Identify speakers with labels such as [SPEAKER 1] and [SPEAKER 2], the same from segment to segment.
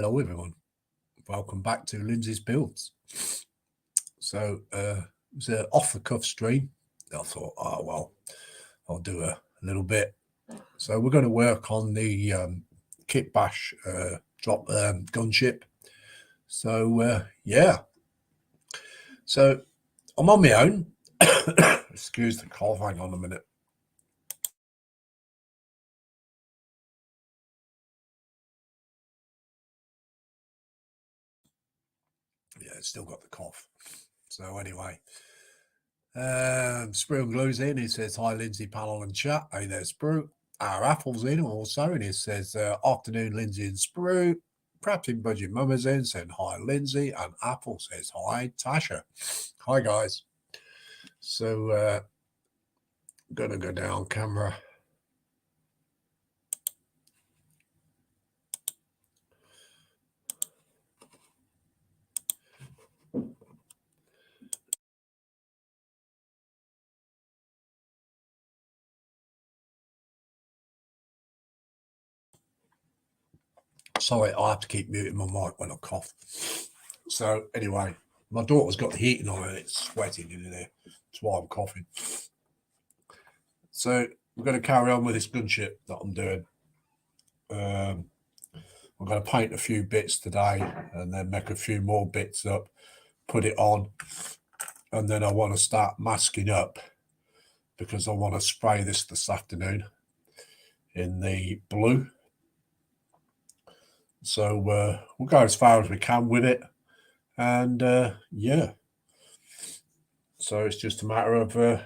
[SPEAKER 1] Hello everyone, welcome back to Lindsay's Builds. So it was an off the cuff stream. I thought, oh well, I'll do a little bit. So we're going to work on the kit bash drop gunship. So yeah, so I'm on my own. Excuse the cough, hang on a minute. Yeah, it's still got the cough. So anyway, Sprue and Glue's in. He says, hi, Lindsay, panel and chat. Hey there, Sprue. Our Apple's in also, and he says, afternoon, Lindsay and Sprue. Captain Budget Mama's in, saying, hi, Lindsay. And Apple says, hi, Tasha. Hi, guys. So, going to go down camera. Sorry, I have to keep muting my mic when I cough. So anyway, my daughter's got the heating on and it's sweating in there. That's why I'm coughing. So we're going to carry on with this gunship that I'm doing. I'm going to paint a few bits today and then make a few more bits up, put it on, and then I want to start masking up because I want to spray this afternoon in the blue. So we'll go as far as we can with it. And yeah, so it's just a matter of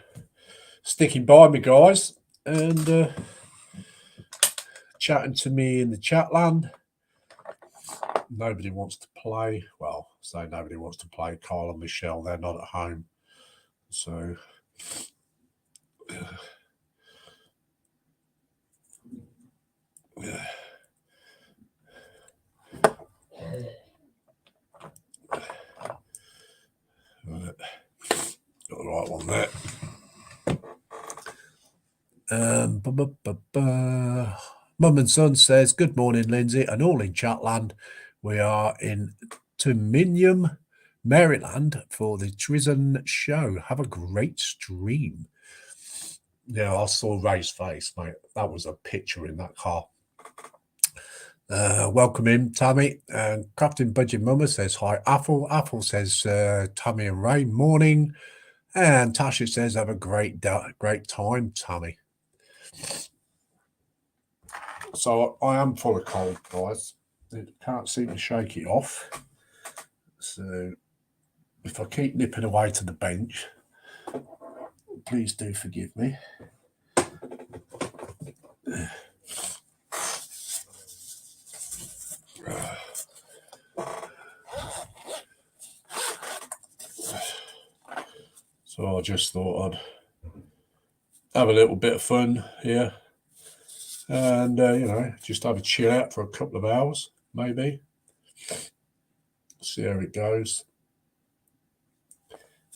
[SPEAKER 1] sticking by me, guys, and chatting to me in the chat land. Nobody wants to play. Well, say nobody wants to play. Kyle and Michelle, they're not at home. So yeah. Right. Got the right one there. Mum and Son says, good morning, Lindsay, and all in Chatland. We are in Tominium, Maryland for the Trizon show. Have a great stream. Yeah, I saw Ray's face, mate. That was a picture in that car. Welcome in, Tammy. And Captain Budget Mumma says, hi, Apple. Apple says, Tammy and Ray, morning. And Tasha says, have a great time, Tammy. So I am full of cold, guys. It can't seem to shake it off. So if I keep nipping away to the bench, please do forgive me. So I just thought I'd have a little bit of fun here. And, you know, just have a chill out for a couple of hours, maybe. See how it goes.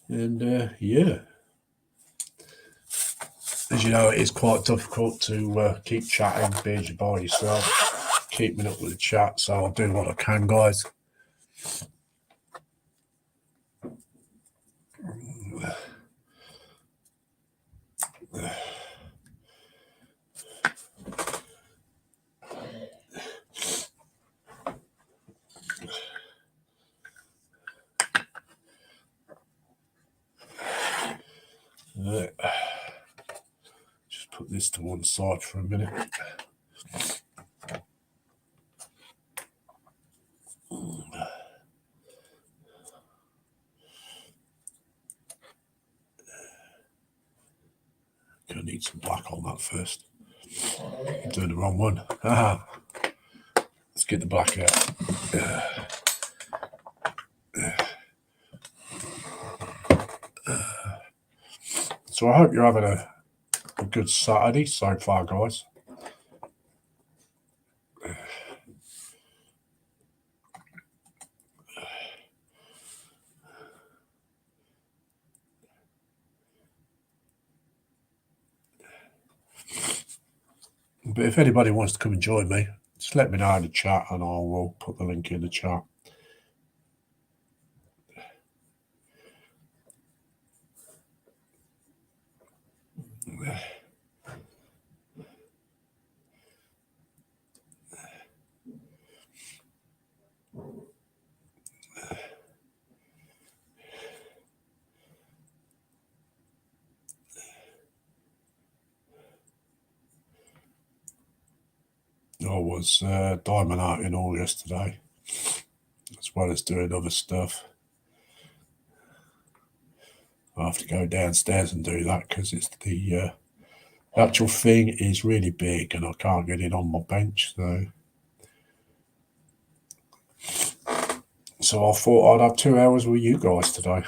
[SPEAKER 1] And, yeah. As you know, it is quite difficult to keep chatting, being by yourself, keeping up with the chat. So I'll do what I can, guys. Just put this to one side for a minute. Gonna need some black on that first. I'm doing the wrong one. Let's get the black out. So I hope you're having a good Saturday so far, guys. But if anybody wants to come and join me, Just let me know in the chat and I will put the link in the chat. I was diamond arting all yesterday, as well as doing other stuff. I have to go downstairs and do that because it's the actual thing is really big and I can't get it on my bench. So I thought I'd have 2 hours with you guys today.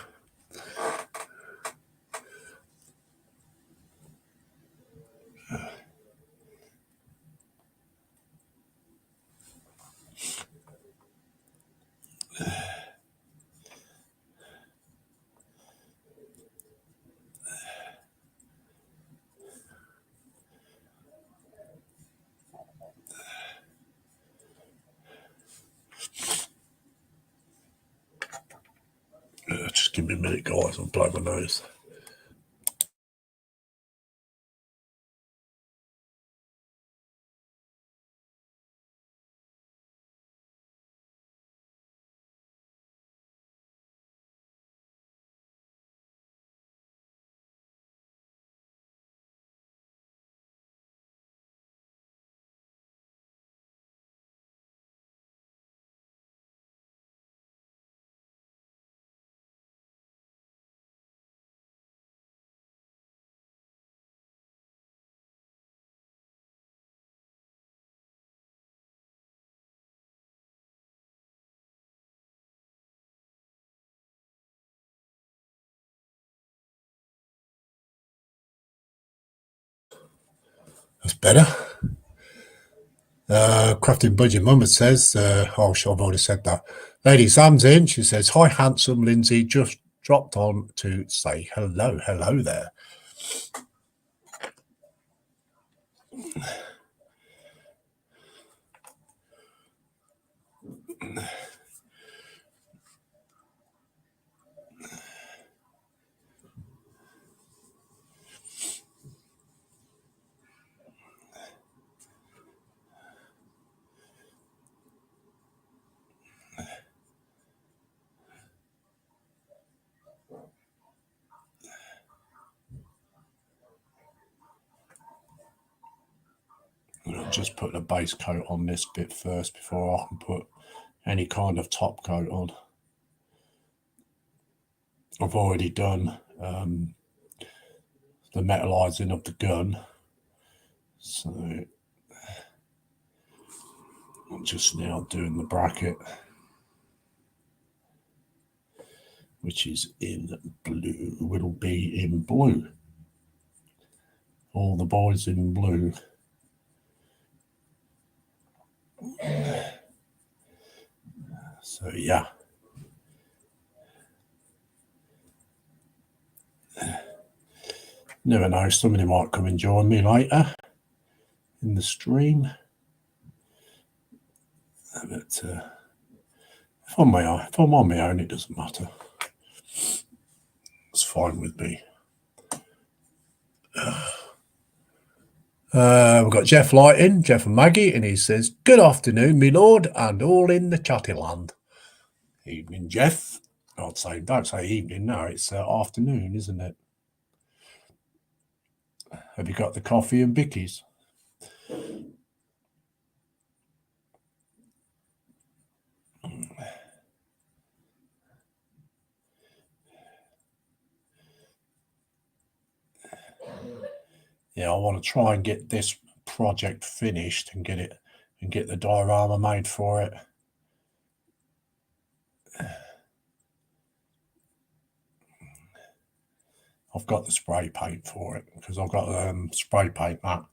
[SPEAKER 1] Just give me a minute, guys. I'll blow my nose. That's better. Crafting Budget Mumma says, I've already said that. Lady Sam's in. She says, hi, handsome Lindsay. Just dropped on to say hello. Hello there. I'll just put the base coat on this bit first before I can put any kind of top coat on. I've already done the metallizing of the gun, so I'm just now doing the bracket, which is in blue. Will be in blue. All the boys in blue. So yeah. Never know, somebody might come and join me later in the stream. But if I'm on my own, it doesn't matter. It's fine with me. We've got Jeff Lighting, Jeff and Maggie, and he says, good afternoon, me lord, and all in the chatty land. Evening, Jeff. Don't say evening, no, it's afternoon, isn't it? Have you got the coffee and bickies? Yeah, I want to try and get this project finished and get the diorama made for it. I've got the spray paint for it because I've got spray paint that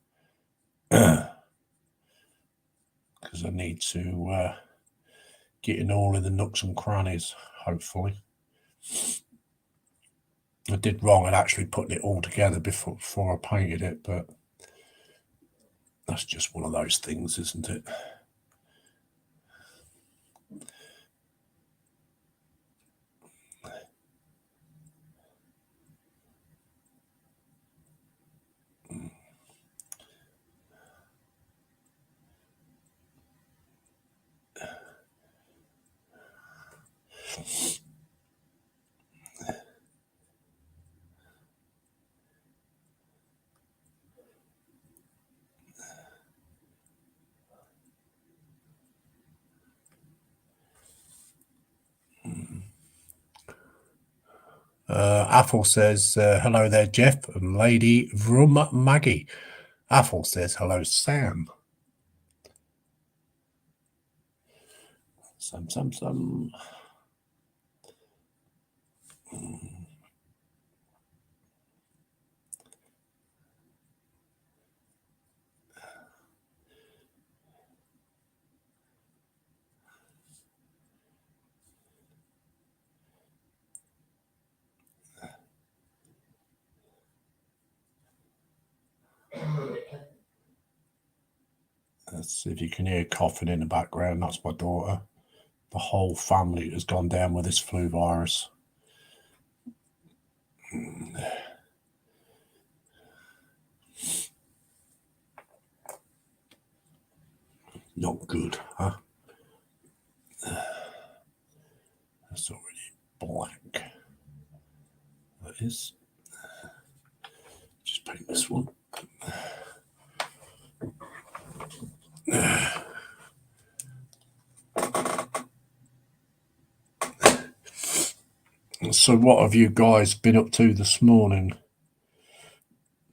[SPEAKER 1] because I need to get in all of the nooks and crannies, hopefully. I did wrong at actually putting it all together before I painted it, but that's just one of those things, isn't it? Athel says, hello there, Jeff and Lady Vrum Maggie. Athel says, hello, Sam. Some. Let's see if you can hear coughing in the background. That's my daughter. The whole family has gone down with this flu virus. Not good, huh? That's already black. That is. Just paint this one. So what have you guys been up to this morning?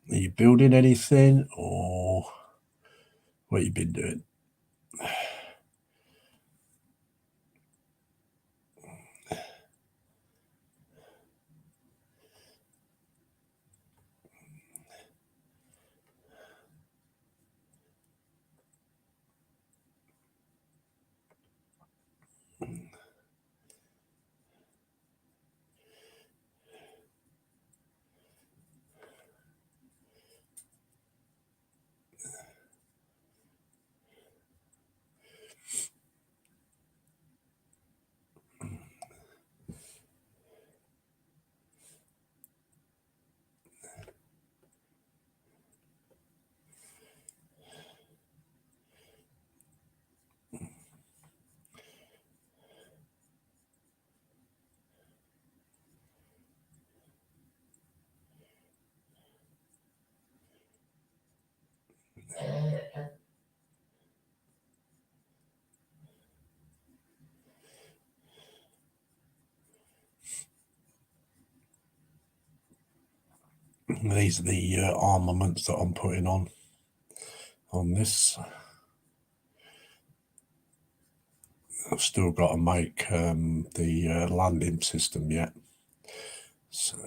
[SPEAKER 1] Are you building anything, or what have you been doing? These are the armaments that I'm putting on this. I've still got to make the landing system yet. So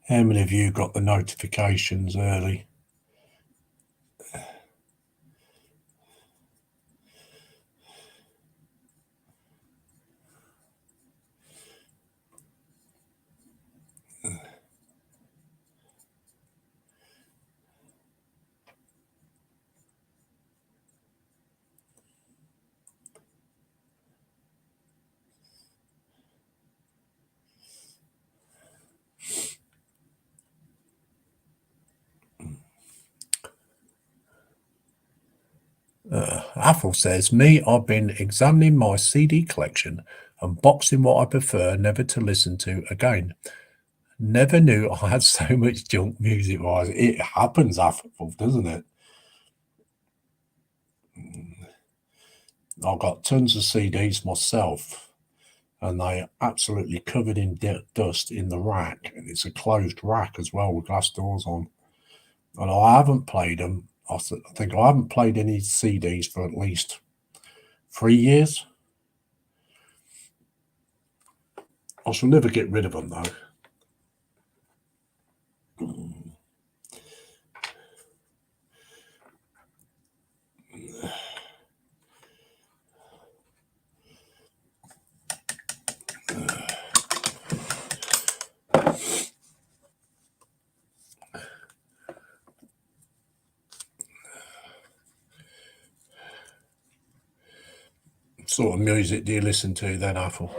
[SPEAKER 1] how many of you got the notifications early? Athel says, me, I've been examining my CD collection and boxing what I prefer never to listen to again. Never knew I had so much junk music-wise. It happens, Athel, doesn't it? I've got tons of CDs myself, and they are absolutely covered in dust in the rack. And it's a closed rack as well with glass doors on. And I haven't played them. I think I haven't played any CDs for at least 3 years. I shall never get rid of them, though. sort of music do you listen to then, Apple?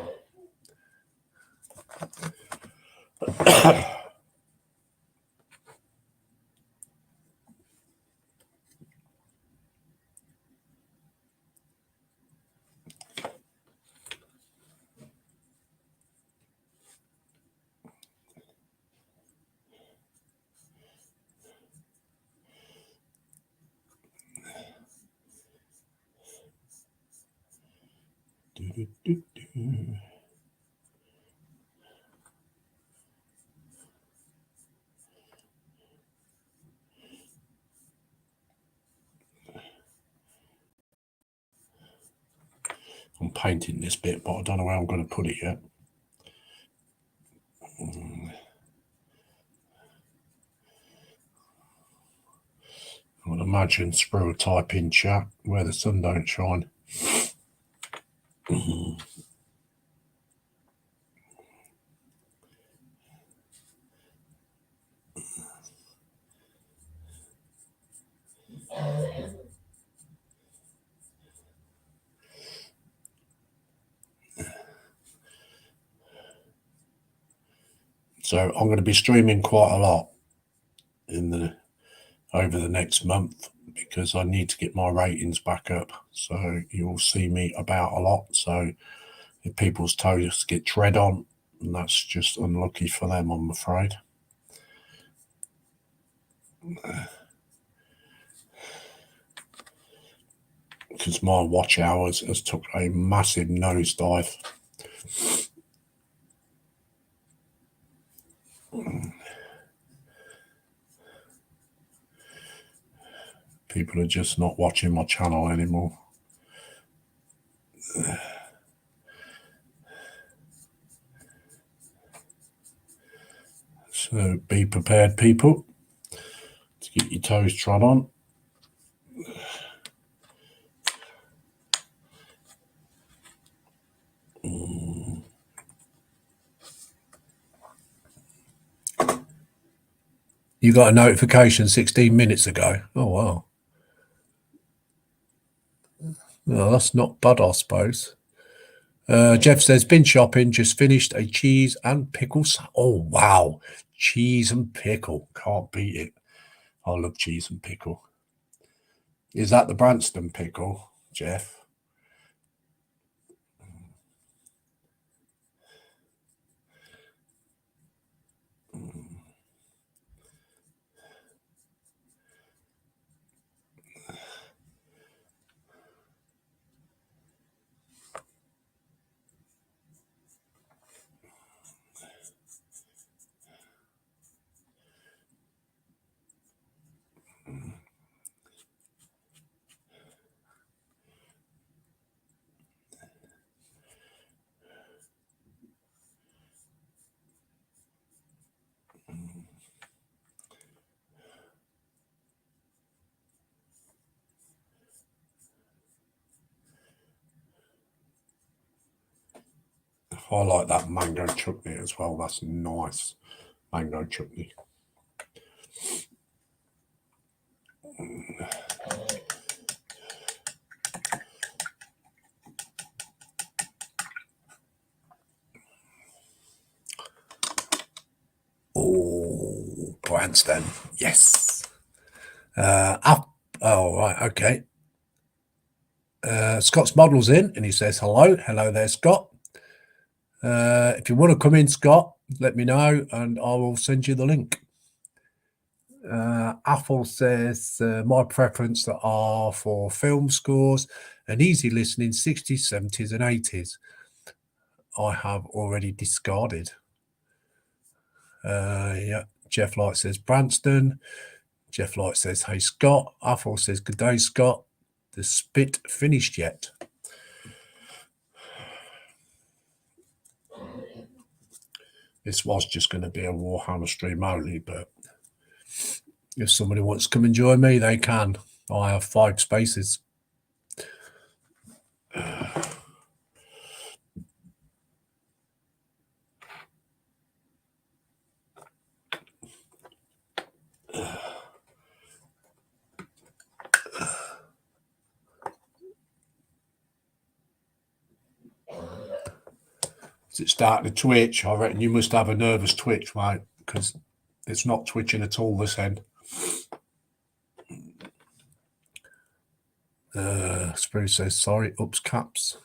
[SPEAKER 1] I'm painting this bit, but I don't know where I'm going to put it yet. I would imagine through a type in chat where the sun don't shine. So I'm going to be streaming quite a lot over the next month because I need to get my ratings back up. So you'll see me about a lot. So if people's toes get tread on, that's just unlucky for them, I'm afraid. Because my watch hours has took a massive nosedive. People are just not watching my channel anymore. So be prepared, people, to get your toes trod on. You got a notification 16 minutes ago. Oh, wow. No, that's not bad, I suppose. Jeff says, been shopping, just finished a cheese and pickle. Oh, wow. Cheese and pickle. Can't beat it. I love cheese and pickle. Is that the Branston pickle, Jeff? I like that mango chutney as well. That's nice mango chutney. Oh, Branston. Yes. Oh, right. Okay. Scott's Model's in and he says, hello. Hello there, Scott. If you want to come in, Scott, let me know and I will send you the link. Apple says, my preference are for film scores and easy listening 60s, 70s and 80s. I have already discarded. Yeah, Jeff Light says Branston. Jeff Light says, hey, Scott. Apple says, good day, Scott. The spit finished yet? This was just going to be a Warhammer stream only, but if somebody wants to come and join me, they can. I have 5 spaces. Is it starting to twitch? I reckon you must have a nervous twitch, mate, because it's not twitching at all this end. Spruce says, sorry, ups caps.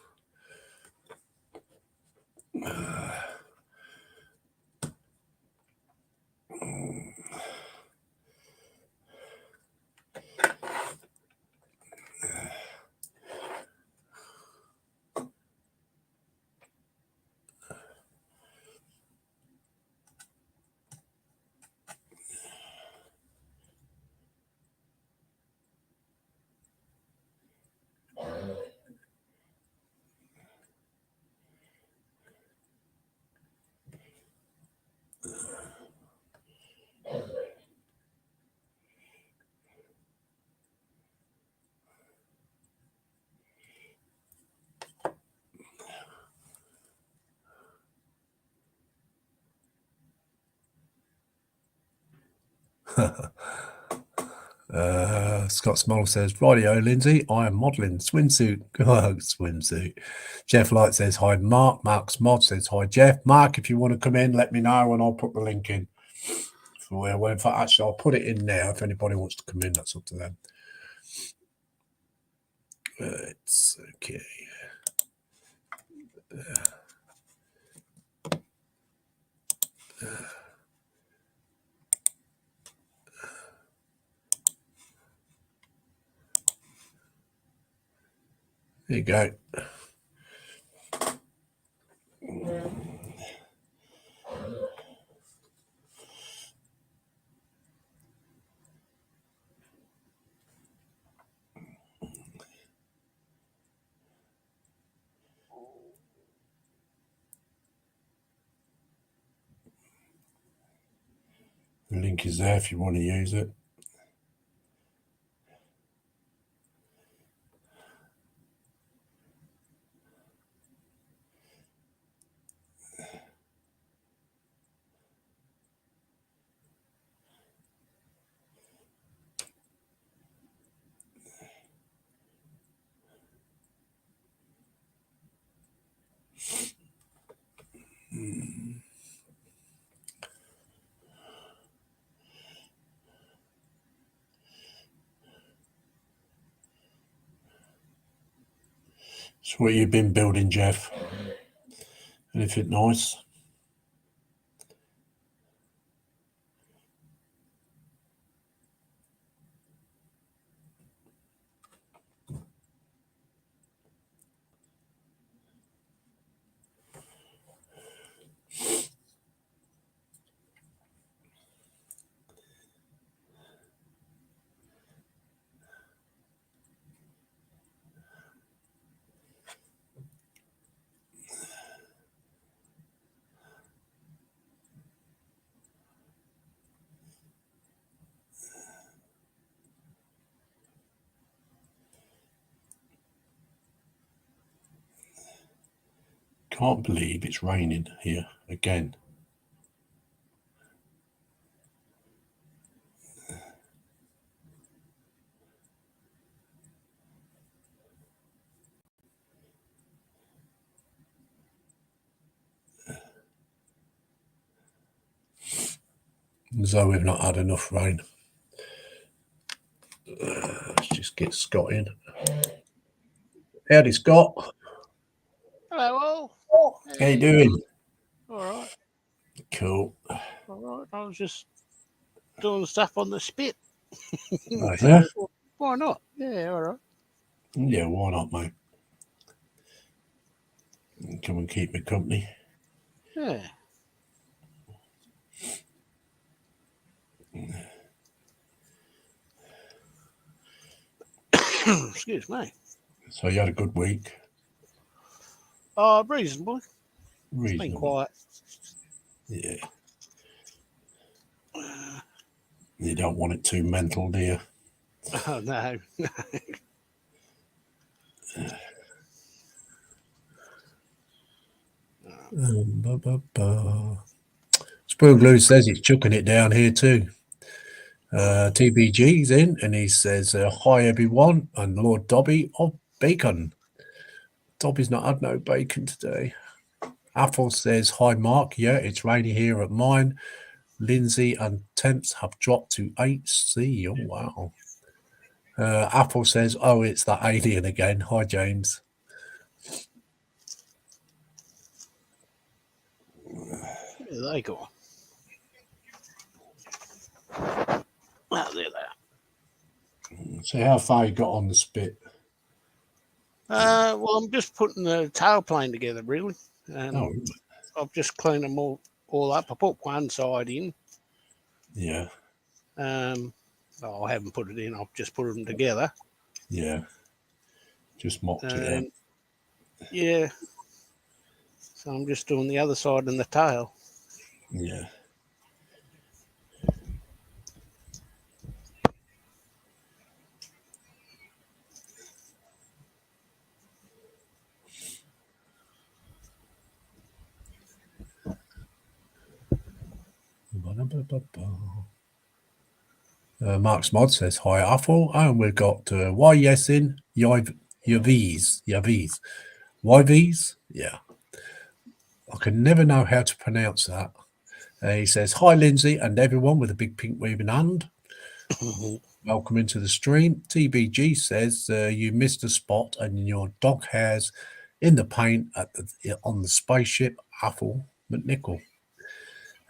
[SPEAKER 1] Scott Small says, rightio, Lindsay, I am modelling swimsuit. Swimsuit. Jeff Light says, hi, Mark. Mark's Mod says, hi, Jeff. Mark, if you want to come in, let me know and I'll put the link in. Well, in fact, actually, I'll put it in now. If anybody wants to come in, that's up to them. It's okay. There you go. The link is there if you want to use it. So what you've been building, Jeff? Anything nice? Can't believe it's raining here again. As though we've not had enough rain. Let's just get Scott in. Howdy, Scott.
[SPEAKER 2] Hello,
[SPEAKER 1] all. How you doing?
[SPEAKER 2] All right.
[SPEAKER 1] Cool.
[SPEAKER 2] All right. I was just doing stuff on the spit.
[SPEAKER 1] Oh, yeah?
[SPEAKER 2] Why not? Yeah, all right.
[SPEAKER 1] Yeah, why not, mate? Come and keep me company.
[SPEAKER 2] Yeah. Excuse me.
[SPEAKER 1] So you had a good week?
[SPEAKER 2] Reasonably. It's been quiet.
[SPEAKER 1] Yeah. You don't want it too mental, do you?
[SPEAKER 2] Oh, no.
[SPEAKER 1] Spoonglue says he's chucking it down here too. TBG's in and he says, hi everyone, and Lord Dobby of Bacon. Dobby's not had no bacon today. Apple says, hi, Mark. Yeah, it's rainy here at mine. Lindsay and temps have dropped to 8C. Oh, wow. Apple says, oh, it's that alien again. Hi, James.
[SPEAKER 2] Where they go? Oh, there they are.
[SPEAKER 1] So how far you got on the spit?
[SPEAKER 2] Well, I'm just putting the tailplane together, really. And
[SPEAKER 1] Oh,
[SPEAKER 2] I've just cleaned them all up. I put one side in.
[SPEAKER 1] yeah.
[SPEAKER 2] I haven't put it in. I've just put them together.
[SPEAKER 1] Yeah. Just mocked it out.
[SPEAKER 2] Yeah. So I'm just doing the other side and the tail.
[SPEAKER 1] Yeah. Mark's Mod says, hi, Apple. And we've got why yes in YVs. YVs? Yeah. I can never know how to pronounce that. He says, hi, Lindsay and everyone with a big pink waving hand. Welcome into the stream. TBG says you missed a spot and your dog hairs in the paint on the spaceship. Apple McNichol.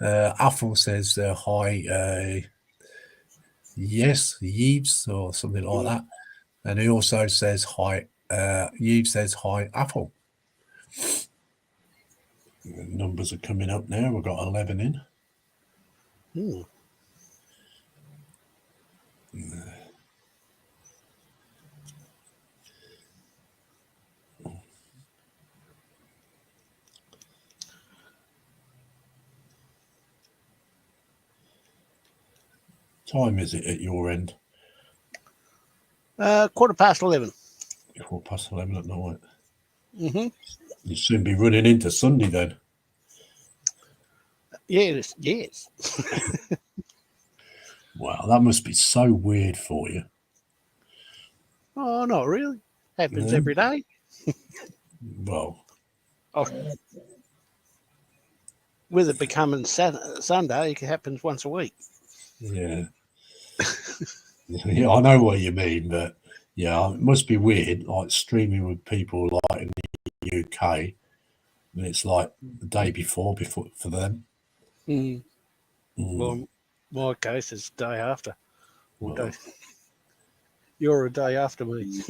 [SPEAKER 1] Apple says hi, yes, Yeeves or something like that. And he also says hi. Yeeves says hi, Apple. The numbers are coming up now. We've got 11 in. Time is it at your end?
[SPEAKER 2] 11:15.
[SPEAKER 1] 11:15 at night.
[SPEAKER 2] Mm-hmm.
[SPEAKER 1] You'll soon be running into Sunday then.
[SPEAKER 2] Yes.
[SPEAKER 1] Wow, that must be so weird for you.
[SPEAKER 2] Oh, not really. Happens every day.
[SPEAKER 1] Well,
[SPEAKER 2] with it becoming Sunday, it happens once a week.
[SPEAKER 1] Yeah. Yeah, I know what you mean, but yeah, it must be weird, like streaming with people like in the UK, and it's like the day before for them.
[SPEAKER 2] Well, my case is day after.
[SPEAKER 1] Well,
[SPEAKER 2] You're a day after me.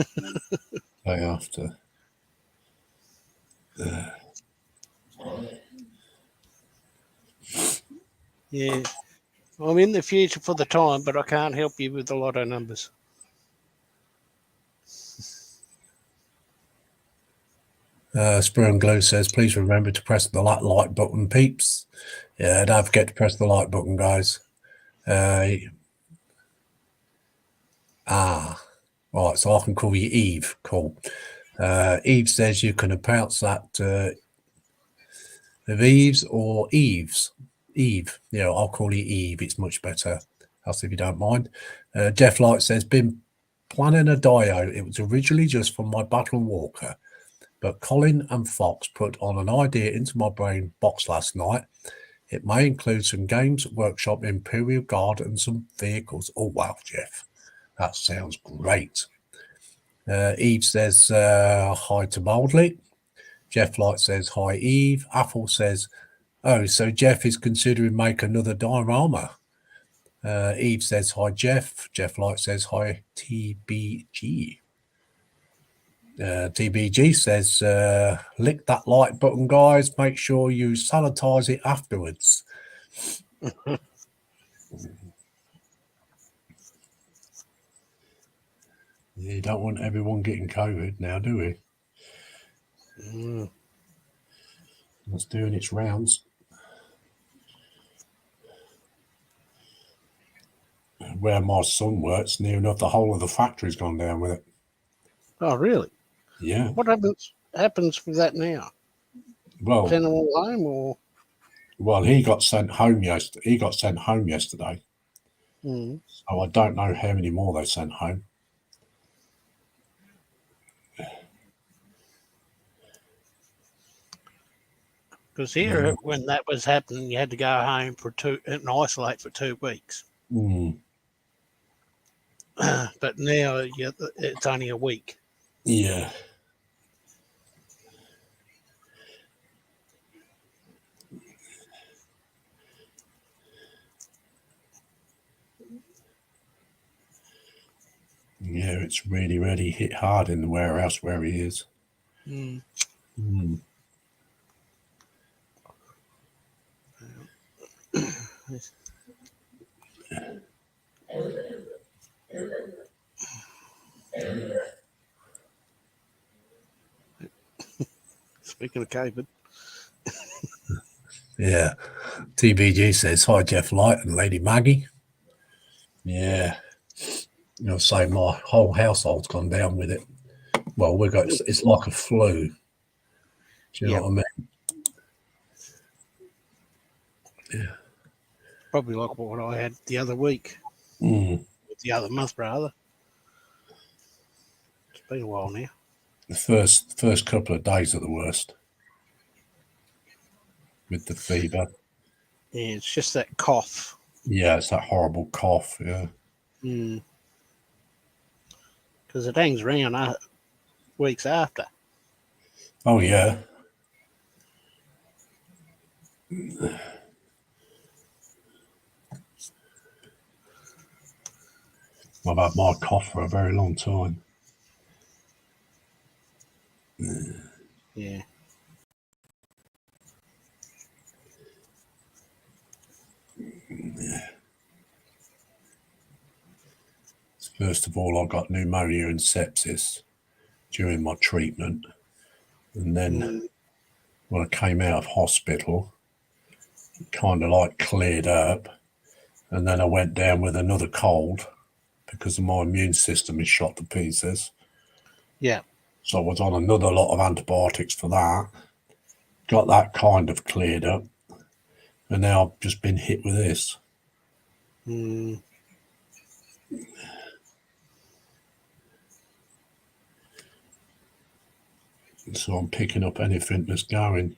[SPEAKER 1] day after.
[SPEAKER 2] Yeah. I'm in the future for the time, but I can't help you with the lotto numbers.
[SPEAKER 1] Spur and Glow says, please remember to press the like button, peeps. Yeah, don't forget to press the like button, guys. Right, so I can call you Eve. Cool. Eve says you can pronounce that Eves or Eves. Eve. Yeah, I'll call you Eve. It's much better. That's if you don't mind. Jeff Light says, been planning a dio. It was originally just for my Battle Walker, but Colin and Fox put on an idea into my brain box last night. It may include some games, workshop, Imperial Guard, and some vehicles. Oh, wow, Jeff. That sounds great. Eve says, hi to Boldly. Jeff Light says, hi, Eve. Apple says, oh, so Jeff is considering make another diorama. Eve says, hi, Jeff. Jeff Light says, hi, TBG. TBG says, lick that like button, guys. Make sure you sanitize it afterwards. You don't want everyone getting COVID now, do we? It's doing its rounds. Where my son works, near enough the whole of the factory's gone down with it.
[SPEAKER 2] Oh, really?
[SPEAKER 1] Yeah.
[SPEAKER 2] What happens with that now?
[SPEAKER 1] Well,
[SPEAKER 2] send them all home, or?
[SPEAKER 1] Well, he got sent home yesterday. So I don't know how many more they sent home.
[SPEAKER 2] Because here, when that was happening, you had to go home and isolate for 2 weeks. But now it's only a week.
[SPEAKER 1] Yeah. Yeah, it's really hit hard in the warehouse where he is.
[SPEAKER 2] Speaking of COVID.
[SPEAKER 1] Yeah. TBG says, hi, Jeff Light and Lady Maggie. Yeah. You know, say my whole household's gone down with it. Well, it's like a flu. Do you know what I mean? Yeah.
[SPEAKER 2] Probably like what I had the other week. The other month, rather. It's been a while now.
[SPEAKER 1] The first couple of days are the worst. With the fever.
[SPEAKER 2] Yeah, it's just that cough.
[SPEAKER 1] Yeah, it's that horrible cough, yeah.
[SPEAKER 2] Because it hangs around weeks after.
[SPEAKER 1] Oh, yeah. I've had my cough for a very long time.
[SPEAKER 2] Yeah.
[SPEAKER 1] First of all, I got pneumonia and sepsis during my treatment. And then when I came out of hospital, it kind of like cleared up. And then I went down with another cold because my immune system is shot to pieces.
[SPEAKER 2] Yeah.
[SPEAKER 1] So I was on another lot of antibiotics for that. Got that kind of cleared up. And now I've just been hit with this. So I'm picking up anything that's going.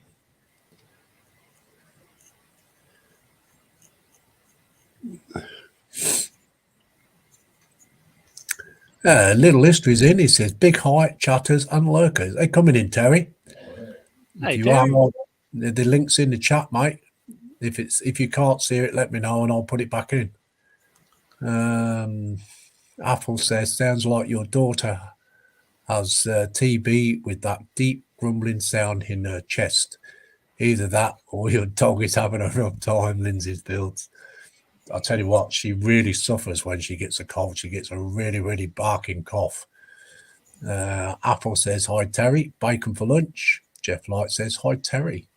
[SPEAKER 1] Little history's in. He says, big height, chatters and lurkers. Hey, coming in, Terry.
[SPEAKER 2] Hey,
[SPEAKER 1] If you
[SPEAKER 2] Terry.
[SPEAKER 1] are, the link's in the chat, mate. If you can't see it, let me know and I'll put it back in. Apple says, sounds like your daughter has TB with that deep grumbling sound in her chest. Either that or your dog is having a rough time, Lindsay's builds. I'll tell you what, she really suffers when she gets a cold. She gets a really barking cough. Apple says, hi, Terry. Bacon for lunch. Jeff Light says, hi, Terry.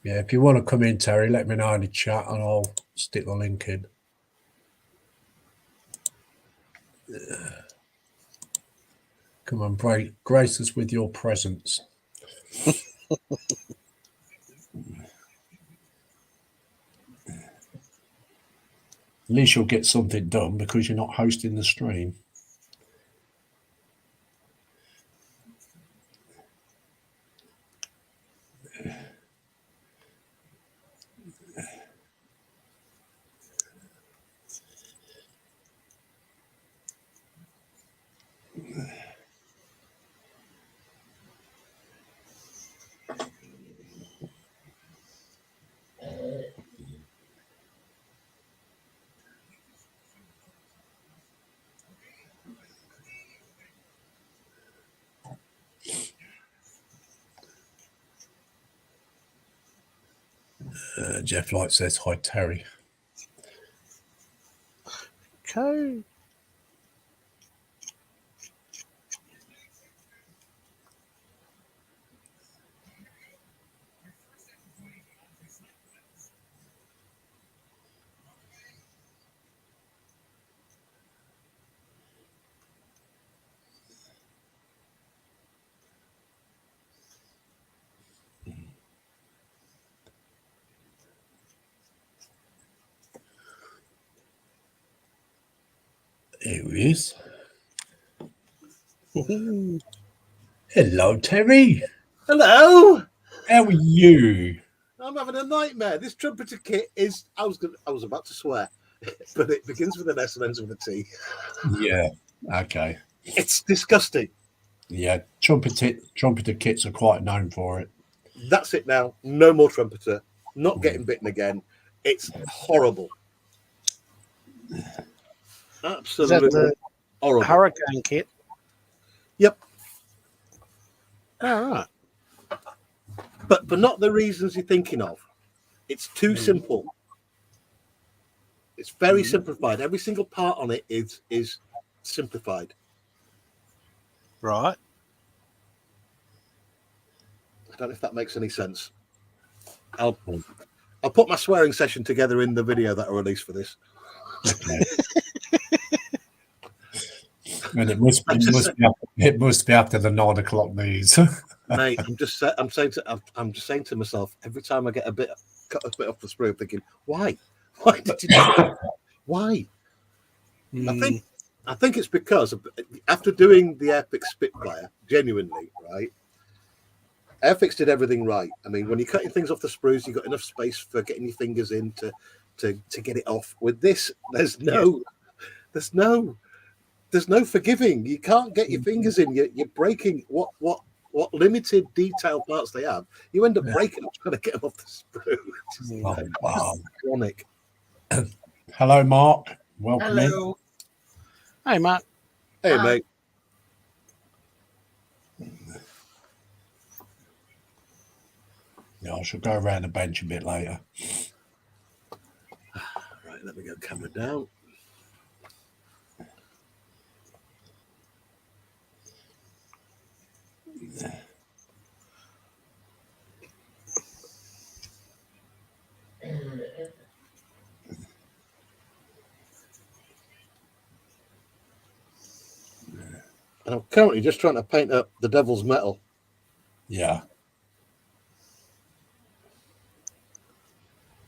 [SPEAKER 1] Yeah, if you want to come in, Terry, let me know in the chat and I'll stick the link in. Come on, grace us with your presence. At least you'll get something done because you're not hosting the stream. Jeff Light says, hi, Terry.
[SPEAKER 2] Okay.
[SPEAKER 1] Here he is. Hello, Terry.
[SPEAKER 3] Hello.
[SPEAKER 1] How are you?
[SPEAKER 3] I'm having a nightmare. This trumpeter kit is. I was about to swear, but it begins with an S and ends with a T.
[SPEAKER 1] Yeah. Okay.
[SPEAKER 3] It's disgusting.
[SPEAKER 1] Yeah. Trumpeter kits are quite known for it.
[SPEAKER 3] That's it now. No more trumpeter. Not getting bitten again. It's horrible.
[SPEAKER 2] Is that
[SPEAKER 3] Absolutely
[SPEAKER 2] the
[SPEAKER 3] horrible.
[SPEAKER 2] hurricane kit?
[SPEAKER 3] Yep.
[SPEAKER 2] All right.
[SPEAKER 3] But for not the reasons you're thinking of. It's too simple. It's very simplified. Every single part on it is simplified.
[SPEAKER 2] Right.
[SPEAKER 3] I don't know if that makes any sense. I'll put my swearing session together in the video that I release for this.
[SPEAKER 1] Okay. And it must be after the 9 o'clock news.
[SPEAKER 3] Mate, I'm just saying to myself every time I get cut a bit off the sprue, I'm thinking, why did you do that? Why? I think it's because after doing the Airfix Spitfire, genuinely, right? Airfix did everything right. I mean, when you're cutting things off the sprues, you've got enough space for getting your fingers in to get it off. With this, there's no forgiving. You can't get your fingers in. You're breaking what limited detail parts they have. You end up breaking them trying to get them off the sprue.
[SPEAKER 1] Oh, wow.
[SPEAKER 3] Ironic.
[SPEAKER 1] Hello, Mark. Welcome
[SPEAKER 4] Hello.
[SPEAKER 2] Hey, Mark.
[SPEAKER 3] Hey,
[SPEAKER 4] Hi.
[SPEAKER 3] mate.
[SPEAKER 1] in. Yeah, I shall go around the bench a bit later.
[SPEAKER 3] Right, let me go camera down. And I'm currently just trying to paint up the Devil's Metal.
[SPEAKER 1] Yeah.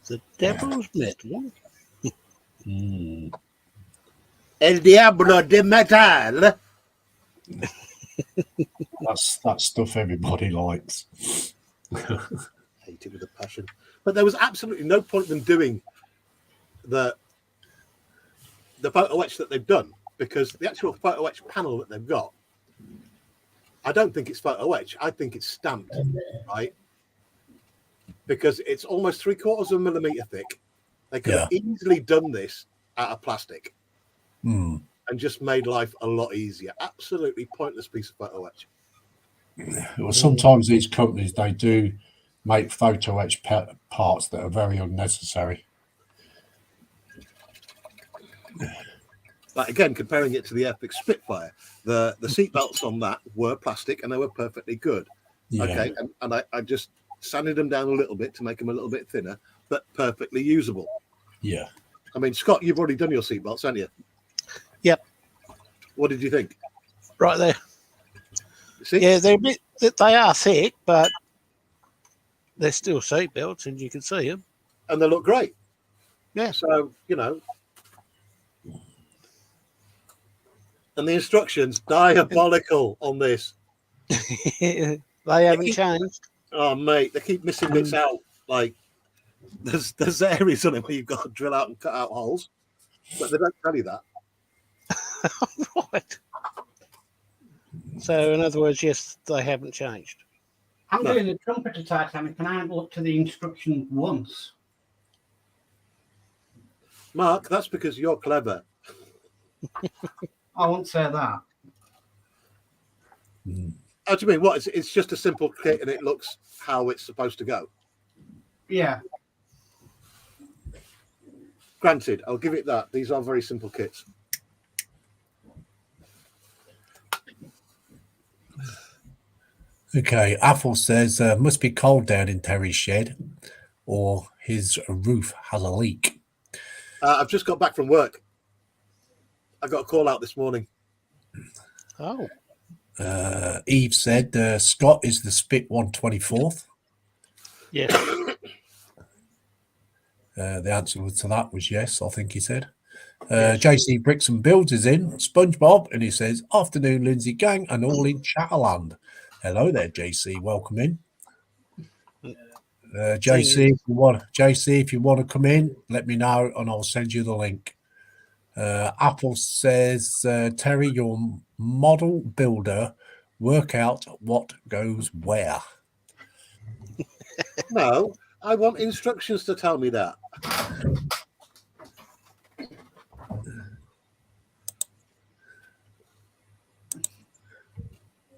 [SPEAKER 2] The Devil's Metal.
[SPEAKER 3] El Diablo de Metal.
[SPEAKER 1] That's stuff everybody likes.
[SPEAKER 3] Hate it with a passion. But there was absolutely no point in them doing the photo etch that they've done, because the actual photo etch panel that they've got, I don't think it's photo etch. I think it's stamped, right? Because it's almost 3/4 of a millimeter thick. They could have easily done this out of plastic and just made life a lot easier. Absolutely pointless piece of photo etch.
[SPEAKER 1] Well, sometimes these companies, they do make photo etch parts that are very unnecessary.
[SPEAKER 3] Like, again, comparing it to the Airfix Spitfire, the seatbelts on that were plastic and they were perfectly good.
[SPEAKER 1] Yeah.
[SPEAKER 3] Okay, and I just sanded them down a little bit to make them a little bit thinner, but perfectly usable.
[SPEAKER 1] Yeah.
[SPEAKER 3] I mean, Scott, you've already done your seatbelts, haven't you?
[SPEAKER 2] Yep.
[SPEAKER 3] What did you think?
[SPEAKER 2] Right there.
[SPEAKER 3] See?
[SPEAKER 2] Yeah, they are thick, but they're still seatbelts, and you can see them.
[SPEAKER 3] And they look great.
[SPEAKER 2] Yeah.
[SPEAKER 3] So, you know. And the instructions, diabolical on this.
[SPEAKER 2] They haven't changed.
[SPEAKER 3] Oh, mate, they keep missing bits out. Like, there's areas on it where you've got to drill out and cut out holes, but they don't tell you that.
[SPEAKER 2] Right. So, in other words, yes, they haven't changed.
[SPEAKER 4] I'm
[SPEAKER 3] No.
[SPEAKER 4] doing the trumpeter Titanic and I haven't looked at the instruction once.
[SPEAKER 3] Mark, that's because you're clever.
[SPEAKER 4] I won't say that.
[SPEAKER 3] How do you mean? What? It's just a simple kit and it looks how it's supposed to go.
[SPEAKER 4] Yeah.
[SPEAKER 3] Granted, I'll give it that. These are very simple kits.
[SPEAKER 1] Okay. Athel says, must be cold down in Terry's shed or his roof has a leak.
[SPEAKER 3] I've just got back from work. I got a call out this morning.
[SPEAKER 2] Oh.
[SPEAKER 1] Eve said, Scott is the Spit 124th.
[SPEAKER 2] Yeah.
[SPEAKER 1] The answer to that was yes, I think he said.
[SPEAKER 2] Yes.
[SPEAKER 1] JC Bricks and Builds is in, SpongeBob, and he says, afternoon, Lindsay gang, and all in Chatterland. Hello there, JC. Welcome in.
[SPEAKER 2] Thing
[SPEAKER 1] JC, if you want to come in, let me know and I'll send you the link. Apple says, Terry, your model builder, work out what goes where.
[SPEAKER 3] No, I want instructions to tell me that.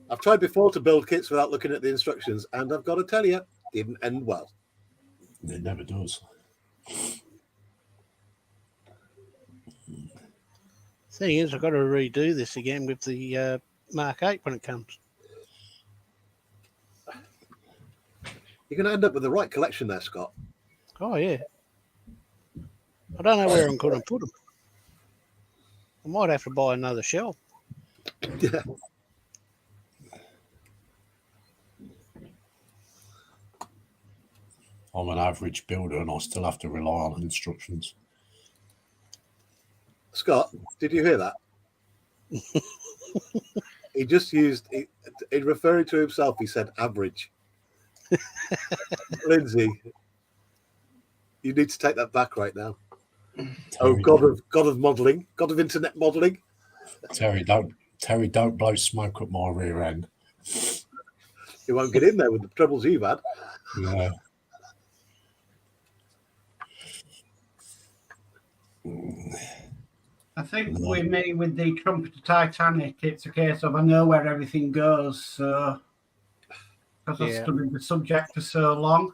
[SPEAKER 3] I've tried before to build kits without looking at the instructions, and I've got to tell you, didn't end well.
[SPEAKER 1] It never does.
[SPEAKER 2] Thing is, I've got to redo this again with the Mark 8 when it comes.
[SPEAKER 3] You're going to end up with the right collection there, Scott.
[SPEAKER 2] Oh, yeah. I don't know where I'm going to put them. I might have to buy another shelf.
[SPEAKER 3] Yeah.
[SPEAKER 1] I'm an average builder and I still have to rely on instructions.
[SPEAKER 3] Scott, did you hear that? He just used, in referring to himself, he said average. Lindsay, you need to take that back right now.
[SPEAKER 1] Terry,
[SPEAKER 3] God of modelling, God of internet modelling.
[SPEAKER 1] Terry, don't blow smoke up my rear end.
[SPEAKER 3] You won't get in there with the troubles you've had.
[SPEAKER 1] Yeah.
[SPEAKER 4] I think with me, with the Trumpeter Titanic, it's a case of I know where everything goes. So, because I've studied the subject for so long.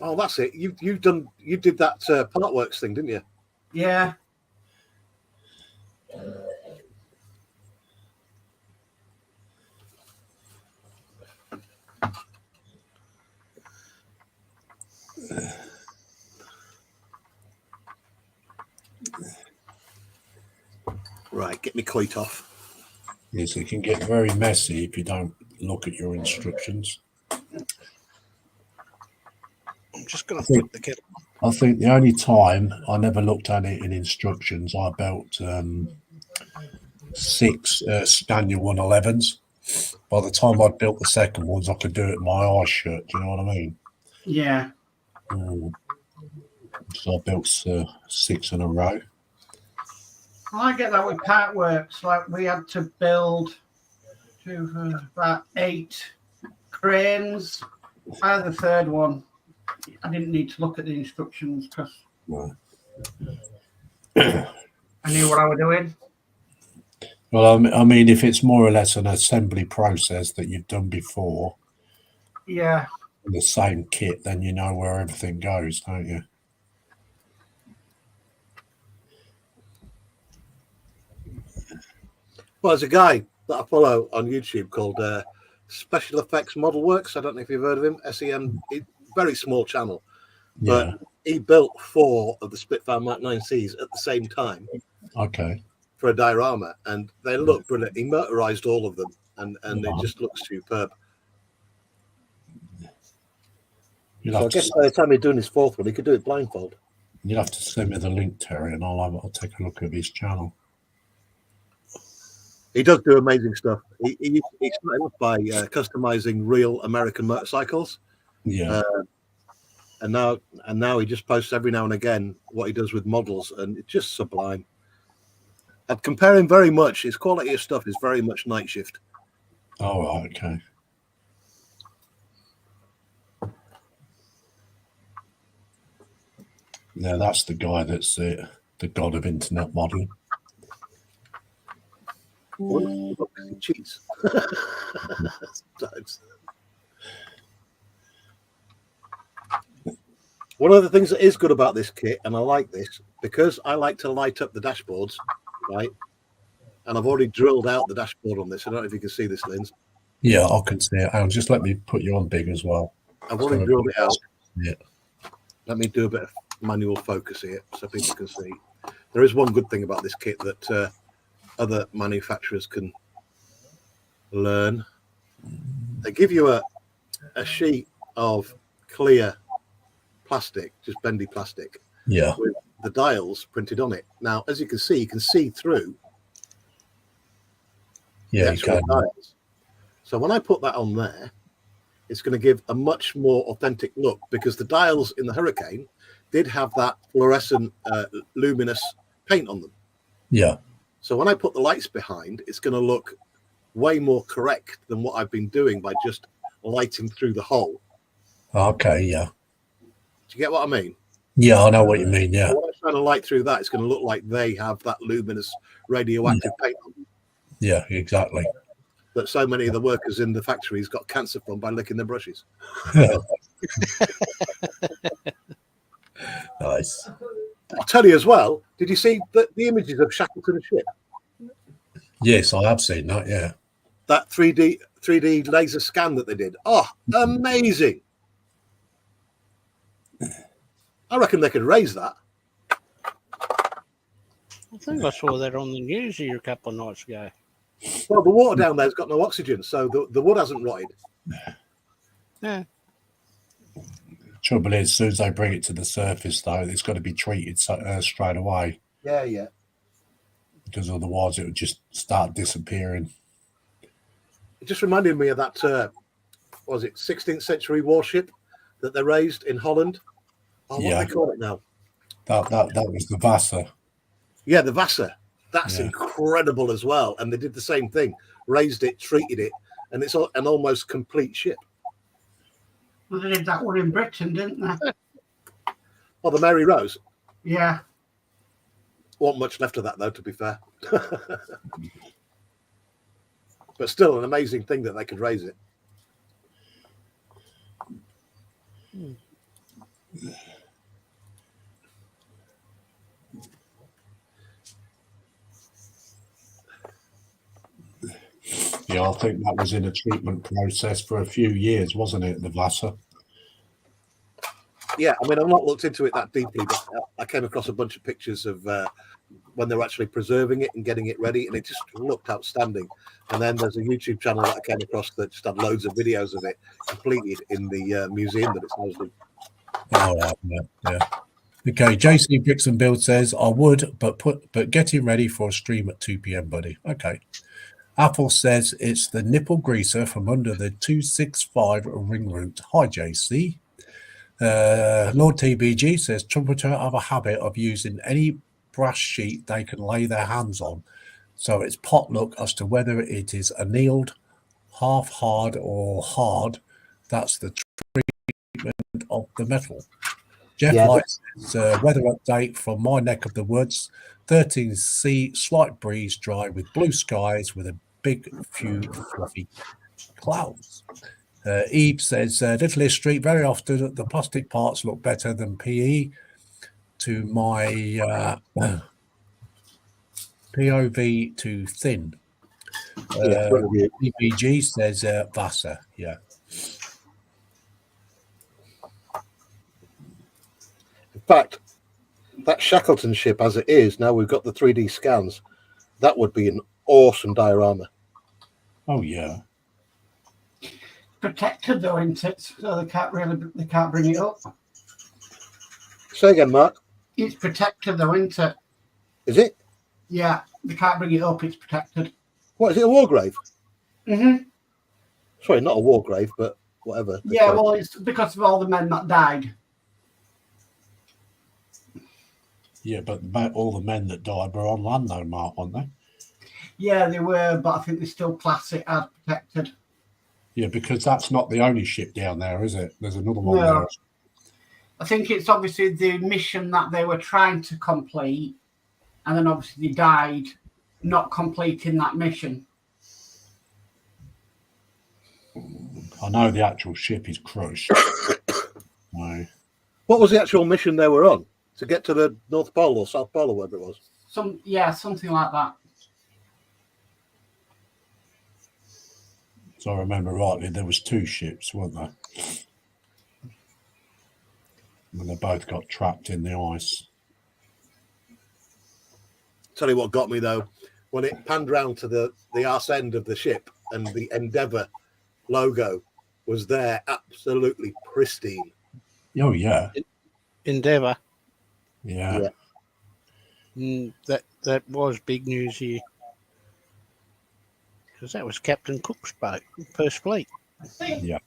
[SPEAKER 3] Oh, that's it. You did that Partworks thing, didn't you?
[SPEAKER 4] Yeah.
[SPEAKER 3] Right, get me quite off.
[SPEAKER 1] Yes, it can get very messy if you don't look at your instructions.
[SPEAKER 2] I'm just going to flip the kettle.
[SPEAKER 1] I think the only time I never looked at it in instructions, I built 6 Scania 111s. By the time I'd built the second ones, I could do it in my eyes shut. Do you know what I mean?
[SPEAKER 4] Yeah.
[SPEAKER 1] So I built 6 in a row.
[SPEAKER 4] I get that with Partworks. Like we had to build about 8 cranes. I had the third one. I didn't need to look at the instructions because I knew what I was doing.
[SPEAKER 1] Well, I mean, if it's more or less an assembly process that you've done before,
[SPEAKER 4] Yeah.
[SPEAKER 1] the same kit, then you know where everything goes, don't you?
[SPEAKER 3] Well, there's a guy that I follow on YouTube called Special Effects Model Works. I don't know if you've heard of him. SEM, very small channel.
[SPEAKER 1] Yeah.
[SPEAKER 3] But he built 4 of the Spitfire Mark 9Cs at the same time.
[SPEAKER 1] Okay.
[SPEAKER 3] For a diorama, and they look brilliant. He motorized all of them, and they just look superb. So I guess by the time he's doing his 4th one, he could do it blindfold.
[SPEAKER 1] You'll have to send me the link, Terry, and I'll take a look at his channel.
[SPEAKER 3] He does do amazing stuff. He started off by customizing real American motorcycles.
[SPEAKER 1] Yeah.
[SPEAKER 3] And now he just posts every now and again what he does with models, and it's just sublime. I'd compare him very much. His quality of stuff is very much Night Shift.
[SPEAKER 1] Oh, right, okay. Yeah, that's the guy that's the god of internet modeling.
[SPEAKER 3] Look, he cheats. One of the things that is good about this kit, and I like this, because I like to light up the dashboards, right? And I've already drilled out the dashboard on this. I don't know if you can see this, Linz.
[SPEAKER 1] Yeah, I can see it. And just let me put you on big as well.
[SPEAKER 3] I've already drilled it out.
[SPEAKER 1] Yeah.
[SPEAKER 3] Let me do a bit of manual focus here so people can see. There is one good thing about this kit that other manufacturers can learn. They give you a sheet of clear plastic, just bendy plastic, with the dials printed on it. Now, as you can see through
[SPEAKER 1] the
[SPEAKER 3] actual dials. So when I put that on there, it's going to give a much more authentic look, because the dials in the Hurricane did have that fluorescent, luminous paint on them.
[SPEAKER 1] Yeah.
[SPEAKER 3] So when I put the lights behind, it's going to look way more correct than what I've been doing by just lighting through the hole.
[SPEAKER 1] Okay. Yeah.
[SPEAKER 3] Do you get what I mean?
[SPEAKER 1] Yeah, I know what you mean. Yeah.
[SPEAKER 3] So when I'm trying to light through that, it's going to look like they have that luminous radioactive paint on them
[SPEAKER 1] Yeah, exactly.
[SPEAKER 3] that so many of the workers in the factories got cancer from by licking their brushes.
[SPEAKER 1] Nice.
[SPEAKER 3] I'll tell you as well, did you see the images of Shackleton's ship?
[SPEAKER 1] Yes, I have seen that. Yeah.
[SPEAKER 3] That 3D laser scan that they did. Oh, amazing. I reckon they could raise that.
[SPEAKER 2] I think I saw that on the news here a couple of nights ago.
[SPEAKER 3] Well, the water down there's got no oxygen, so the wood hasn't rotted.
[SPEAKER 2] Yeah.
[SPEAKER 1] Trouble is, as soon as they bring it to the surface, though, it's got to be treated straight away,
[SPEAKER 3] Yeah.
[SPEAKER 1] because otherwise it would just start disappearing.
[SPEAKER 3] It just reminded me of that, what was it, 16th century warship that they raised in Holland? Oh, what do they call it now?
[SPEAKER 1] That was the Vasa.
[SPEAKER 3] Yeah, the Vasa. That's incredible as well. And they did the same thing. Raised it, treated it, and it's an almost complete ship.
[SPEAKER 4] Well, they did that one in Britain, didn't they?
[SPEAKER 3] Oh, the Mary Rose.
[SPEAKER 4] Yeah.
[SPEAKER 3] Wasn't much left of that, though, to be fair. But still an amazing thing that they could raise it.
[SPEAKER 1] Yeah, I think that was in a treatment process for a few years, wasn't it, the Vasa?
[SPEAKER 3] Yeah, I mean, I've not looked into it that deeply, but I came across a bunch of pictures of when they're actually preserving it and getting it ready, and it just looked outstanding. And then there's a YouTube channel that I came across that just had loads of videos of it completed in the museum that it's housed in.
[SPEAKER 1] Oh, yeah. Okay, JC Bricks and Build says, I would, but getting ready for a stream at 2 p.m, buddy. Okay. Apple says it's the nipple greaser from under the 265 ring route. Hi, JC. Lord TBG says Trumpeter have a habit of using any brass sheet they can lay their hands on, so it's potluck as to whether it is annealed, half hard, or hard. That's the treatment of the metal. Jeff likes weather update from my neck of the woods. 13C, slight breeze, dry with blue skies with a big few fluffy clouds. Eve says, little history, very often the plastic parts look better than PE to my POV too thin. PPG says Vasa, yeah.
[SPEAKER 3] In fact, that Shackleton ship as it is, now we've got the 3D scans, that would be an awesome diorama.
[SPEAKER 1] Oh, yeah.
[SPEAKER 4] Protected though, isn't it? So they can't bring it up.
[SPEAKER 3] Say again, Mark.
[SPEAKER 4] It's protected though, isn't it?
[SPEAKER 3] Is it?
[SPEAKER 4] Yeah, they can't bring it up. It's protected.
[SPEAKER 3] What, is it a war grave?
[SPEAKER 4] Mm-hmm.
[SPEAKER 3] Sorry, not a war grave, but whatever.
[SPEAKER 4] Yeah, well, it's because of all the men that died.
[SPEAKER 1] Yeah, but all the men that died were on land though, Mark, weren't they?
[SPEAKER 4] Yeah, they were, but I think they still class it as protected.
[SPEAKER 1] Yeah, because that's not the only ship down there, is it? There's another one
[SPEAKER 4] No.
[SPEAKER 1] there.
[SPEAKER 4] I think it's obviously the mission that they were trying to complete, and then obviously they died not completing that mission.
[SPEAKER 1] I know the actual ship is crushed. No.
[SPEAKER 3] What was the actual mission they were on? To get to the North Pole or South Pole or whatever it was?
[SPEAKER 4] Something like that.
[SPEAKER 1] So I remember rightly, there was two ships, weren't there? And they both got trapped in the ice.
[SPEAKER 3] Tell you what got me though, when it panned round to the arse end of the ship and the Endeavour logo was there, absolutely pristine.
[SPEAKER 1] Oh, yeah.
[SPEAKER 2] Endeavour.
[SPEAKER 1] Yeah.
[SPEAKER 2] That was big news here. because that was Captain Cook's boat, first fleet.
[SPEAKER 4] I think
[SPEAKER 1] Yeah.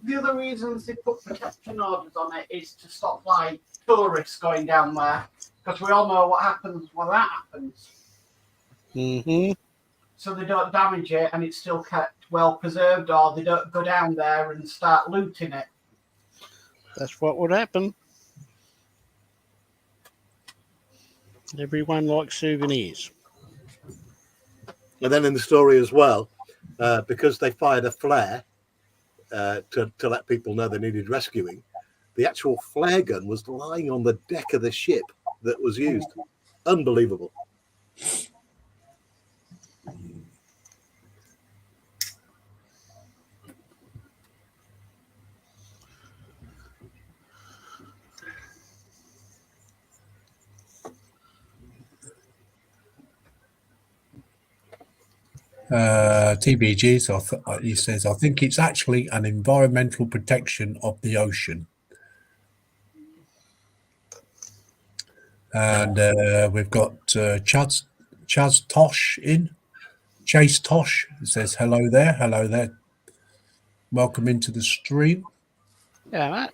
[SPEAKER 4] the other reasons they put protection orders on it is to stop like tourists going down there, because we all know what happens when that happens.
[SPEAKER 2] Mm-hmm.
[SPEAKER 4] So they don't damage it and it's still kept well preserved, or they don't go down there and start looting it.
[SPEAKER 2] That's what would happen. Everyone likes souvenirs.
[SPEAKER 3] And then in the story as well, because they fired a flare to let people know they needed rescuing, the actual flare gun was lying on the deck of the ship that was used. Unbelievable.
[SPEAKER 1] TBG, so he says, I think it's actually an environmental protection of the ocean. And we've got Chaz Tosh in. Chase Tosh says, hello there. Welcome into the stream.
[SPEAKER 2] Yeah, mate.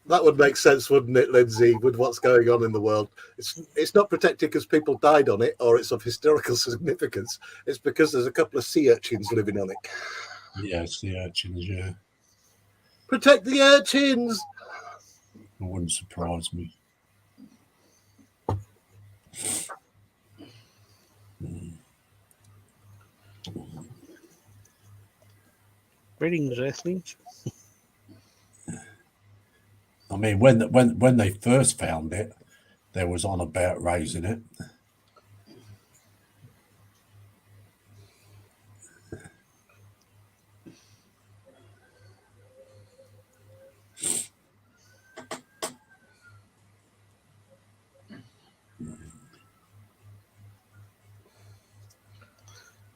[SPEAKER 3] That would make sense, wouldn't it, Lindsay, with what's going on in the world? It's not protected because people died on it or it's of historical significance. It's because there's a couple of sea urchins living on it.
[SPEAKER 1] Yes, the urchins, yeah.
[SPEAKER 3] Protect the urchins!
[SPEAKER 1] It wouldn't surprise me.
[SPEAKER 2] Greetings, Earthlings.
[SPEAKER 1] I mean, when they first found it, there was on about raising it.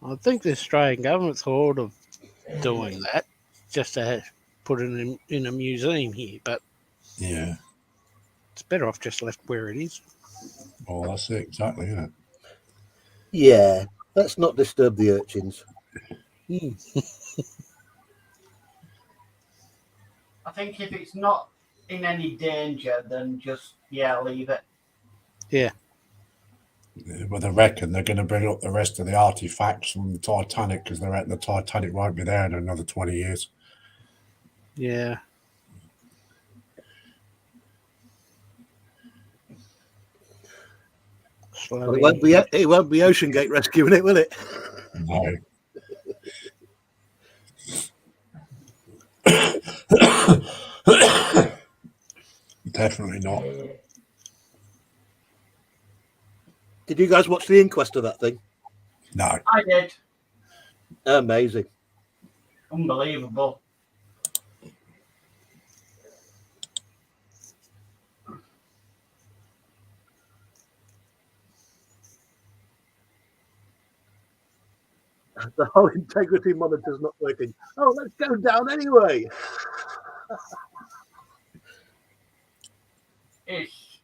[SPEAKER 2] I think the Australian government thought of doing that just to put it in a museum here, but
[SPEAKER 1] Yeah.
[SPEAKER 2] it's better off just left where it is.
[SPEAKER 1] Well, that's it, exactly, isn't it?
[SPEAKER 3] Yeah, let's not disturb the urchins.
[SPEAKER 4] I think if it's not in any danger, then just leave it.
[SPEAKER 2] Yeah.
[SPEAKER 1] Well, they reckon they're going to bring up the rest of the artifacts from the Titanic because they reckon the Titanic won't be there in another 20 years.
[SPEAKER 2] Yeah.
[SPEAKER 3] Well, it won't be Ocean Gate rescuing it, will it?
[SPEAKER 1] No. Definitely not.
[SPEAKER 3] Did you guys watch the inquest of that thing?
[SPEAKER 1] No.
[SPEAKER 4] I did.
[SPEAKER 3] Amazing.
[SPEAKER 4] Unbelievable.
[SPEAKER 3] The whole integrity monitor's not working. Oh, let's go down anyway.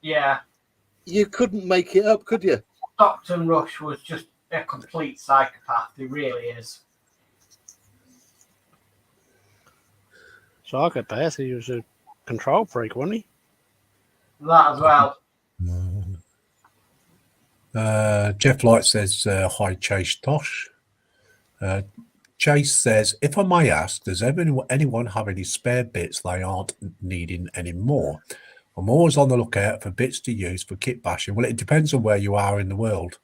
[SPEAKER 4] Yeah.
[SPEAKER 3] You couldn't make it up, could you?
[SPEAKER 4] Stockton Rush was just a complete psychopath. He really is.
[SPEAKER 2] Psychopath. He was a control freak, wasn't he?
[SPEAKER 4] That as well.
[SPEAKER 1] Jeff Light says, hi, Chase Tosh. Chase says, if I may ask, does anyone have any spare bits they aren't needing anymore? I'm always on the lookout for bits to use for kit bashing. Well, it depends on where you are in the world.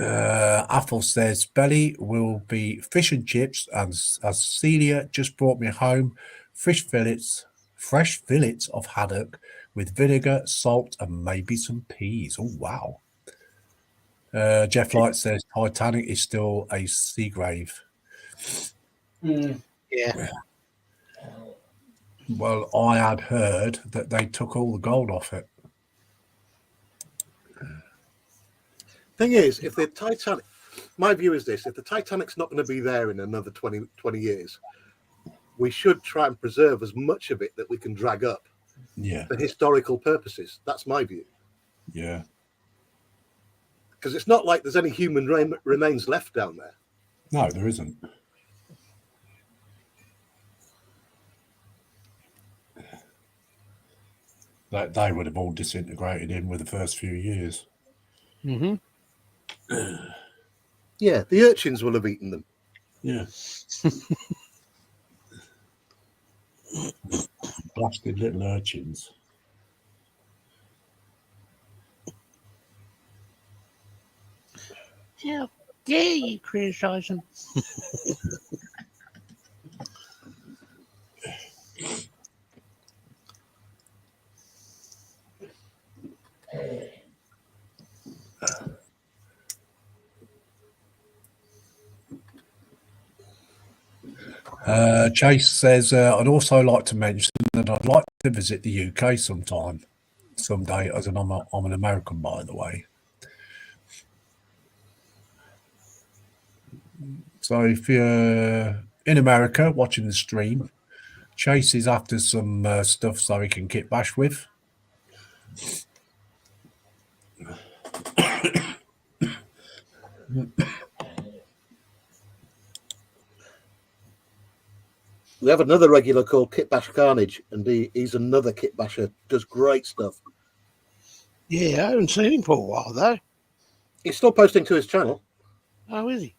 [SPEAKER 1] Athel says, Belly will be fish and chips, and as Celia just brought me home, fresh fillets of haddock with vinegar, salt, and maybe some peas. Oh, wow. Jeff Light says Titanic is still a sea grave.
[SPEAKER 2] Yeah.
[SPEAKER 1] Well, I had heard that they took all the gold off it.
[SPEAKER 3] Thing is, if the Titanic, my view is this, if the Titanic's not going to be there in another 20 years, we should try and preserve as much of it that we can drag up for historical purposes. That's my view.
[SPEAKER 1] Yeah.
[SPEAKER 3] Because it's not like there's any human remains left down there.
[SPEAKER 1] No, there isn't. They would have all disintegrated in with the first few years.
[SPEAKER 2] Mm-hmm.
[SPEAKER 3] Yeah, the urchins will have eaten them.
[SPEAKER 1] Yeah. Blasted little urchins.
[SPEAKER 2] How dare you criticise them?
[SPEAKER 1] Chase says, I'd also like to mention that I'd like to visit the UK someday, as I'm an American, by the way. So if you're in America watching the stream, Chase is after some stuff so he can kit bash with.
[SPEAKER 3] We have another regular called Kit Bash Carnage, and he's another kit basher. Does great stuff.
[SPEAKER 2] Yeah, I haven't seen him for a while though.
[SPEAKER 3] He's still posting to his channel.
[SPEAKER 2] Oh, is he?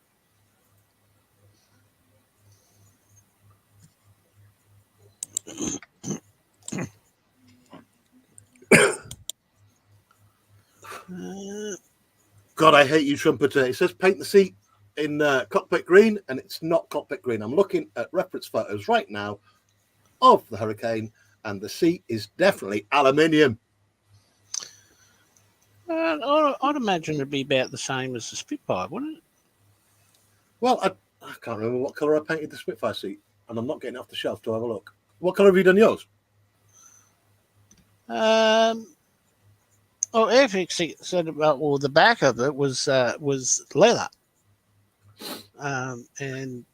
[SPEAKER 3] God, I hate you, trumpeter. It says paint the seat in cockpit green, and it's not cockpit green. I'm looking at reference photos right now of the Hurricane, and the seat is definitely aluminium.
[SPEAKER 2] I'd imagine it'd be about the same as the Spitfire, wouldn't it?
[SPEAKER 3] Well, I can't remember what colour I painted the Spitfire seat, and I'm not getting it off the shelf to have a look. What colour have you done yours?
[SPEAKER 2] Oh, FX said about the back of it was leather, and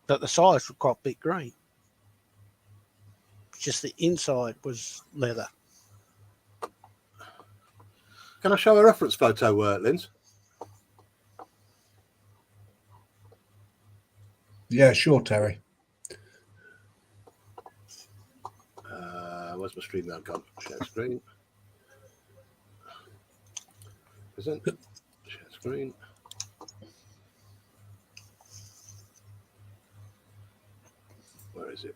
[SPEAKER 2] but the sides were cockpit green. Just the inside was leather.
[SPEAKER 3] Can I show a reference photo, Linz?
[SPEAKER 1] Yeah, sure, Terry.
[SPEAKER 3] Where's my stream now gone? Share screen. Present. Share screen. Where is it?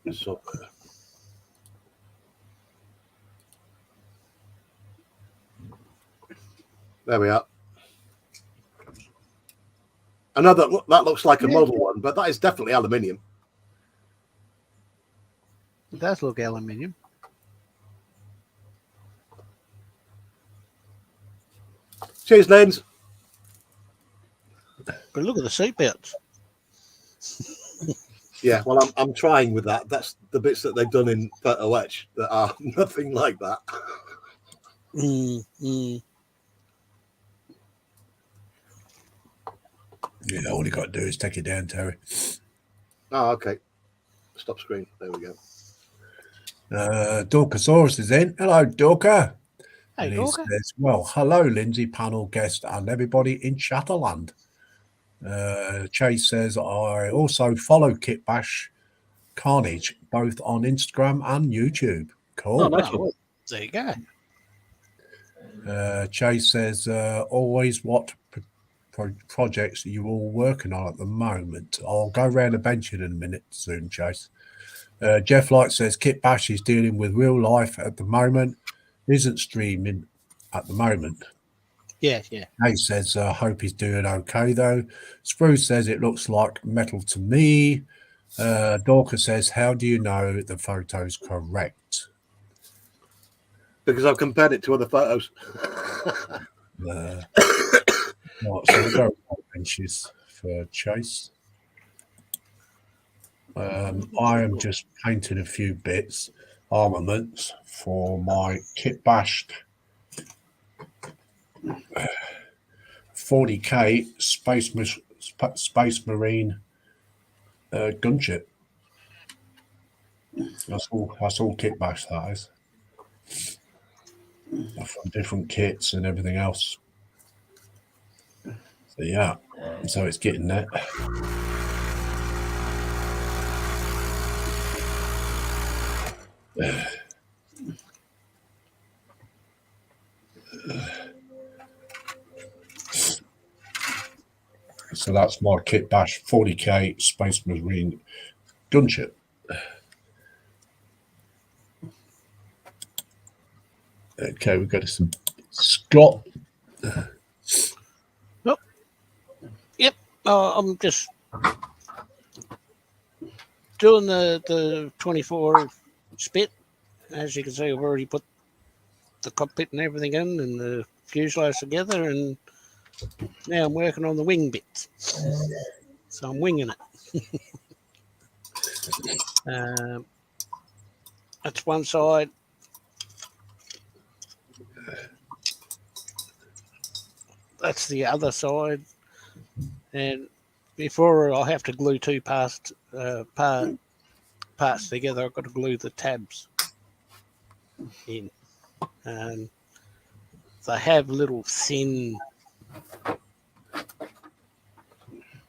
[SPEAKER 3] It's up there. There we are. Another that looks like a model one, but that is definitely aluminium.
[SPEAKER 2] It does look aluminium.
[SPEAKER 3] Cheers, Lens.
[SPEAKER 2] But look at the seatbelts.
[SPEAKER 3] Yeah, well, I'm trying with that. That's the bits that they've done in Photo Etch that are nothing like that.
[SPEAKER 1] Yeah, all you got to do is take it down, Terry.
[SPEAKER 3] Oh, okay. Stop screen. There we go.
[SPEAKER 1] Dorkasaurus is in. Hello, Dorka.
[SPEAKER 2] Hey,
[SPEAKER 1] And he
[SPEAKER 2] Dorka.
[SPEAKER 1] says, well, hello, Lindsay, panel guest, and everybody in Chatterland. Chase says, I also follow Kit Bash Carnage, both on Instagram and YouTube. Cool.
[SPEAKER 3] Oh, nice one.
[SPEAKER 2] Well, there you go.
[SPEAKER 1] Chase says, always what projects are you all working on at the moment? I'll go round the bench in a minute soon, Chase. Jeff Light says, Kit Bash is dealing with real life at the moment, isn't streaming at the moment.
[SPEAKER 2] Yeah.
[SPEAKER 1] He says, hope he's doing okay, though. Spruce says, it looks like metal to me. Dorka says, how do you know the photo's correct?
[SPEAKER 3] Because I've compared it to other photos.
[SPEAKER 1] Right, so we'll go with benches for Chase. I am just painting a few bits, armaments for my Kit Bashed 40k Space Marine gunship. That's all Kit Bash that is. from different kits and everything else. So yeah, so it's getting there. So that's my Kit Bash 40k Space Marine gunship. Okay, we've got some Scott.
[SPEAKER 2] Yep. I'm just doing the 24 spit. As you can see, I've already put the cockpit and everything in and the fuselage together, and now I'm working on the wing bits. So I'm winging it. That's one side. That's the other side. And before I have to glue two parts together, I've got to glue the tabs in. And they have little thin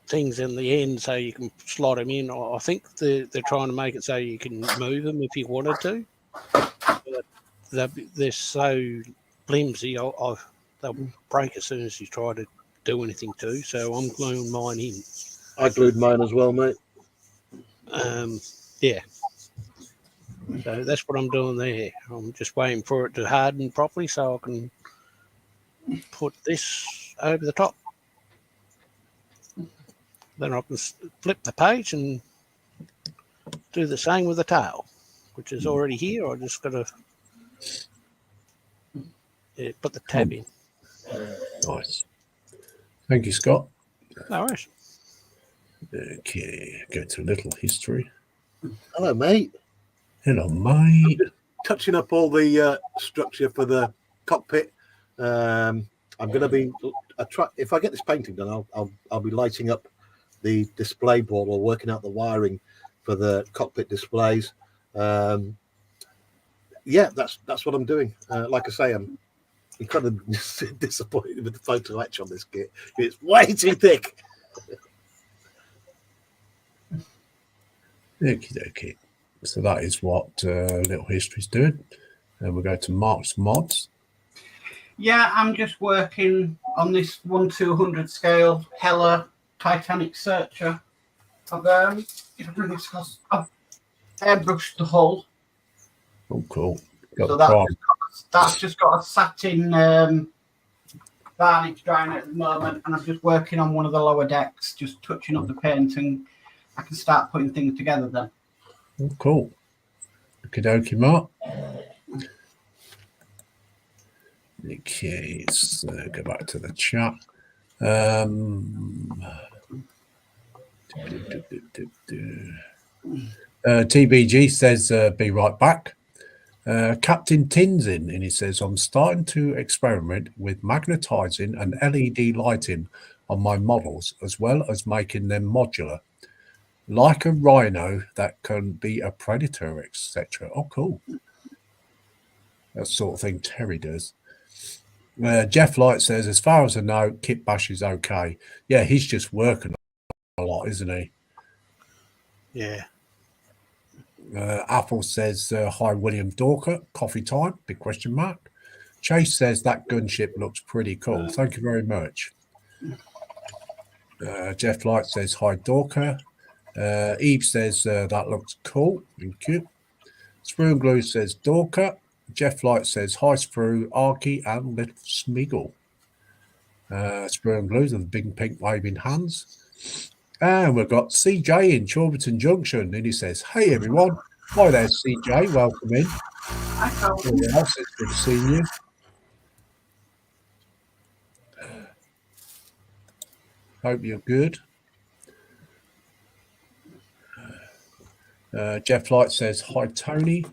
[SPEAKER 2] things in the end so you can slot them in. I think they're trying to make it so you can move them if you wanted to. But they're so flimsy, they'll break as soon as you try to do anything to. So I'm gluing mine in.
[SPEAKER 3] I glued mine as well, mate.
[SPEAKER 2] Yeah. So that's what I'm doing there. I'm just waiting for it to harden properly so I can put this over the top. Then I can flip the page and do the same with the tail, which is already here. I just got to put the tab in.
[SPEAKER 1] Nice. Thank you, Scott.
[SPEAKER 2] No worries.
[SPEAKER 1] Okay, go to little history.
[SPEAKER 3] Hello, mate.
[SPEAKER 1] Hello, mate.
[SPEAKER 3] Touching up all the structure for the cockpit. I'm going to be. If I get this painting done, I'll be lighting up the display board or working out the wiring for the cockpit displays. Yeah, that's what I'm doing. Like I say, I'm incredibly disappointed with the photo etch on this kit. It's way too thick.
[SPEAKER 1] Okay. So that is what Little History's doing. And we'll go to Mark's Mods.
[SPEAKER 4] Yeah, I'm just working on this 1/200 scale Hella Titanic Searcher. I've airbrushed the hull.
[SPEAKER 1] Oh, cool. Got
[SPEAKER 4] So
[SPEAKER 1] the
[SPEAKER 4] that's just got a satin varnish drying at the moment, and I'm just working on one of the lower decks, just touching up the paint, and I can start putting things together then.
[SPEAKER 1] Oh, cool. Okie dokie, Mark. Okay, so go back to the chat. TBG says, be right back. Captain Tin's in, and he says, I'm starting to experiment with magnetizing and LED lighting on my models, as well as making them modular, like a rhino that can be a predator, etc. Oh, cool. That sort of thing Terry does. Jeff Light says, as far as I know, Kit Bash is okay. Yeah, he's just working a lot, isn't he?
[SPEAKER 2] Yeah.
[SPEAKER 1] Apple says, hi, William Dorker, coffee time, big question mark. Chase says, that gunship looks pretty cool. Thank you very much. Jeff Light says, hi, Dorker. Eve says, that looks cool. Thank you. Spoon Glue says, Dorker. Jeff Light says, hi, Sprue, Arky, and Little Smiggle. Spoon Glues with the big pink waving hands. And we've got CJ in Chorberton Junction, and he says, hey, everyone. Hi there, CJ. Welcome in. Everyone else, it's good to see you. Hope you're good. Jeff Light says, hi, Tony.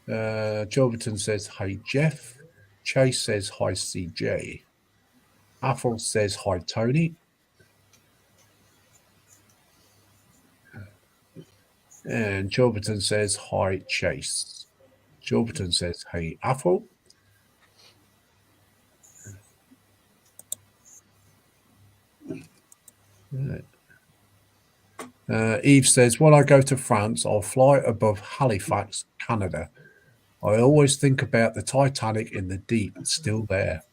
[SPEAKER 1] Chorberton says, hi, Jeff. Chase says, hi, CJ. Apple says, hi, Tony. And Chorberton says, hi, Chase. Jordan says, hey, Apple. Eve says, when I go to France, I'll fly above Halifax, Canada. I always think about the Titanic in the deep, still there.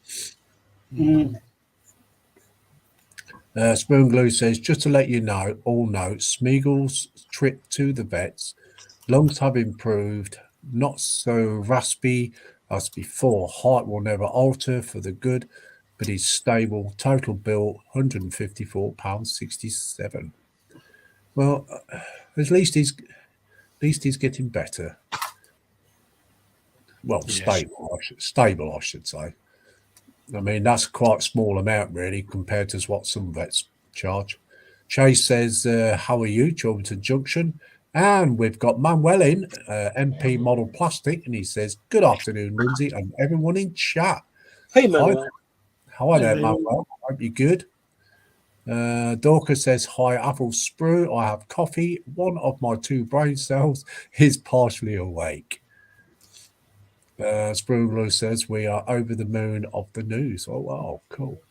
[SPEAKER 1] Spoon Glue says, just to let you know, all know, Smeagol's trip to the vets, lungs have improved, not so raspy as before. Height will never alter for the good, but he's stable. Total bill, £154.67. Well, at least he's getting better. Well,
[SPEAKER 2] Yes.
[SPEAKER 1] stable, I should say. I mean, that's quite a small amount, really, compared to what some vets charge. Chase says, how are you, Chorlington Junction? And we've got Manuel in, MP Model Plastic, and he says, good afternoon, Lindsay, and everyone in chat.
[SPEAKER 3] Hey, Manuel.
[SPEAKER 1] Hi there, Manuel. Hope you're good. Dorcas says, hi, Apple Sprue. I have coffee. One of my 2 brain cells is partially awake. Spruglo says, we are over the moon of the news. Oh, wow, cool.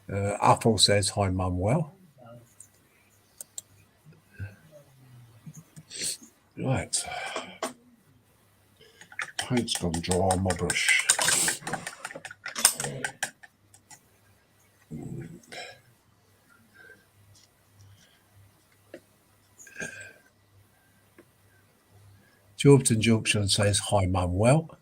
[SPEAKER 1] Apple says, hi, Manuel. Right. Paint's gone dry on my brush. Jordan Junction says, hi, Manuel.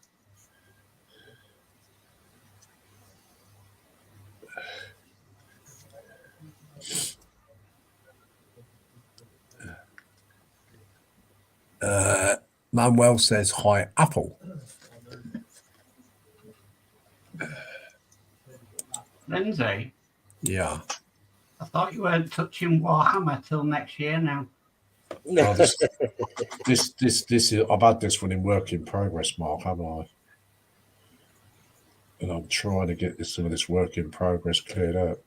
[SPEAKER 1] Manuel says, hi, Apple.
[SPEAKER 4] Lindsay,
[SPEAKER 1] Yeah.
[SPEAKER 4] I thought you weren't touching Warhammer till next year now.
[SPEAKER 1] Well, this is, I've had this one in work in progress, Mark, haven't I? And I'm trying to get some of this work in progress cleared up.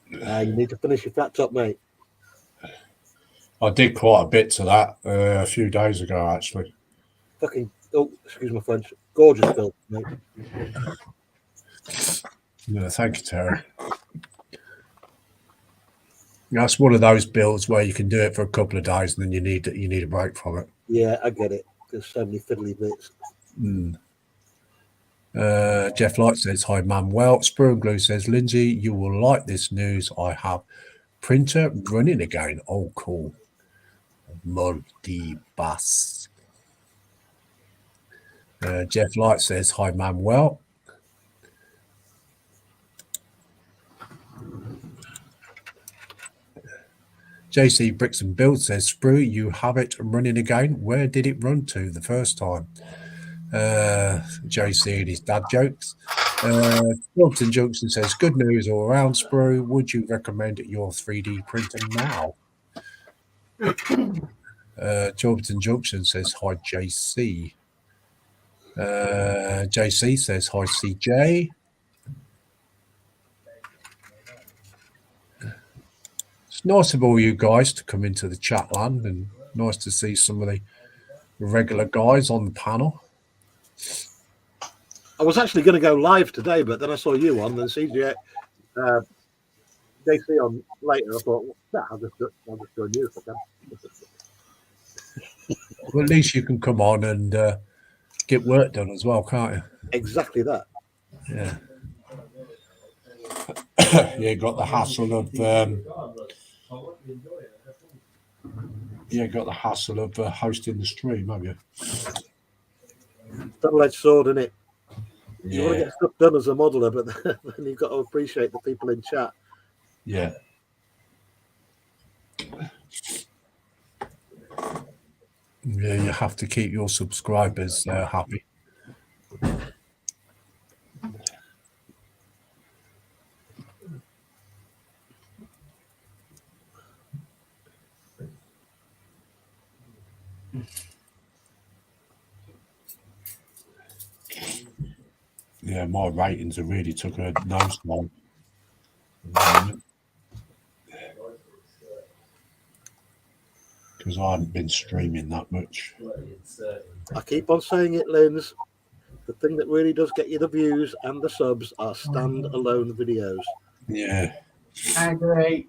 [SPEAKER 3] You need to finish your flat top, mate.
[SPEAKER 1] I did quite a bit to that a few days ago, actually.
[SPEAKER 3] Fucking, oh, excuse my French. Gorgeous build, mate.
[SPEAKER 1] Yeah, thank you, Terry. That's one of those builds where you can do it for a couple of days and then you need a break from it.
[SPEAKER 3] Yeah, I get it. There's so many fiddly bits.
[SPEAKER 1] Jeff Light says, hi, Manuel. Spur and Glue says, Lindsay, you will like this news. I have printer running again. Oh, cool. Multi-bus. Jeff Light says, hi, Manuel. JC Bricks and Build says, Sprue, you have it running again. Where did it run to the first time? JC and his dad jokes. Wilton Junction says, good news all around, Sprue. Would you recommend your 3D printer now? Jordan Junction says, hi, JC. JC says, hi, CJ. It's nice of all you guys to come into the chat land and nice to see some of the regular guys on the panel.
[SPEAKER 3] I was actually going to go live today, but then I saw you on and CJ, JC on later. I thought, nah, I'll just join you if I can.
[SPEAKER 1] Well, at least you can come on and get work done as well, can't you?
[SPEAKER 3] Exactly that.
[SPEAKER 1] Yeah. You got the hassle of hosting the stream, have you?
[SPEAKER 3] Double-edged sword, isn't it? You want to
[SPEAKER 1] Yeah.
[SPEAKER 3] get stuff done as a modeler, but then you've got to appreciate the people in chat.
[SPEAKER 1] Yeah. Yeah, you have to keep your subscribers happy. Yeah, my ratings have really took a nosedive. because I haven't been streaming that much.
[SPEAKER 3] I keep on saying it, Linz. The thing that really does get you the views and the subs are stand-alone videos.
[SPEAKER 1] Yeah.
[SPEAKER 4] I agree.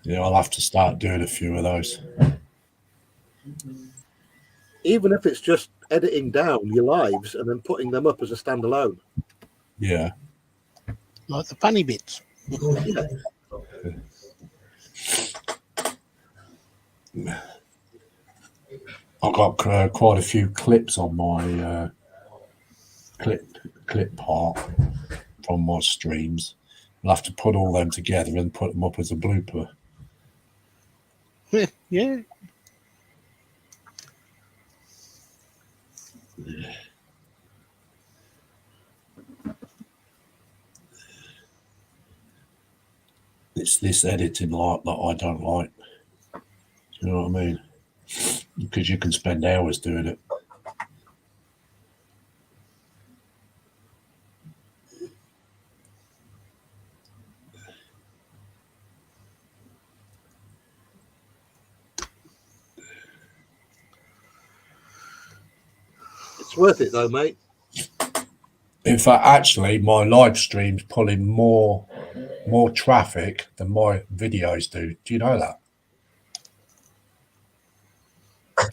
[SPEAKER 1] Yeah, I'll have to start doing a few of those.
[SPEAKER 3] Even if it's just editing down your lives and then putting them up as a standalone.
[SPEAKER 1] Yeah.
[SPEAKER 2] Like the funny bits.
[SPEAKER 3] Yeah.
[SPEAKER 1] I've got quite a few clips on my clip part from my streams. I'll have to put all them together and put them up as a blooper.
[SPEAKER 2] Yeah.
[SPEAKER 1] It's this editing like that I don't like. Do you know what I mean? Because you can spend hours doing it.
[SPEAKER 3] It's worth it though, mate.
[SPEAKER 1] In fact, actually, my live stream's pulling more traffic than my videos do. Do you know that?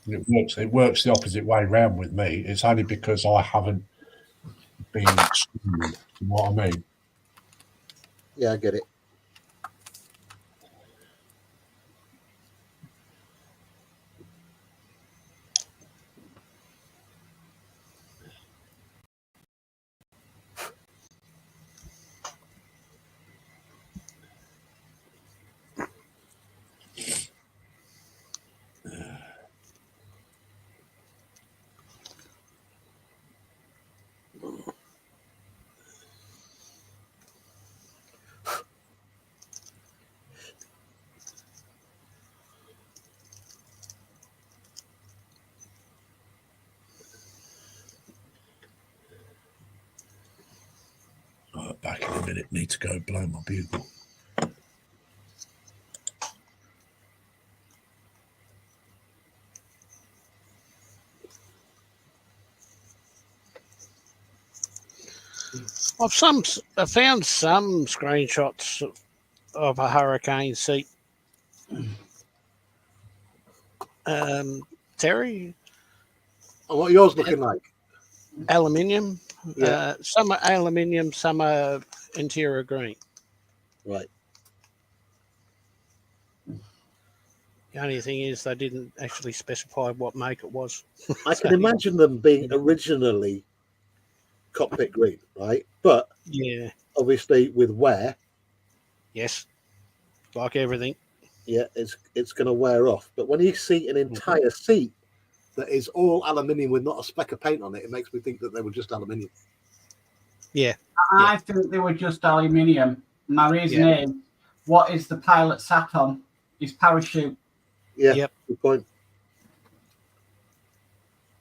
[SPEAKER 1] It works the opposite way round with me. It's only because I haven't been streaming. You know what I mean?
[SPEAKER 3] Yeah, I get it.
[SPEAKER 1] Back in a minute. Need to go blow my bugle.
[SPEAKER 2] I found some screenshots of a hurricane seat. Terry,
[SPEAKER 3] And what are yours looking like?
[SPEAKER 2] aluminium.
[SPEAKER 3] Yeah.
[SPEAKER 2] Some are aluminium, some are interior green.
[SPEAKER 3] Right.
[SPEAKER 2] The only thing is they didn't actually specify what make it was.
[SPEAKER 3] I can imagine them being originally cockpit green, right? But
[SPEAKER 2] Yeah.
[SPEAKER 3] obviously with wear,
[SPEAKER 2] Yes. Like everything.
[SPEAKER 3] yeah, it's going to wear off. But when you see an entire seat that is all aluminium with not a speck of paint on it, it makes me think that they were just aluminium.
[SPEAKER 2] Yeah.
[SPEAKER 4] I think they were just aluminium. My reason is, what is the pilot sat on? His parachute.
[SPEAKER 3] Yeah,
[SPEAKER 2] Yep.
[SPEAKER 3] good point.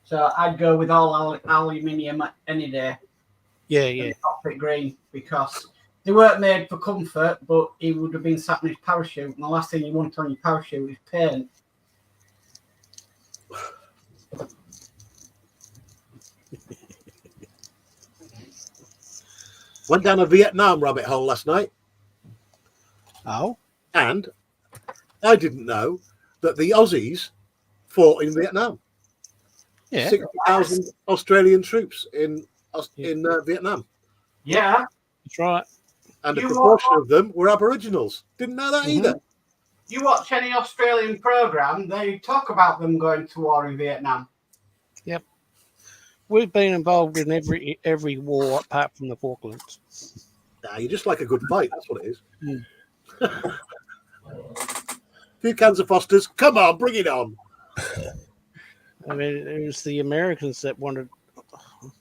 [SPEAKER 4] So I'd go with all aluminium any day.
[SPEAKER 2] Yeah, yeah.
[SPEAKER 4] Cockpit green, because they weren't made for comfort, but he would have been sat in his parachute, and the last thing you want on your parachute is paint.
[SPEAKER 3] Went down a Vietnam rabbit hole last night,
[SPEAKER 2] Oh.
[SPEAKER 3] and I didn't know that the Aussies fought in Vietnam.
[SPEAKER 2] Yeah.
[SPEAKER 3] 60,000 Australian troops in Vietnam,
[SPEAKER 4] Yeah.
[SPEAKER 2] That's right.
[SPEAKER 3] and a
[SPEAKER 4] You
[SPEAKER 3] proportion of them were Aboriginals. Didn't know that either.
[SPEAKER 4] You watch any Australian program, they talk about them going to war in Vietnam.
[SPEAKER 2] We've been involved in every war apart from the Falklands.
[SPEAKER 3] Nah, you just like a good fight. That's what it is.
[SPEAKER 2] Mm.
[SPEAKER 3] Few cans of Fosters. Come on, bring it on.
[SPEAKER 2] I mean, it was the Americans that wanted.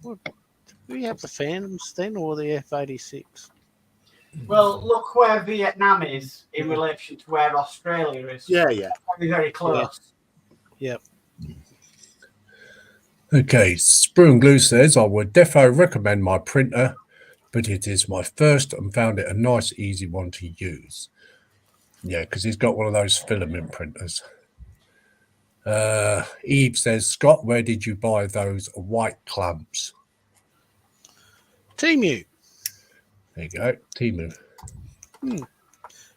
[SPEAKER 2] What, did we have the Phantoms then or the F-86?
[SPEAKER 4] Well, look where Vietnam is in relation to where Australia is.
[SPEAKER 3] Yeah, yeah.
[SPEAKER 4] Very, very close.
[SPEAKER 2] Yep.
[SPEAKER 1] Okay, Sprue and Glue says, I would defo recommend my printer, but it is my first and found it a nice, easy one to use. Yeah, because he's got one of those filament printers. Eve says, Scott, where did you buy those white clamps?
[SPEAKER 2] Temu.
[SPEAKER 1] There you go, Timu.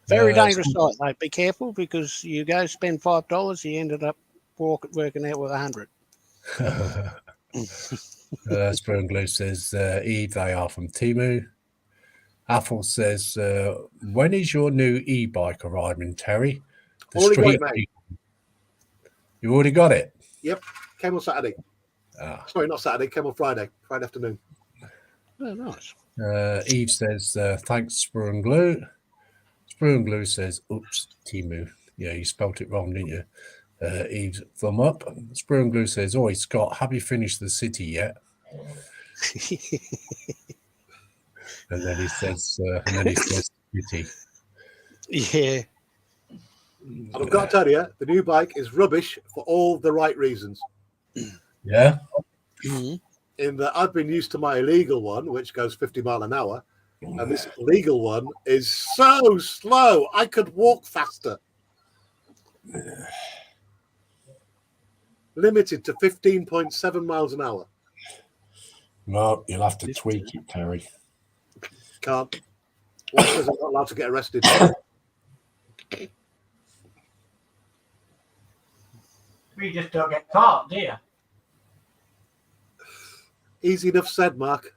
[SPEAKER 2] Very dangerous site, mate. Be careful because you go spend $5, you ended up working out with 100.
[SPEAKER 1] Sprunglu says, Eve, they are from Timu. Apple says, when is your new e-bike arriving, Terry? The
[SPEAKER 3] Already got
[SPEAKER 1] street
[SPEAKER 3] it, mate.
[SPEAKER 1] legal. You already got it?
[SPEAKER 3] Yep. Came on Saturday. Sorry, not Saturday. Came on Friday afternoon.
[SPEAKER 2] Oh, nice.
[SPEAKER 1] Eve says, thanks, Sprunglu. Sprunglu says, oops, Timu. Yeah, you spelt it wrong, didn't you? Eve's thumb up. Sprunglu says, oi, Scott, have you finished the city yet? And then he says, city.
[SPEAKER 2] Yeah.
[SPEAKER 3] And I've got to tell you, the new bike is rubbish for all the right reasons.
[SPEAKER 1] Yeah.
[SPEAKER 3] In that I've been used to my illegal one, which goes 50 miles an hour, and this legal one is so slow. I could walk faster. Limited to 15.7 miles an hour.
[SPEAKER 1] Well, you'll have to tweak it, Terry.
[SPEAKER 3] Can't. What says I'm not allowed to get arrested?
[SPEAKER 4] We just don't get caught, do you?
[SPEAKER 3] Easy enough said, Mark.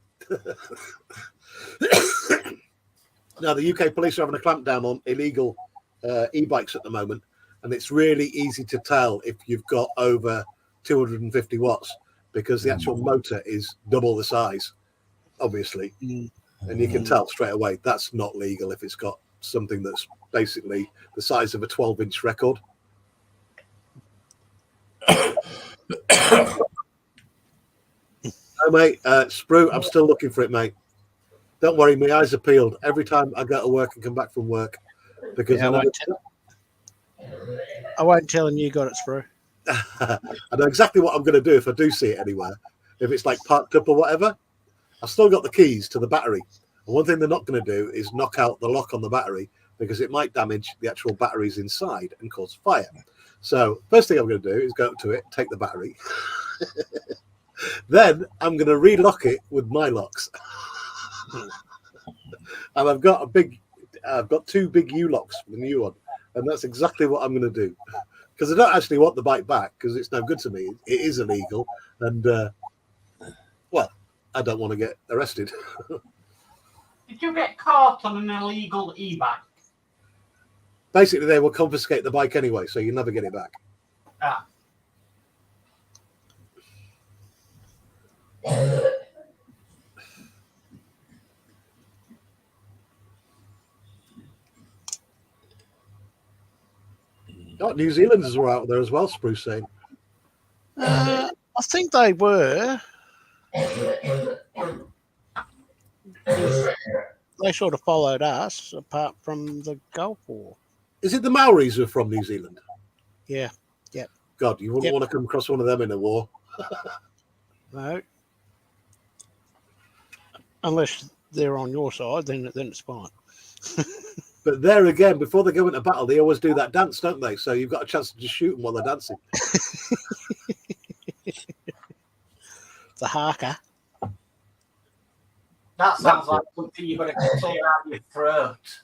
[SPEAKER 3] Now, the UK police are having a clampdown on illegal e-bikes at the moment, and it's really easy to tell if you've got over 250 watts because the actual motor is double the size, obviously. And you can tell straight away that's not legal if it's got something that's basically the size of a 12-inch record. Oh, mate, Sprue, I'm still looking for it, mate. Don't worry, my eyes are peeled every time I go to work and come back from work because
[SPEAKER 2] I won't tell him you got it, Sprue.
[SPEAKER 3] I know exactly what I'm going to do if I do see it anywhere. If it's like parked up or whatever, I've still got the keys to the battery. And one thing they're not going to do is knock out the lock on the battery because it might damage the actual batteries inside and cause fire. So first thing I'm going to do is go up to it, take the battery. Then I'm going to relock it with my locks. And I've got two big U-locks for the new one. And that's exactly what I'm going to do. Because I don't actually want the bike back because it's no good to me. It is illegal. And, well, I don't want to get arrested.
[SPEAKER 4] Did you get caught on an illegal e-bike?
[SPEAKER 3] Basically, they will confiscate the bike anyway, so you never get it back.
[SPEAKER 4] Ah.
[SPEAKER 3] Oh, New Zealanders were out there as well, Spruce saying.
[SPEAKER 2] I think they were. They sort of followed us, apart from the Gulf War.
[SPEAKER 3] Is it the Maoris who are from New Zealand?
[SPEAKER 2] Yeah. Yep.
[SPEAKER 3] God, you wouldn't want to come across one of them in a war.
[SPEAKER 2] No. Unless they're on your side, then it's fine.
[SPEAKER 3] But there again, before they go into battle, they always do that dance, don't they? So you've got a chance to just shoot them while they're dancing.
[SPEAKER 2] The haka.
[SPEAKER 4] That sounds like something you've got to clear out your throat.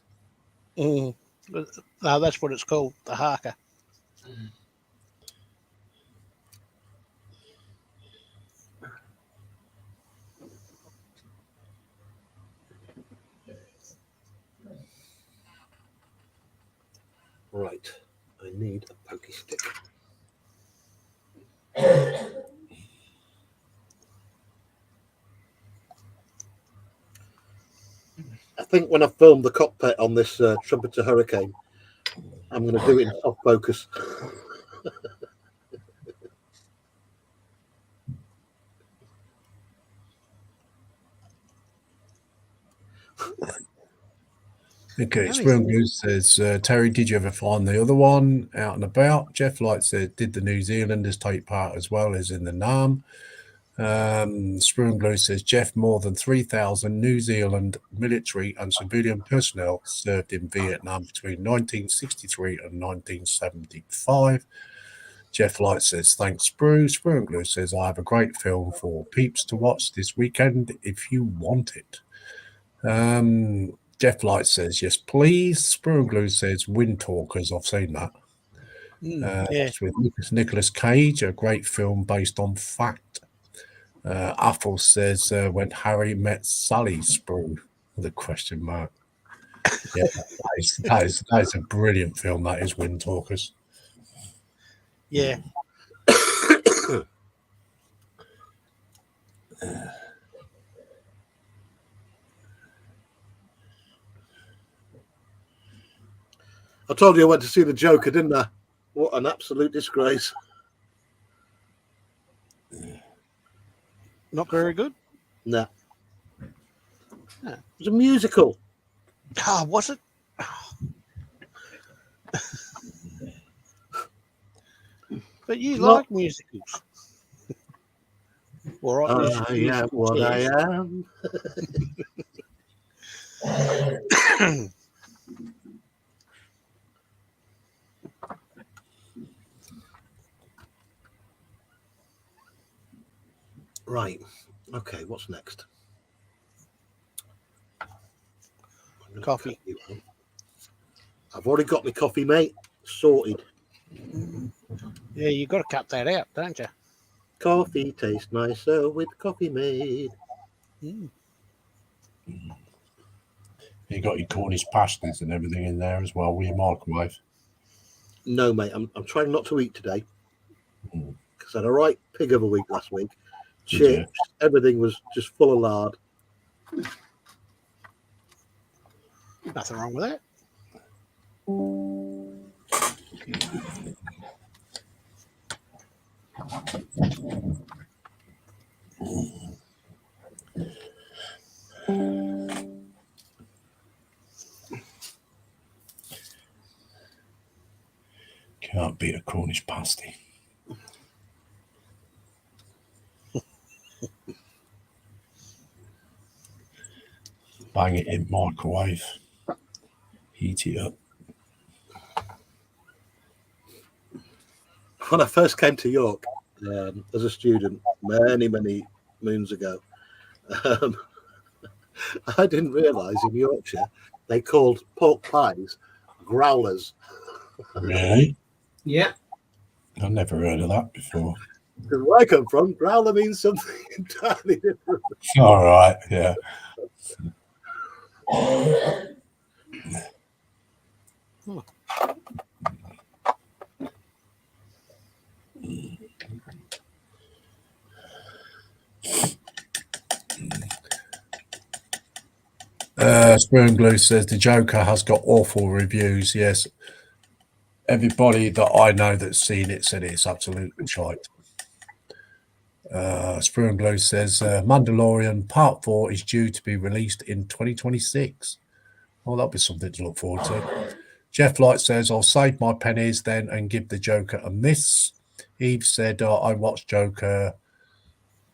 [SPEAKER 2] No, that's what it's called, the haka.
[SPEAKER 3] Right. I need a pokey stick. I think when I film the cockpit on this Trumpeter Hurricane, I'm going to do it in soft focus.
[SPEAKER 1] Okay, Spring Goose says, Terry, did you ever find the other one out and about? Jeff Light said, did the New Zealanders take part as well as in the NAM? Sprue and Blue says Jeff, more than 3,000 New Zealand military and civilian personnel served in Vietnam between 1963 and 1975. Jeff Light says, thanks, Sprue. Sprue and Blue says, I have a great film for peeps to watch this weekend if you want it. Jeff Light says, yes, please. Sprue and Blue says, Wind Talkers. I've seen that.
[SPEAKER 2] Yeah.
[SPEAKER 1] It's with Nicolas Cage, a great film based on fact. Apple says, when Harry met Sally, Sprue, with a question mark. Yeah, that is a brilliant film. That is Wind Talkers.
[SPEAKER 2] Yeah.
[SPEAKER 3] I told you I went to see the Joker, didn't I? What an absolute disgrace.
[SPEAKER 2] Not very good.
[SPEAKER 3] Nah.
[SPEAKER 2] Yeah.
[SPEAKER 3] It was a musical.
[SPEAKER 2] Ah, was it? But you
[SPEAKER 3] Not-
[SPEAKER 2] like musicals. All right.
[SPEAKER 3] I am what I am. Right. Okay, what's next?
[SPEAKER 2] Coffee.
[SPEAKER 3] I've already got my coffee, mate. Sorted.
[SPEAKER 2] Yeah, you got to cut that out, don't you?
[SPEAKER 3] Coffee tastes nicer with coffee made.
[SPEAKER 2] Mm.
[SPEAKER 1] You got your Cornish pasties and everything in there as well with your microwave.
[SPEAKER 3] No, mate, I'm trying not to eat today because I had a right pig of a week last week.
[SPEAKER 1] Did you?
[SPEAKER 3] Chips, everything was just full of lard.
[SPEAKER 2] Nothing wrong with that.
[SPEAKER 1] Can't beat a Cornish pasty. Bang it in microwave. Heat it up.
[SPEAKER 3] When I first came to York as a student many moons ago, I didn't realise in Yorkshire they called pork pies growlers.
[SPEAKER 1] Really?
[SPEAKER 4] Yeah.
[SPEAKER 1] I've never heard of that before.
[SPEAKER 3] Because where I come from, growler means something entirely different.
[SPEAKER 1] All right, yeah. Spoon Glue says the Joker has got awful reviews. Yes, everybody that I know that's seen it said it's absolute shite. Spoon Glue says Mandalorian Part 4 is due to be released in 2026. Well, that'll be something to look forward to. Jeff Light says, I'll save my pennies then and give the Joker a miss. Eve said, I watched Joker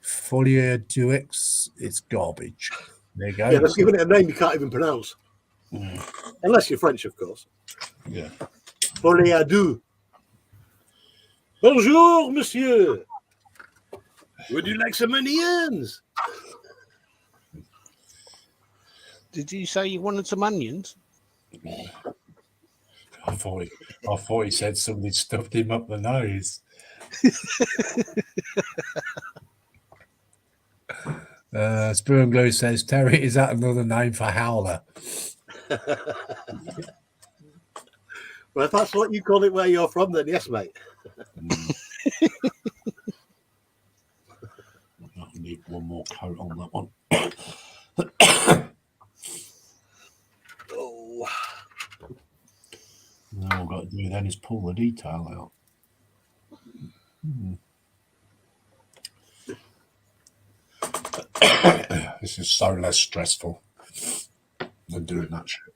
[SPEAKER 1] Folie Duix. It's garbage. There you go.
[SPEAKER 3] Yeah, they've given it a name you can't even pronounce. Unless you're French, of course.
[SPEAKER 1] Yeah.
[SPEAKER 3] Folie à deux. Bonjour, monsieur. Would you like some onions?
[SPEAKER 2] Did you say you wanted some onions?
[SPEAKER 1] I thought he said somebody stuffed him up the nose. Spoon Glue says, Terry, is that another name for howler?
[SPEAKER 3] Well, if that's what you call it where you're from, then yes, mate.
[SPEAKER 1] I need one more coat on that one.
[SPEAKER 3] Oh.
[SPEAKER 1] Now all I've got to do then is pull the detail out. This is so less stressful than doing that shit.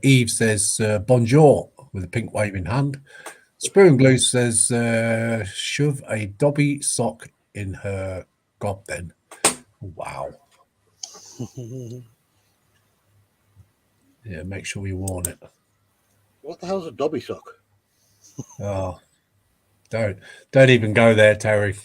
[SPEAKER 1] Eve says bonjour with a pink waving hand. Sprue and Glue says shove a Dobby sock in her gob then. Wow. Yeah, make sure you warn it.
[SPEAKER 3] What the hell's a Dobby sock?
[SPEAKER 1] Oh, don't even go there, Terry.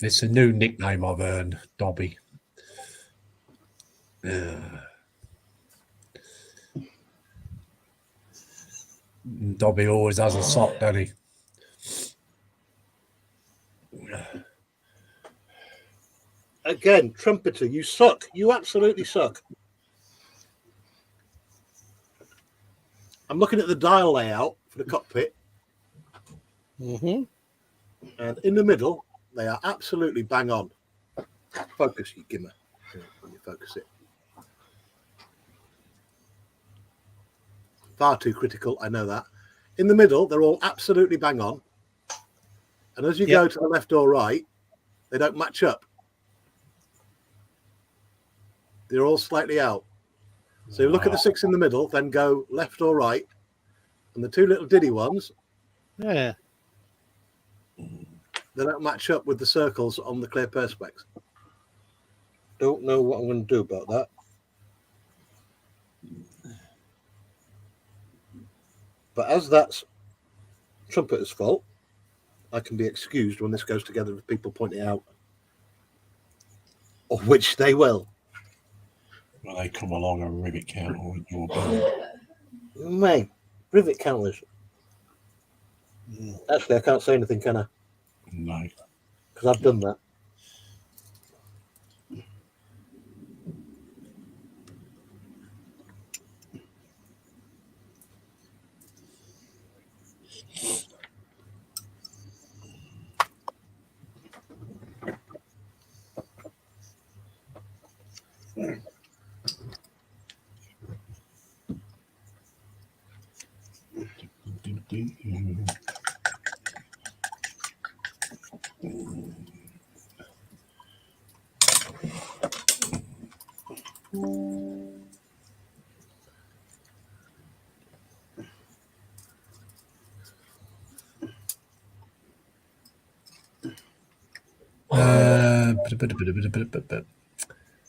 [SPEAKER 1] It's a new nickname I've earned, Dobby. Dobby always has a sock, doesn't he?
[SPEAKER 3] Again, trumpeter, you suck. You absolutely suck. I'm looking at the dial layout for the cockpit.
[SPEAKER 2] Mm-hmm.
[SPEAKER 3] And in the middle, they are absolutely bang on. Focus, you gimmer. When you focus it. Far too critical, I know that. In the middle, they're all absolutely bang on. And as you go to the left or right, they don't match up. They're all slightly out. So you look at the 6 in the middle, then go left or right. And the 2 little diddy ones,
[SPEAKER 2] Yeah.
[SPEAKER 3] they don't match up with the circles on the clear perspex. Don't know what I'm going to do about that. But as that's trumpeter's fault, I can be excused when this goes together with people pointing out. Of which they will.
[SPEAKER 1] Well, they come along a rivet counter with your bill.
[SPEAKER 3] Mate, rivet counters. Actually, I can't say anything, can I?
[SPEAKER 1] No.
[SPEAKER 3] Because I've done that.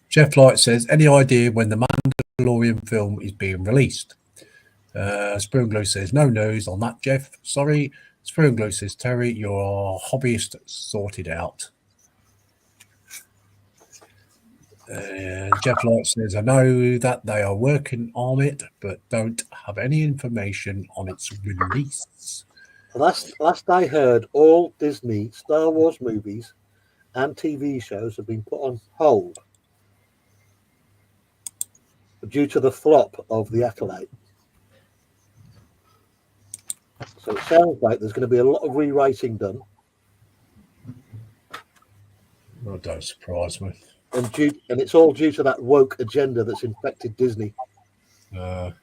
[SPEAKER 1] Jeff Light says, any idea when the Mandalorian film is being released? Spoon Glue says, no news on that, Jeff. Sorry. Spoon Glue says, Terry, your hobbyist sorted out. Jeff Light says, I know that they are working on it, but don't have any information on its release.
[SPEAKER 3] Last I heard, all Disney Star Wars movies and TV shows have been put on hold due to the flop of The Acolyte. So it sounds like there's going to be a lot of rewriting done.
[SPEAKER 1] Well, don't surprise me.
[SPEAKER 3] And it's all due to that woke agenda that's infected Disney.
[SPEAKER 1] That's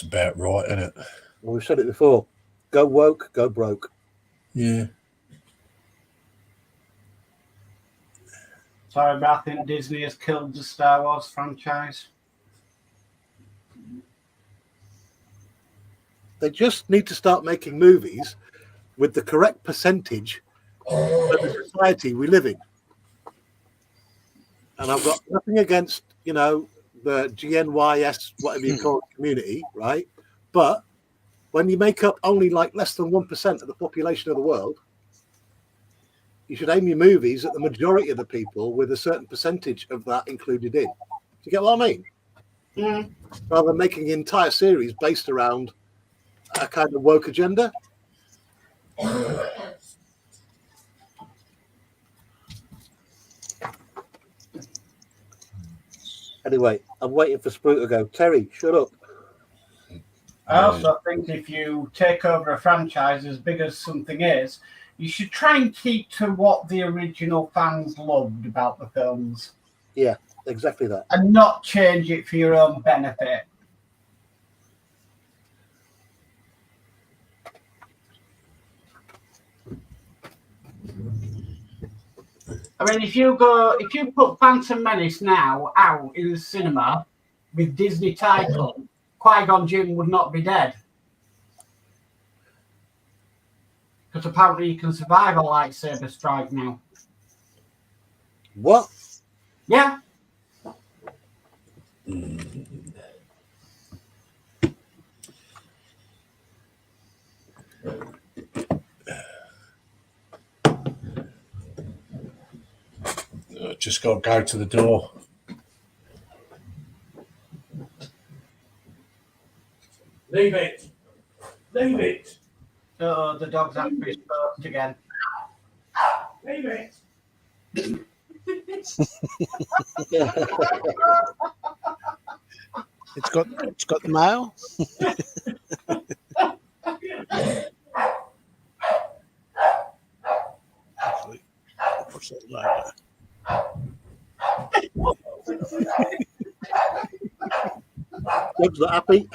[SPEAKER 1] about right, isn't it?
[SPEAKER 3] Well, we've said it before. Go woke, go broke.
[SPEAKER 1] Yeah.
[SPEAKER 4] Sorry, but I think Disney has killed the Star Wars franchise.
[SPEAKER 3] They just need to start making movies with the correct percentage of the society we live in. And I've got nothing against, the GNYS, whatever you call it, community, right? But when you make up only like less than 1% of the population of the world, you should aim your movies at the majority of the people with a certain percentage of that included in. Do you get what I mean?
[SPEAKER 4] Mm.
[SPEAKER 3] Rather than making an entire series based around a kind of woke agenda. Anyway, I'm waiting for Sprue to go, Terry, shut up.
[SPEAKER 4] I also think if you take over a franchise as big as something is, you should try and keep to what the original fans loved about the films.
[SPEAKER 3] Yeah, exactly that.
[SPEAKER 4] And not change it for your own benefit. I mean, if you put Phantom Menace now out in the cinema with Disney title, Qui-Gon Jinn would not be dead. Because apparently you can survive a lightsaber strike now.
[SPEAKER 3] What?
[SPEAKER 4] Yeah.
[SPEAKER 1] Just got to go to the door. Leave it. Leave it.
[SPEAKER 4] The dog's after his first again.
[SPEAKER 1] Leave it.
[SPEAKER 2] It's got the mail. Actually, what's that later?
[SPEAKER 3] Dogs not happy.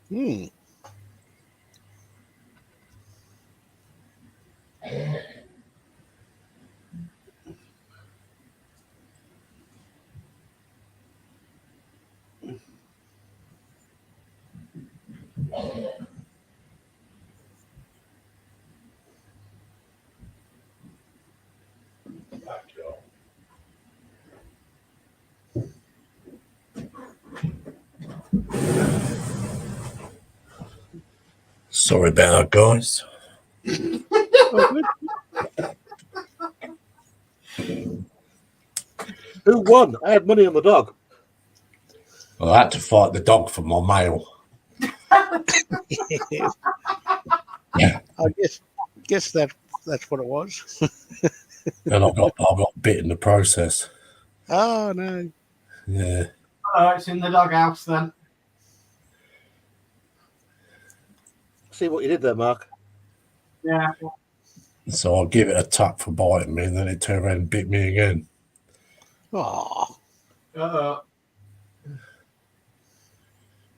[SPEAKER 2] Hmm.
[SPEAKER 1] Sorry about that, guys.
[SPEAKER 2] Oh, good.
[SPEAKER 3] Who won? I had money on the dog.
[SPEAKER 1] Well, I had to fight the dog for my mail. Yeah,
[SPEAKER 2] I guess that's what it was.
[SPEAKER 1] and I got bit in the process.
[SPEAKER 2] Oh no.
[SPEAKER 1] Yeah.
[SPEAKER 4] Oh, it's in the doghouse then.
[SPEAKER 3] See what you did there, Mark.
[SPEAKER 4] Yeah.
[SPEAKER 1] So I'll give it a tap for biting me, and then it turned around and bit me again.
[SPEAKER 2] Oh.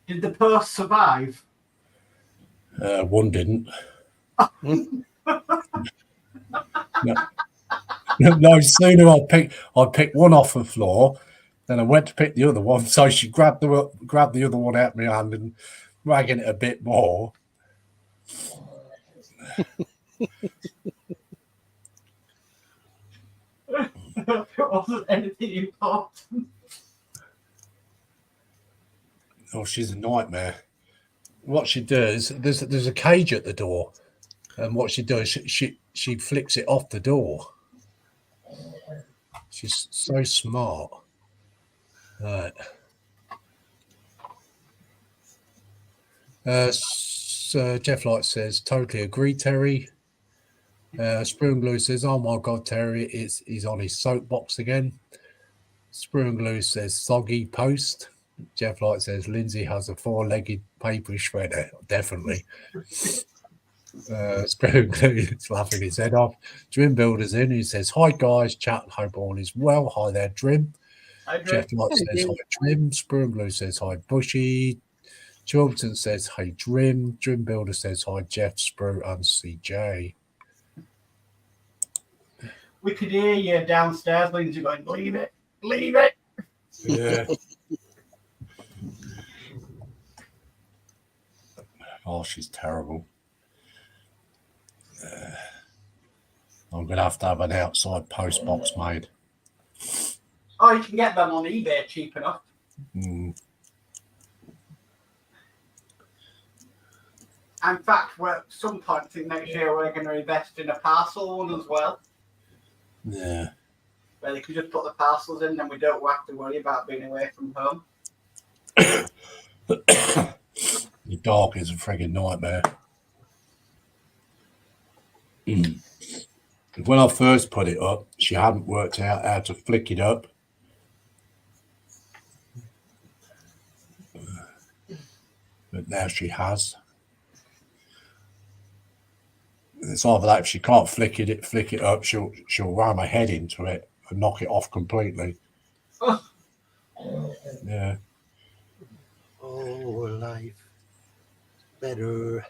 [SPEAKER 4] Did the post survive?
[SPEAKER 1] One didn't. No, sooner I picked one off the floor, then I went to pick the other one. So she grabbed the other one out of my hand and dragging it a bit more.
[SPEAKER 4] It wasn't anything important.
[SPEAKER 1] Oh, she's a nightmare. What she does, there's a cage at the door, and what she does, she flicks it off the door. She's so smart. Right. So Jeff Light says, totally agree, Terry. Sprue and Glue says, oh my God, Terry, he's on his soapbox again. Sprue and Glue says, soggy post. Jeff Light says Lindsay has a 4-legged paper shredder. Definitely. Spoon Glue is laughing his head off. Dream Builder's in. He says, "Hi guys, chat. Hope all is well. Hi there, Dream."
[SPEAKER 4] I agree.
[SPEAKER 1] Jeff Light says, "Hi Dream." Spoon Glue says, "Hi Bushy." Chilton says, "Hey Dream." Dream Builder says, "Hi Jeff, Sprue, and CJ."
[SPEAKER 4] We could hear you downstairs, Lindsay, going, "Leave it, leave it."
[SPEAKER 1] Yeah. Oh, she's terrible. I'm going to have an outside post box made.
[SPEAKER 4] Oh, you can get them on eBay cheap enough.
[SPEAKER 1] Mm.
[SPEAKER 4] In fact, we're at some point, I think next year, we're going to invest in a parcel one as well,
[SPEAKER 1] Yeah.
[SPEAKER 4] where they can just put the parcels in and we don't have to worry about being away from home.
[SPEAKER 1] The dog is a frigging nightmare. When I first put it up, she hadn't worked out how to flick it up. But now she has. It's either that if she can't flick it up, she'll ram her head into it and knock it off completely.
[SPEAKER 4] Oh.
[SPEAKER 1] Yeah.
[SPEAKER 3] Oh, life better.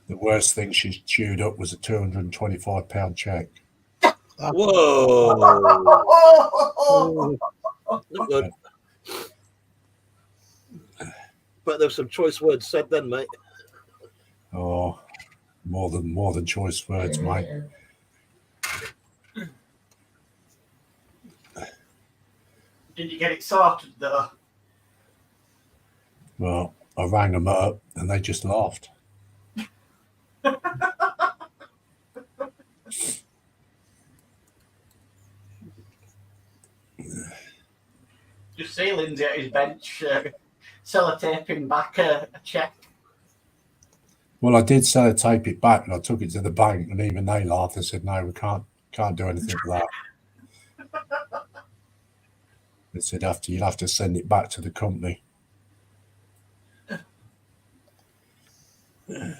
[SPEAKER 1] The worst thing she's chewed up was a £225 check.
[SPEAKER 3] Whoa. Not good. But there's some choice words said then, mate.
[SPEAKER 1] Oh, more than choice words, mate.
[SPEAKER 4] Did you get it sorted though?
[SPEAKER 1] Well, I rang them up and they just laughed.
[SPEAKER 4] Just see Lindsay at his bench sellotaping back a check.
[SPEAKER 1] Well, I did sellotape it back and I took it to the bank and even they laughed and said, "No, we can't do anything with that." They said you'll have to send it back to the company. No,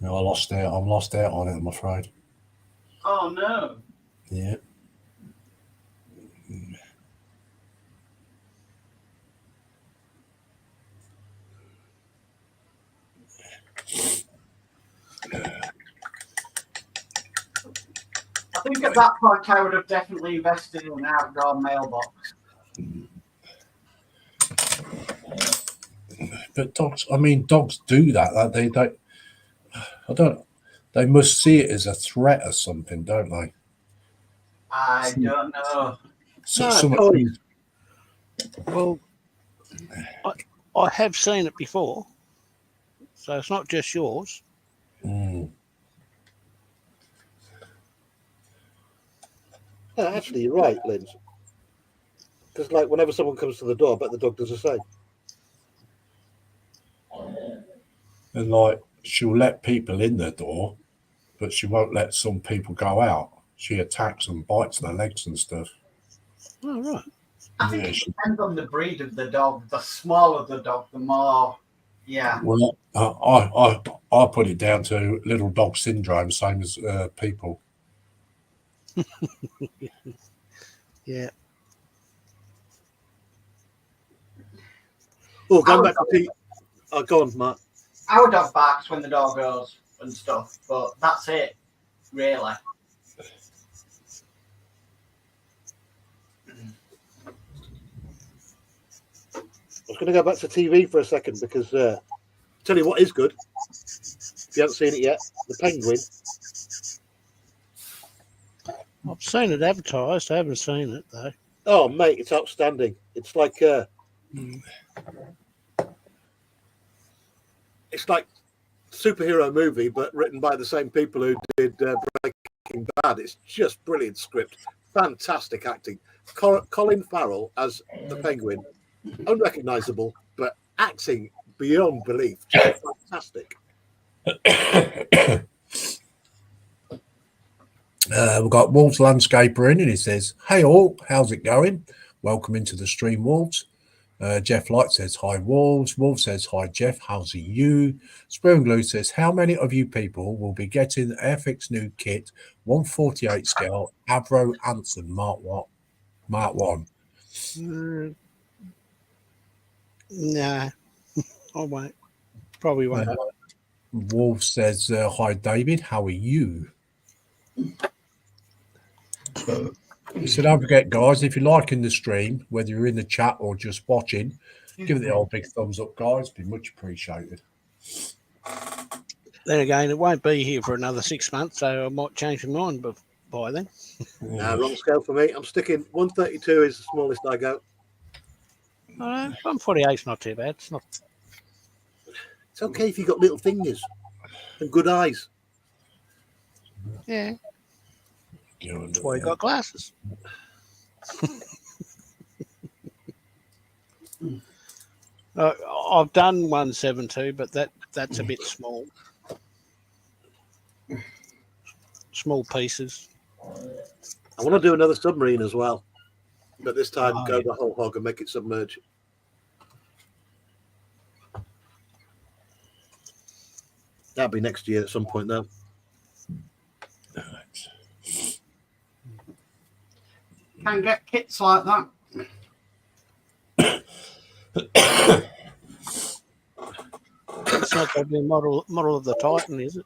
[SPEAKER 1] I'm lost out on it, I'm afraid.
[SPEAKER 4] Oh no.
[SPEAKER 1] Yeah.
[SPEAKER 4] I think at that point I would have definitely invested in an outdoor mailbox.
[SPEAKER 1] But dogs do that. They must see it as a threat or something, don't they?
[SPEAKER 4] I don't know.
[SPEAKER 2] Well, I have seen it before, so it's not just yours.
[SPEAKER 1] Mm.
[SPEAKER 3] Yeah, actually, you're right, Linz. Because, like, whenever someone comes to the door, I bet the dog does the same.
[SPEAKER 1] And like, she'll let people in the door, but she won't let some people go out. She attacks and bites their legs and stuff.
[SPEAKER 2] Oh, right.
[SPEAKER 4] I think it depends on the breed of the dog. The smaller the dog, the more, yeah.
[SPEAKER 1] Well, I put it down to little dog syndrome, same as people.
[SPEAKER 2] Yeah.
[SPEAKER 3] Oh, going back to go on, Matt.
[SPEAKER 4] Our dog barks when the door goes and stuff, but that's it, really.
[SPEAKER 3] I was going to go back to TV for a second because tell you what is good. If you haven't seen it yet, The Penguin.
[SPEAKER 2] I've seen it advertised. I haven't seen it, though.
[SPEAKER 3] Oh, mate, it's outstanding. It's like it's like superhero movie, but written by the same people who did Breaking Bad. It's just brilliant script, fantastic acting. Colin Farrell as the Penguin, unrecognizable, but acting beyond belief. Just fantastic.
[SPEAKER 1] We've got Wolves Landscaper in, and he says, "Hey all, how's it going? Welcome into the stream, Wolves." Jeff Light says, "Hi, Wolves." Wolf says, "Hi, Jeff. How's you?" Spoon Glue says, "How many of you people will be getting Airfix new kit, 148 scale, Avro Anson Mark 1?
[SPEAKER 2] Nah, I won't. Probably won't.
[SPEAKER 1] Wolf says, "Hi, David. How are you?" So don't forget, guys, if you're liking the stream, whether you're in the chat or just watching, give it the old big thumbs up, guys. Be much appreciated.
[SPEAKER 2] Then again, it won't be here for another 6 months, so I might change my mind by then.
[SPEAKER 3] Wrong scale for me. I'm sticking 132 is the smallest I go.
[SPEAKER 2] 148's not too bad. It's not.
[SPEAKER 3] It's okay if you've got little fingers and good eyes.
[SPEAKER 2] Yeah. That's why you got glasses. I've done 172, but that's a bit small. Small pieces.
[SPEAKER 3] I want to do another submarine as well, but this time
[SPEAKER 2] Oh,
[SPEAKER 3] go
[SPEAKER 2] yeah.
[SPEAKER 3] the whole hog and make it submerge. That'll be next year at some point, though.
[SPEAKER 4] Can get kits like that.
[SPEAKER 2] It's not going to be a model of the Titan, is it?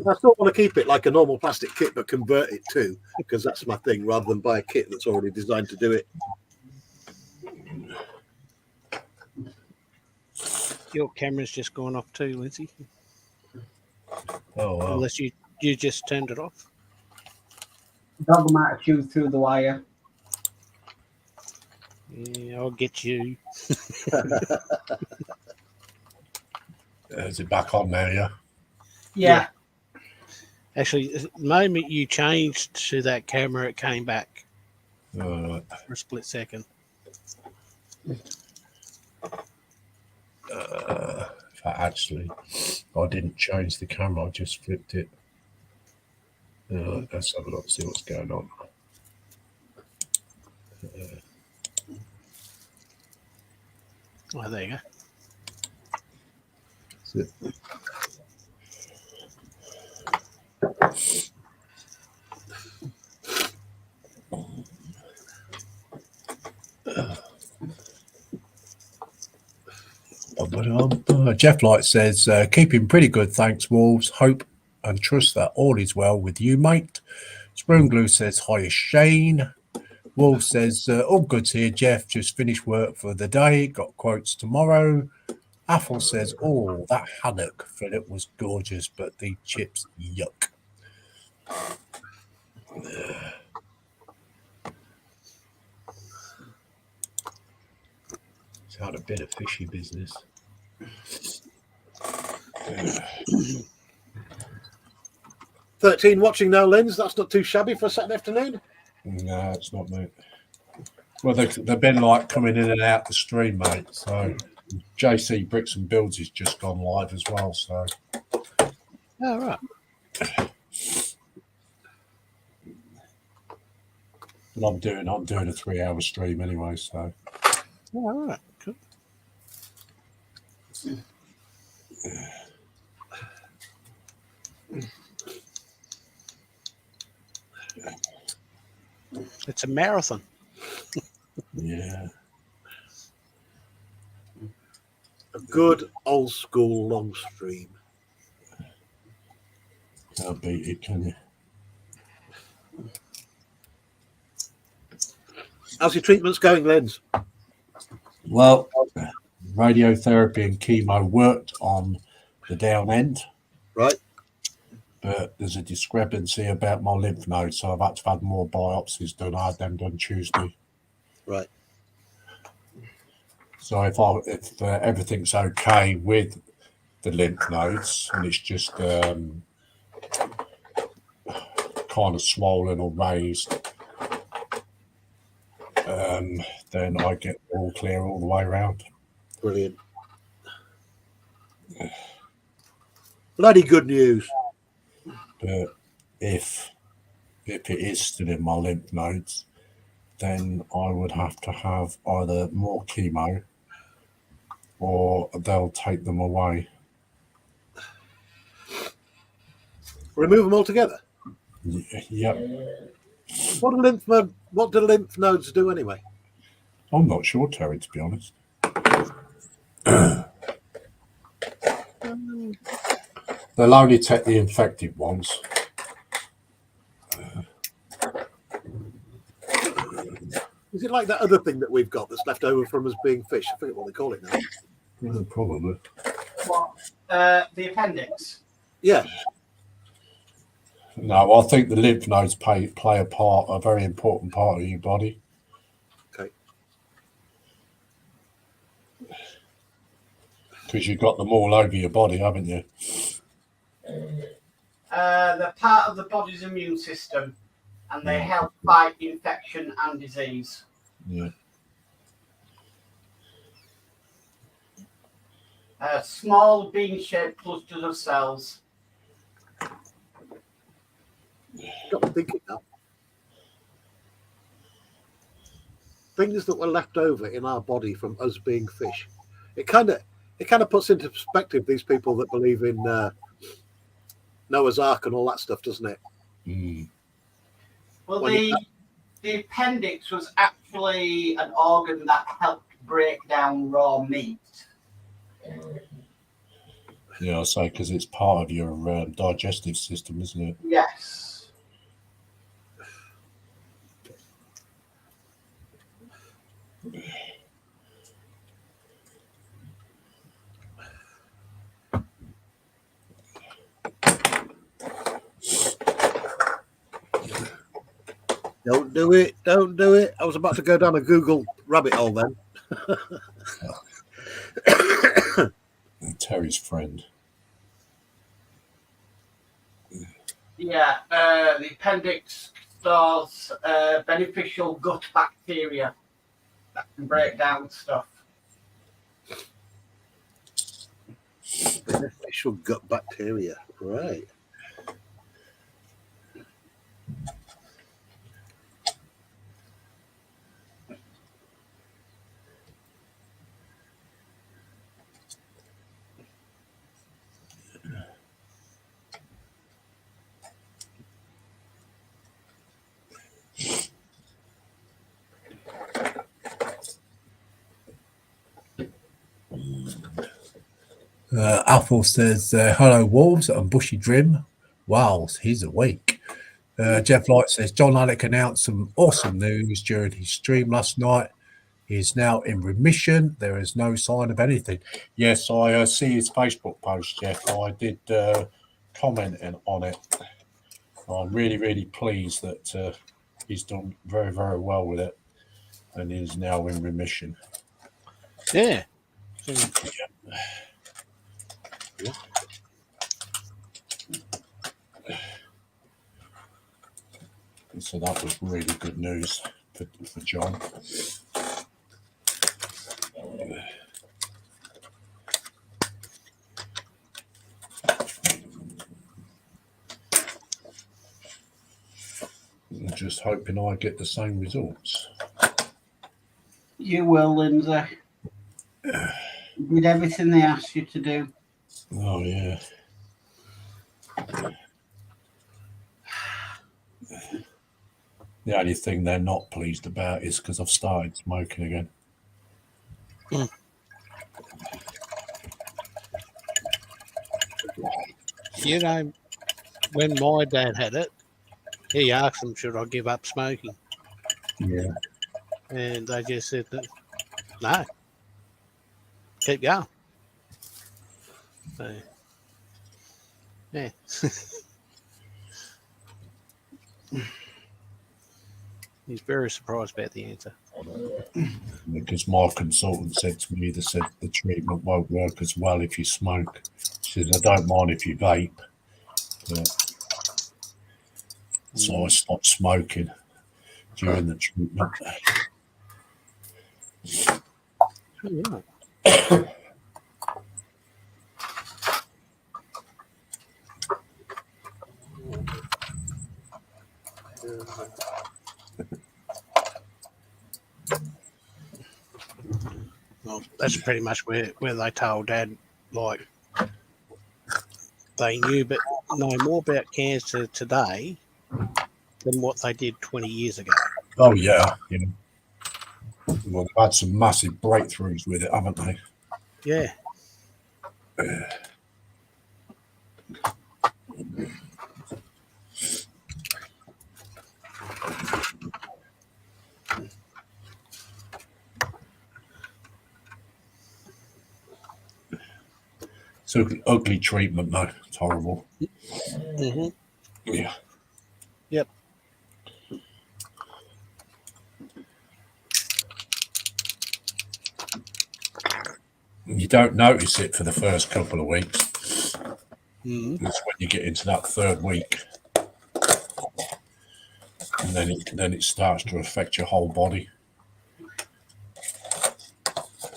[SPEAKER 3] I still want to keep it like a normal plastic kit, but convert it too, because that's my thing, rather than buy a kit that's already designed to do it.
[SPEAKER 2] Your camera's just gone off too, Lindsay.
[SPEAKER 1] Oh, well.
[SPEAKER 2] Unless you just turned it off.
[SPEAKER 4] Dog might have chewed through the wire.
[SPEAKER 2] Yeah, I'll get you.
[SPEAKER 1] Is it back on now, yeah?
[SPEAKER 4] Yeah.
[SPEAKER 2] Actually, the moment you changed to that camera, it came back
[SPEAKER 1] All right.
[SPEAKER 2] for a split second.
[SPEAKER 1] In fact, actually, I didn't change the camera. I just flipped it. Let's have a look, see what's going on.
[SPEAKER 2] Oh, there you go.
[SPEAKER 1] That's it. Jeff Light says, "Keeping pretty good, thanks, Wolves. Hope and trust that all is well with you, mate." Spoon Glue says, "Hi, Shane." Wolf says, "All good here, Jeff. Just finished work for the day. Got quotes tomorrow." Apple says, "Oh, that haddock fillet was gorgeous, but the chips, yuck." It's had a bit of fishy business.
[SPEAKER 3] 13 watching now, Linz. That's not too shabby for a Saturday afternoon.
[SPEAKER 1] No, it's not, mate. Well, they've been like coming in and out the stream, mate. So JC Bricks and Builds has just gone live as well. So
[SPEAKER 2] Oh, right.
[SPEAKER 1] and I'm doing a 3-hour stream anyway. So
[SPEAKER 2] Oh, right. Cool. It's a marathon.
[SPEAKER 1] yeah,
[SPEAKER 3] A good old school long stream.
[SPEAKER 1] can't beat it, can you?
[SPEAKER 3] How's your treatments going, Linz?
[SPEAKER 1] Well, radiotherapy and chemo worked on the down end,
[SPEAKER 3] Right.
[SPEAKER 1] but there's a discrepancy about my lymph nodes, so I've had to have more biopsies done. I had them done Tuesday.
[SPEAKER 3] Right.
[SPEAKER 1] So if everything's okay with the lymph nodes and it's just kind of swollen or raised, then I get all clear all the way around.
[SPEAKER 3] Brilliant. Bloody good news.
[SPEAKER 1] But if it is still in my lymph nodes, then I would have to have either more chemo or they'll take them away.
[SPEAKER 3] Remove them altogether.
[SPEAKER 1] Yep.
[SPEAKER 3] What do lymph nodes do anyway?
[SPEAKER 1] I'm not sure, Terry, to be honest. They'll only take the infected ones.
[SPEAKER 3] Is it like that other thing that we've got that's left over from us being fish? I forget what they call it now.
[SPEAKER 1] Yeah, probably.
[SPEAKER 4] What? The appendix.
[SPEAKER 3] Yeah.
[SPEAKER 1] No, I think the lymph nodes play a very important part of your body.
[SPEAKER 3] Okay.
[SPEAKER 1] Because you've got them all over your body, haven't you?
[SPEAKER 4] They're part of the body's immune system, and they
[SPEAKER 1] Yeah.
[SPEAKER 4] help fight infection and disease.
[SPEAKER 1] Yeah.
[SPEAKER 4] Small bean-shaped clusters of cells.
[SPEAKER 3] Got me thinking now. Things that were left over in our body from us being fish. It kind of puts into perspective these people that believe in Noah's Ark and all that stuff, doesn't it?
[SPEAKER 1] Mm.
[SPEAKER 4] Well,
[SPEAKER 3] When
[SPEAKER 4] the appendix was actually an organ that helped break down raw meat.
[SPEAKER 1] Yeah, I say because it's part of your digestive system, isn't it?
[SPEAKER 4] Yes.
[SPEAKER 3] Don't do it. Don't do it. I was about to go down a Google rabbit hole then.
[SPEAKER 1] Terry's friend.
[SPEAKER 4] Yeah, the appendix stores beneficial gut bacteria that can break down stuff.
[SPEAKER 3] Beneficial gut bacteria. Right.
[SPEAKER 1] Apple says, hello, Wolves and Bushy Drim. Wow, he's awake. Jeff Light says, John Alec announced some awesome news during his stream last night. He is now in remission. There is no sign of anything. Yes, I see his Facebook post, Jeff. I did comment on it. I'm really, really pleased that he's done very, very well with it and is now in remission.
[SPEAKER 2] Yeah.
[SPEAKER 1] So that was really good news for John. I'm just hoping I get the same results.
[SPEAKER 4] You will, Lindsay. You did everything they asked you to do.
[SPEAKER 1] Oh, yeah. The only thing they're not pleased about is because I've started smoking again.
[SPEAKER 2] Mm. You know, when my dad had it, he asked them, should I give up smoking?
[SPEAKER 1] Yeah.
[SPEAKER 2] And they just said, no, keep going. So, yeah. He's very surprised about the answer.
[SPEAKER 1] Because my consultant said to me, they said the treatment won't work as well if you smoke. She says, I don't mind if you vape. So I stopped smoking during the treatment.
[SPEAKER 2] Yeah. Well, that's pretty much where they told Dad, like, they know more about cancer today than what they did 20 years ago.
[SPEAKER 1] Oh yeah, you know. Well, they've had some massive breakthroughs with it, haven't they?
[SPEAKER 2] Yeah.
[SPEAKER 1] It's ugly treatment, though. It's horrible.
[SPEAKER 2] Mm-hmm.
[SPEAKER 1] Yeah.
[SPEAKER 2] Yep.
[SPEAKER 1] You don't notice it for the first couple of weeks.
[SPEAKER 2] Mm-hmm.
[SPEAKER 1] It's when you get into that third week, and then it starts to affect your whole body.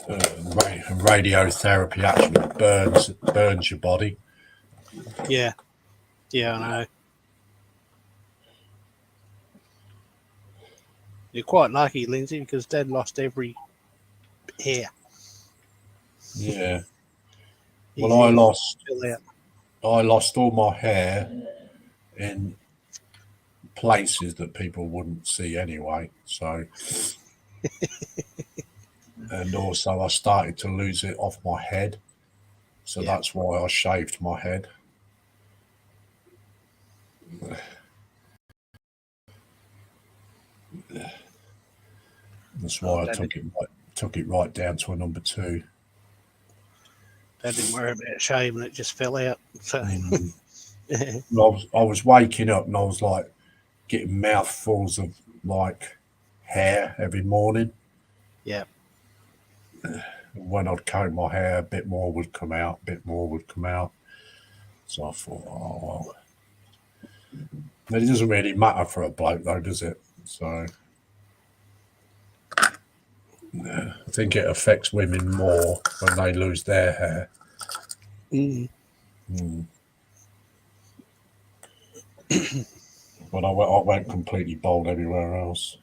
[SPEAKER 1] Radiotherapy actually burns your body.
[SPEAKER 2] Yeah. Yeah, I know. You're quite lucky, Lindsay, because Dad lost every hair.
[SPEAKER 1] Yeah.
[SPEAKER 2] His
[SPEAKER 1] Well,
[SPEAKER 2] ears fell out.
[SPEAKER 1] I lost all my hair in places that people wouldn't see anyway. So, and also I started to lose it off my head. So
[SPEAKER 2] Yeah.
[SPEAKER 1] that's why I shaved my head. That's why I took it right down to a number 2.
[SPEAKER 2] Dad didn't worry about shaving; it just fell out. So.
[SPEAKER 1] I was waking up and I was like getting mouthfuls of like hair every morning.
[SPEAKER 2] Yeah.
[SPEAKER 1] And when I'd comb my hair, a bit more would come out, a bit more would come out. So I thought, oh well. But it doesn't really matter for a bloke though, does it? So yeah, I think it affects women more when they lose their hair.
[SPEAKER 2] Mm.
[SPEAKER 1] But I went completely bald everywhere else.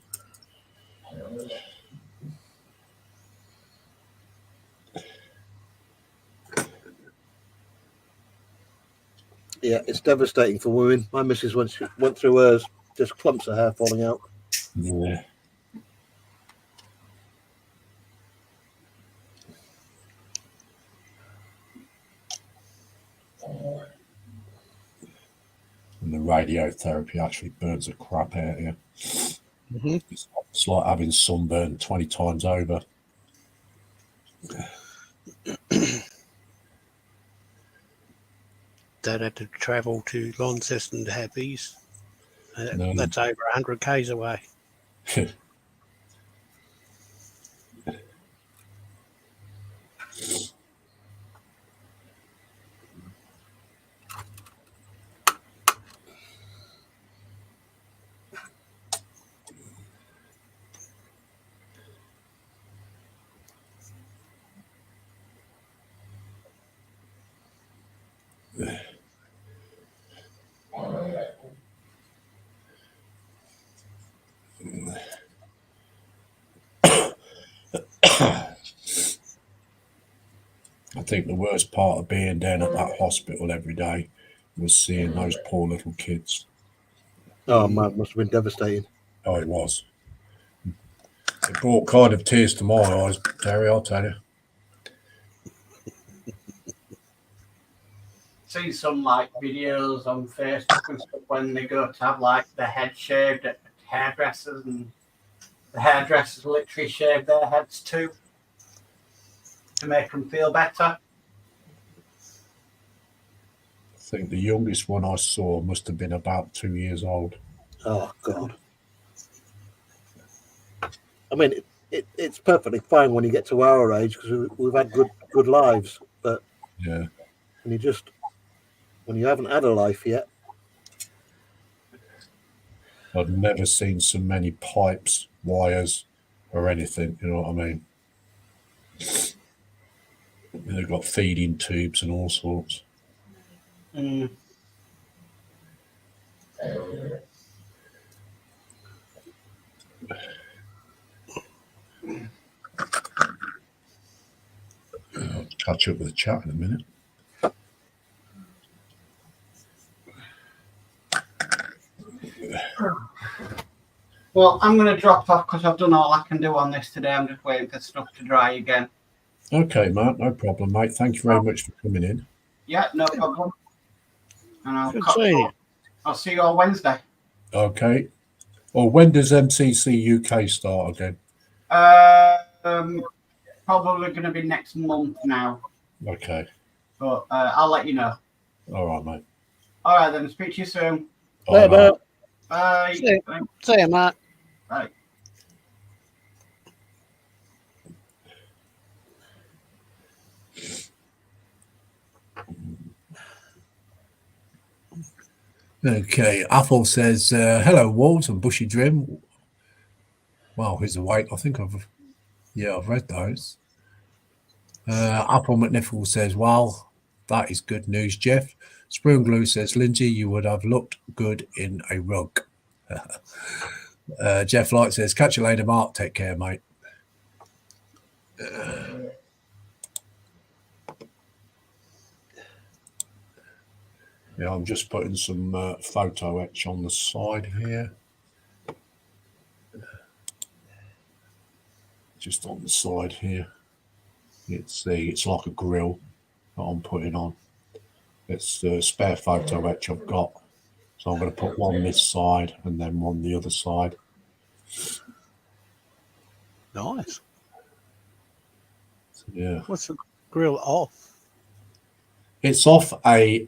[SPEAKER 3] Yeah, it's devastating for women. My missus went through hers, just clumps of hair falling out.
[SPEAKER 1] Yeah. And the radiotherapy actually burns the crap out of you.
[SPEAKER 2] Mm-hmm.
[SPEAKER 1] It's like having sunburn 20 times over.
[SPEAKER 2] Dad had to travel to Launceston to have these.
[SPEAKER 1] No.
[SPEAKER 2] That's over 100 k's away.
[SPEAKER 1] I think the worst part of being down at that hospital every day was seeing those poor little kids.
[SPEAKER 3] Oh man, must have been devastating.
[SPEAKER 1] Oh, it was. It brought kind of tears to my eyes, Terry, I'll tell you.
[SPEAKER 4] See some like videos on Facebook and stuff when they go to have like their head shaved at hairdressers, and the hairdressers literally shave their heads too to make them feel better.
[SPEAKER 1] I think the youngest one I saw must have been about 2 years old.
[SPEAKER 3] Oh god. I mean, it's perfectly fine when you get to our age because we've had good lives, but
[SPEAKER 1] Yeah.
[SPEAKER 3] when you haven't had a life yet.
[SPEAKER 1] I'd never seen so many pipes, wires, or anything, you know what I mean? They've got feeding tubes and all sorts.
[SPEAKER 4] Mm.
[SPEAKER 1] catch up with the chat in a minute.
[SPEAKER 4] Well, I'm going to drop off because I've done all I can do on this today. I'm just waiting for stuff to dry again.
[SPEAKER 1] Okay, Mark, no problem, mate. Thank you very much for coming in.
[SPEAKER 4] Yeah, no problem. And
[SPEAKER 2] Good seeing you.
[SPEAKER 4] I'll see you all Wednesday.
[SPEAKER 1] Okay. Well, when does MCC UK start again?
[SPEAKER 4] Probably going to be next month now.
[SPEAKER 1] Okay.
[SPEAKER 4] But I'll let you know.
[SPEAKER 1] All right, mate.
[SPEAKER 4] All right, then. Speak to you soon.
[SPEAKER 1] Bye, mate.
[SPEAKER 4] Bye.
[SPEAKER 2] See you, Mark.
[SPEAKER 4] Bye.
[SPEAKER 1] Okay, Apple says, hello, Walls and Bushy Dream. Well, he's awake. I think I've read those. Apple McNiffle says, well, that is good news, Jeff. Spoon Glue says, Lindsay, you would have looked good in a rug. Jeff Light says, catch you later, Mark. Take care, mate. Yeah, I'm just putting some photo etch on the side here. Just on the side here. It's like a grill that I'm putting on. It's the spare photo etch I've got. So I'm going to put one this side and then one the other side.
[SPEAKER 2] Nice.
[SPEAKER 1] So, yeah.
[SPEAKER 2] What's the grill off?
[SPEAKER 1] It's off a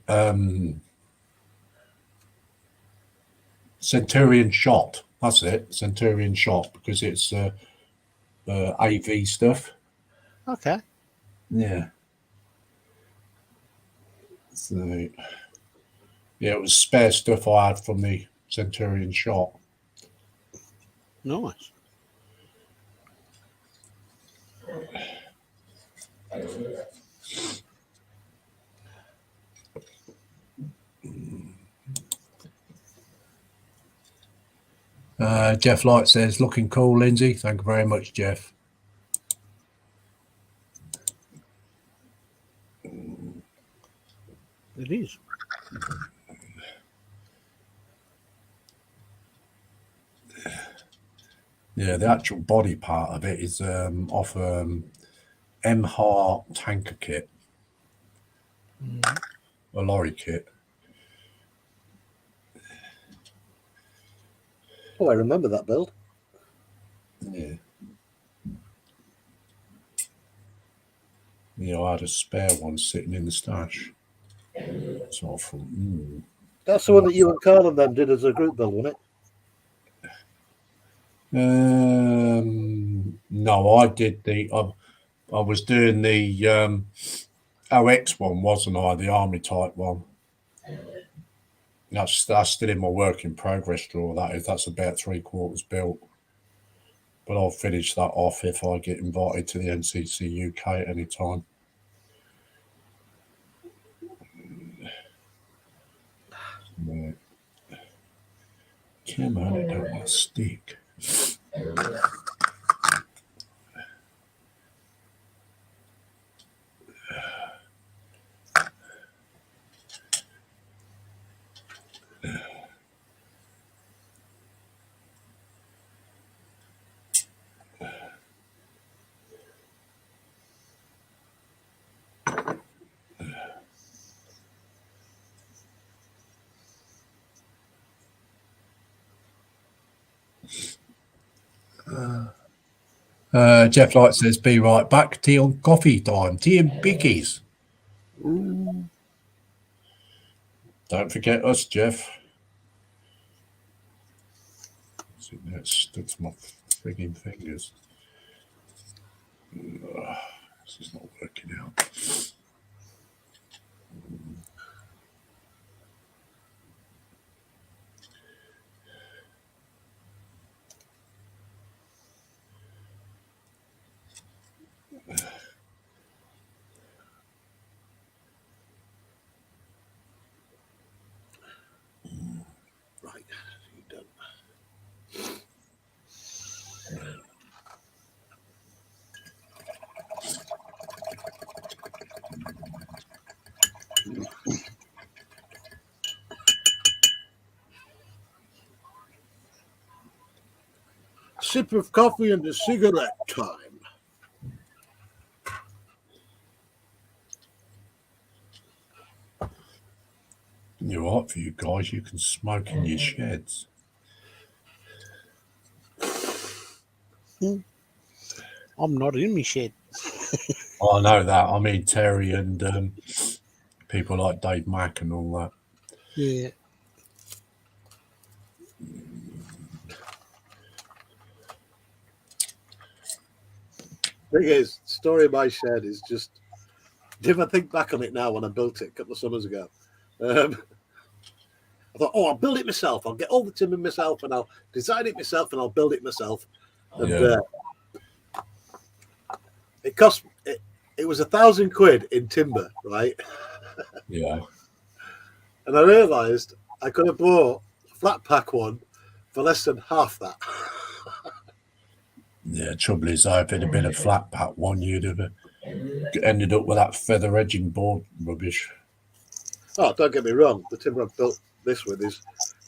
[SPEAKER 1] Centurion shot. That's it, Centurion shot, because it's AV stuff.
[SPEAKER 2] Okay.
[SPEAKER 1] Yeah. So, yeah, it was spare stuff I had from the Centurion shot.
[SPEAKER 2] Nice.
[SPEAKER 1] Jeff Light says, looking cool, Lindsay. Thank you very much, Jeff.
[SPEAKER 2] It is.
[SPEAKER 1] Yeah, the actual body part of it is off MHAR tanker kit, a lorry kit.
[SPEAKER 3] Oh, I remember that build.
[SPEAKER 1] Yeah. Yeah, I had a spare one sitting in the stash. So I thought,
[SPEAKER 3] That's the one that you and Carl and them did as a group build, wasn't it?
[SPEAKER 1] No, I did I was doing the OX one, wasn't I? The army type one. That's still in my work in progress drawer. That's about 3/4 built. But I'll finish that off if I get invited to the NCC UK at any time. Right. Come on, it don't want to stick. Jeff Light says, be right back. Tea and coffee time. Tea and bickies. Ooh. Don't forget us, Jeff. See, that stuck to my frigging fingers. This is not working out.
[SPEAKER 3] Right. You done. sip of coffee and a cigarette time.
[SPEAKER 1] You're right for you guys. You can smoke in your sheds.
[SPEAKER 2] I'm not in my shed.
[SPEAKER 1] I know that. I mean, Terry and people like Dave Mack and all that.
[SPEAKER 2] Yeah.
[SPEAKER 3] Thing is, story of my shed is just. If I think back on it now, when I built it a couple of summers ago, I thought, "Oh, I'll build it myself. I'll get all the timber myself, and I'll design it myself, and I'll build it myself." And
[SPEAKER 1] Yeah.
[SPEAKER 3] it cost. It was £1,000 in timber, right?
[SPEAKER 1] Yeah.
[SPEAKER 3] And I realised I could have bought a flat pack one for less than half that.
[SPEAKER 1] Yeah, trouble is, though, if it had been a flat pack one, you'd have ended up with that feather edging board rubbish.
[SPEAKER 3] Oh, don't get me wrong. The timber I've built this with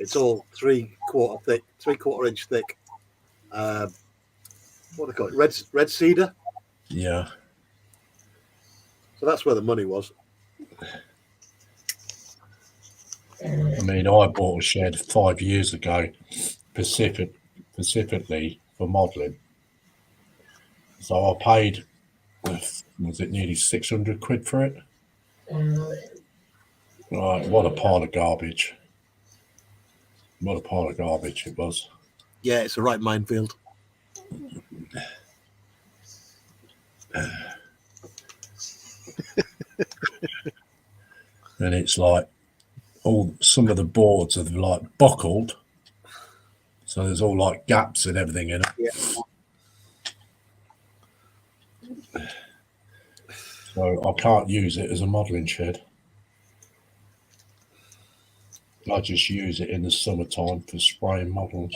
[SPEAKER 3] it's all 3/4 inch thick. What do they call it? Red cedar.
[SPEAKER 1] Yeah.
[SPEAKER 3] So that's where the money was.
[SPEAKER 1] I mean, I bought a shed 5 years ago, specifically for modelling. So I paid, was it nearly £600 for it? Right, what a pile of garbage. What a pile of garbage it was.
[SPEAKER 3] Yeah, it's a right minefield.
[SPEAKER 1] And it's like some of the boards are like buckled, so there's all like gaps and everything in it.
[SPEAKER 3] Yeah.
[SPEAKER 1] So I can't use it as a modelling shed. I just use it in the summertime for spraying models.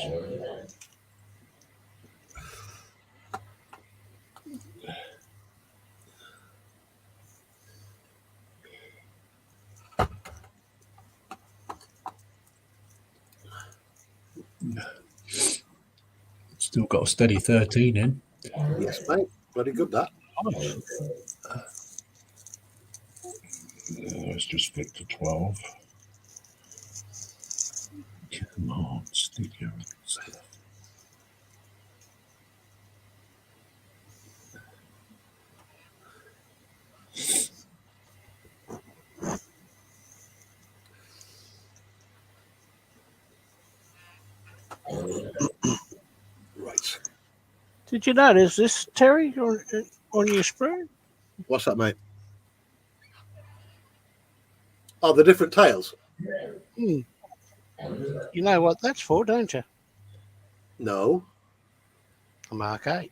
[SPEAKER 1] Still got a steady 13 in.
[SPEAKER 3] Yes, mate. Very good, that.
[SPEAKER 1] Let's just flick to 12. Come on, stick your stuff.
[SPEAKER 3] Right.
[SPEAKER 2] Did you notice this, Terry, on your screen?
[SPEAKER 3] What's that, mate? Oh, the different tails?
[SPEAKER 2] You know what that's for, don't you?
[SPEAKER 3] No.
[SPEAKER 2] A Mark 8.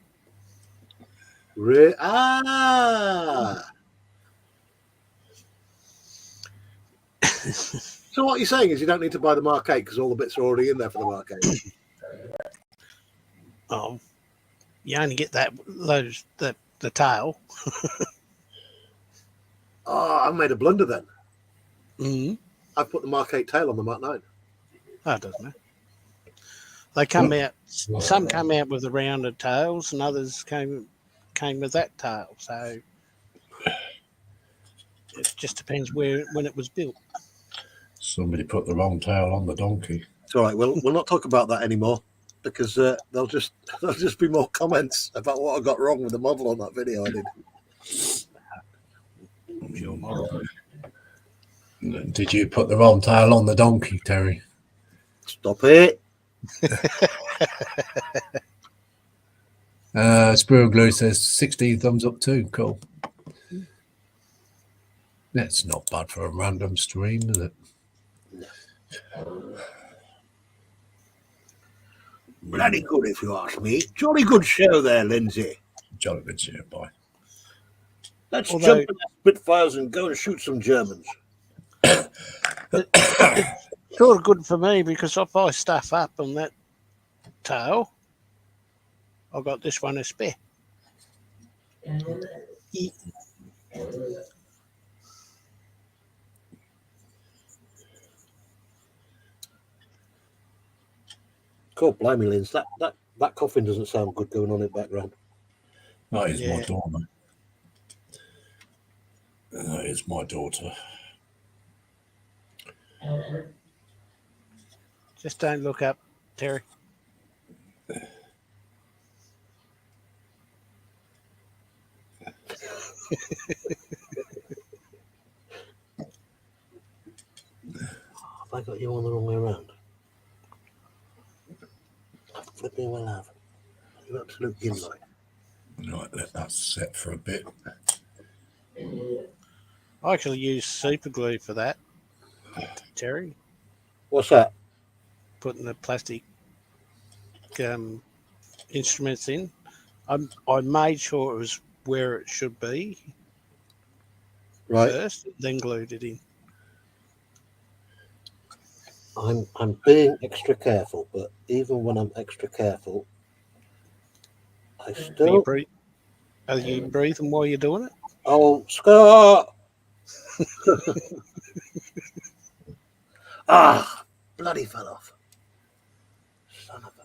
[SPEAKER 3] Ah. So what you're saying is you don't need to buy the Mark 8 because all the bits are already in there for the Mark 8.
[SPEAKER 2] Oh, you only get the tail.
[SPEAKER 3] Oh, I made a blunder then.
[SPEAKER 2] Mm-hmm.
[SPEAKER 3] I put the Mark 8 tail on the Mark 9.
[SPEAKER 2] Oh, it doesn't matter. They come out. Some come out with the rounded tails, and others came with that tail. So it just depends when it was built.
[SPEAKER 1] Somebody put the wrong tail on the donkey.
[SPEAKER 3] It's all right. We'll not talk about that anymore because there'll just be more comments about what I got wrong with the model on that video I did.
[SPEAKER 2] Your model.
[SPEAKER 1] Did you put the wrong tail on the donkey, Terry?
[SPEAKER 3] Stop it.
[SPEAKER 1] Squirrel Glue says 16 thumbs up too. Cool. That's not bad for a random stream, is it?
[SPEAKER 3] Bloody good, if you ask me. Jolly good show there, Lindsay.
[SPEAKER 1] Jolly good to you, boy.
[SPEAKER 3] Let's
[SPEAKER 2] Although-
[SPEAKER 3] jump in the Spitfires and go and shoot some Germans.
[SPEAKER 2] It's sort of good for me because if I stuff up on that tail, I've got this one as spare.
[SPEAKER 3] Cool, blimey, Linz. That That coffin doesn't sound good going on in the background.
[SPEAKER 1] That is my
[SPEAKER 2] Yeah.
[SPEAKER 1] daughter. That is my daughter.
[SPEAKER 2] Just don't look up, Terry.
[SPEAKER 3] Have I got you on the wrong way around? I flipping well have. You absolute gimlight.
[SPEAKER 1] Right, let that set for a bit.
[SPEAKER 2] I actually use super glue for that, Terry.
[SPEAKER 3] What's that?
[SPEAKER 2] Putting the plastic instruments in. I made sure it was where it should be
[SPEAKER 3] Right.
[SPEAKER 2] first, then glued it in.
[SPEAKER 3] I'm being extra careful, but even when I'm extra careful, I still.
[SPEAKER 2] Are you breathing while you're doing it?
[SPEAKER 3] Oh, Scott! Ah, bloody fell off. Son of a.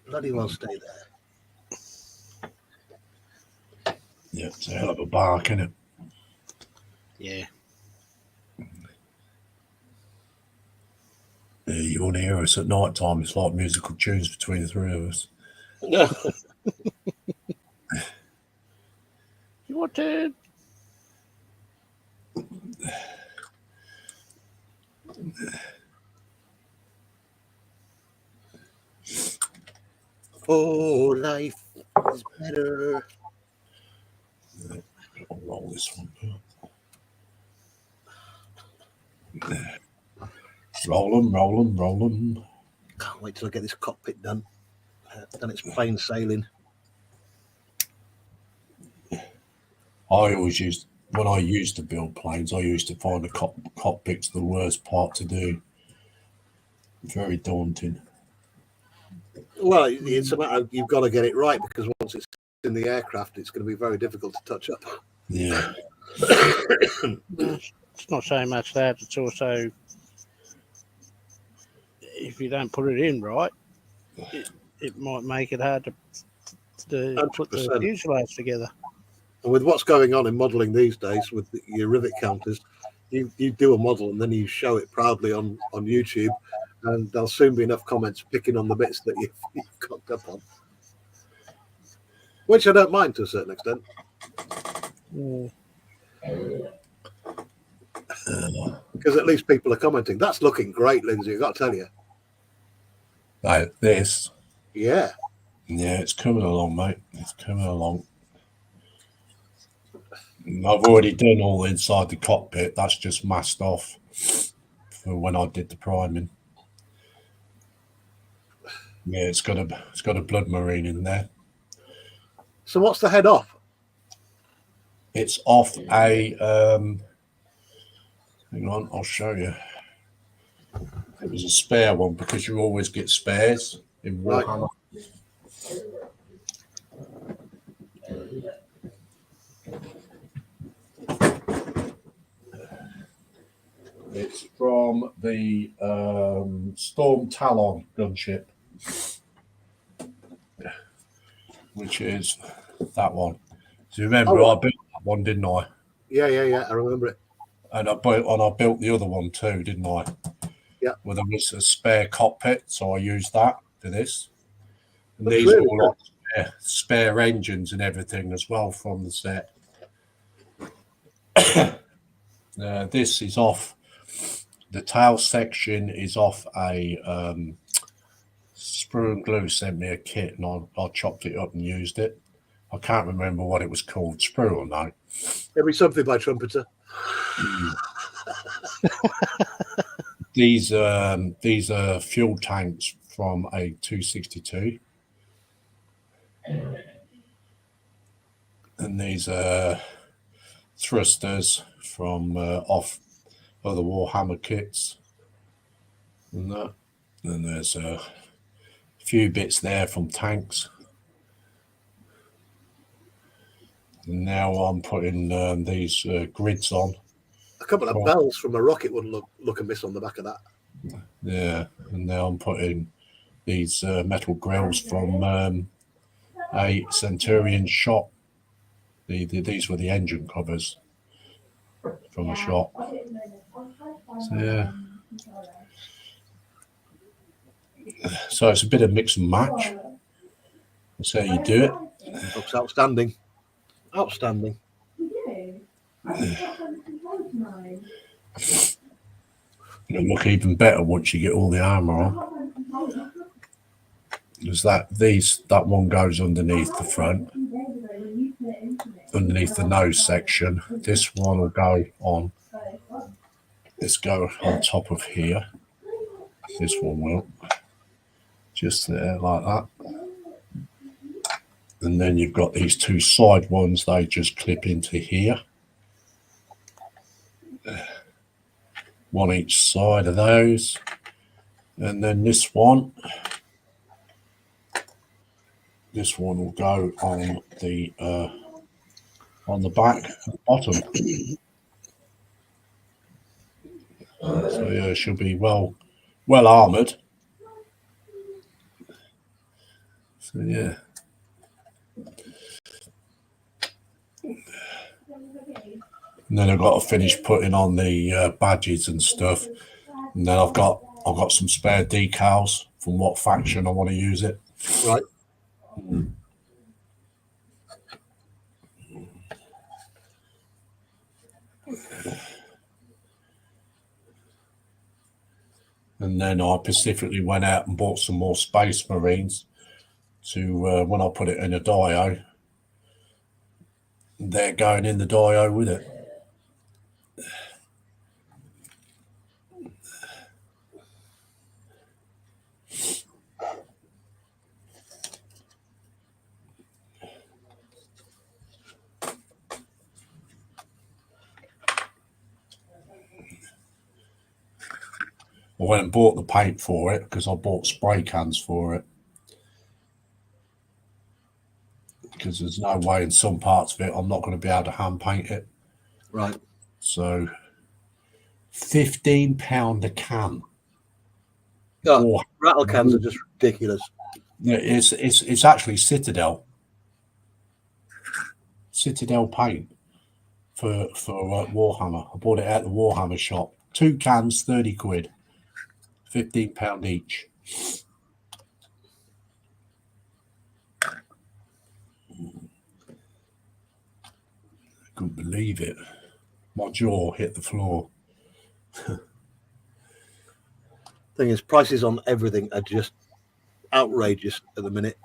[SPEAKER 3] Bloody well stay there.
[SPEAKER 1] Yeah, it's a hell of a bark, isn't it?
[SPEAKER 2] Yeah.
[SPEAKER 1] Yeah, you want to hear us at night time. It's like musical tunes between the three of us.
[SPEAKER 2] Your turn.
[SPEAKER 3] Oh, life is better.
[SPEAKER 1] I'll roll this one. Roll them.
[SPEAKER 3] Can't wait till I get this cockpit done. Then it's plain sailing.
[SPEAKER 1] When I used to build planes, I used to find the cockpit's the worst part to do. Very daunting.
[SPEAKER 3] Well, it's a matter of you've got to get it right, because once it's in the aircraft, it's going to be very difficult to touch up.
[SPEAKER 1] Yeah.
[SPEAKER 2] It's not so much that, it's also if you don't put it in right, it might make it hard to put the
[SPEAKER 3] 100%.
[SPEAKER 2] fuselage together.
[SPEAKER 3] And with what's going on in modelling these days with your rivet counters, you do a model and then you show it proudly on YouTube, and there'll soon be enough comments picking on the bits that you've cocked up on. Which I don't mind to a certain extent. Because at least people are commenting. That's looking great, Lindsay, I've got to tell you.
[SPEAKER 1] Like this.
[SPEAKER 3] Yeah.
[SPEAKER 1] Yeah, it's coming along, mate. It's coming along. I've already done all inside the cockpit. That's just masked off for when I did the priming. Yeah, it's got a blood marine in there.
[SPEAKER 3] So what's the head off?
[SPEAKER 1] It's off a hang on, I'll show you. It was a spare one, because you always get spares in Warhammer. It's from the Storm Talon gunship, which is that one. So you remember, I built that one, didn't I?
[SPEAKER 3] Yeah, I remember it.
[SPEAKER 1] And I built the other one too, didn't I?
[SPEAKER 3] Yeah.
[SPEAKER 1] Well, there was a spare cockpit, so I used that for this. And
[SPEAKER 3] That's
[SPEAKER 1] these
[SPEAKER 3] really
[SPEAKER 1] are all like spare engines and everything as well from the set. This is off. The tail section is off a Sprue and Glue sent me a kit, and I chopped it up and used it. I can't remember what it was called, Sprue or no.
[SPEAKER 3] It'll be something by Trumpeter.
[SPEAKER 1] These are fuel tanks from a 262, and these are thrusters from off other Warhammer kits, and that. And there's a few bits there from tanks. And now I'm putting these grids on.
[SPEAKER 3] A couple of bells from a rocket wouldn't look amiss on the back of that.
[SPEAKER 1] Yeah, and now I'm putting these metal grills from a Centurion shop. These were the engine covers from a shop. So, yeah. So it's a bit of mix and match. That's how you do it.
[SPEAKER 3] Looks outstanding. Outstanding.
[SPEAKER 1] It'll look even better once you get all the armour on. Because that one goes underneath the front, underneath the nose section. This one will go on. Let's go on top of here. This one will. Just there, like that. And then you've got these two side ones, they just clip into here. One each side of those. And then this one will go on the back and bottom. So yeah, it should be well armoured. So yeah. And then I've got to finish putting on the badges and stuff. And then I've got some spare decals from what faction I want to use it.
[SPEAKER 3] Right.
[SPEAKER 1] And then I specifically went out and bought some more Space Marines to when I put it in a dio, they're going in the dio with it. I went and bought the paint for it because I bought spray cans for it. Because there's no way in some parts of it I'm not going to be able to hand paint it.
[SPEAKER 3] Right.
[SPEAKER 1] So £15 a can.
[SPEAKER 3] Oh, rattle cans are just ridiculous.
[SPEAKER 1] Yeah, it's actually Citadel paint for Warhammer. I bought it at the Warhammer shop. 2 cans, 30 quid. £15 each. I couldn't believe it. My jaw hit the floor.
[SPEAKER 3] Thing is, prices on everything are just outrageous at the minute.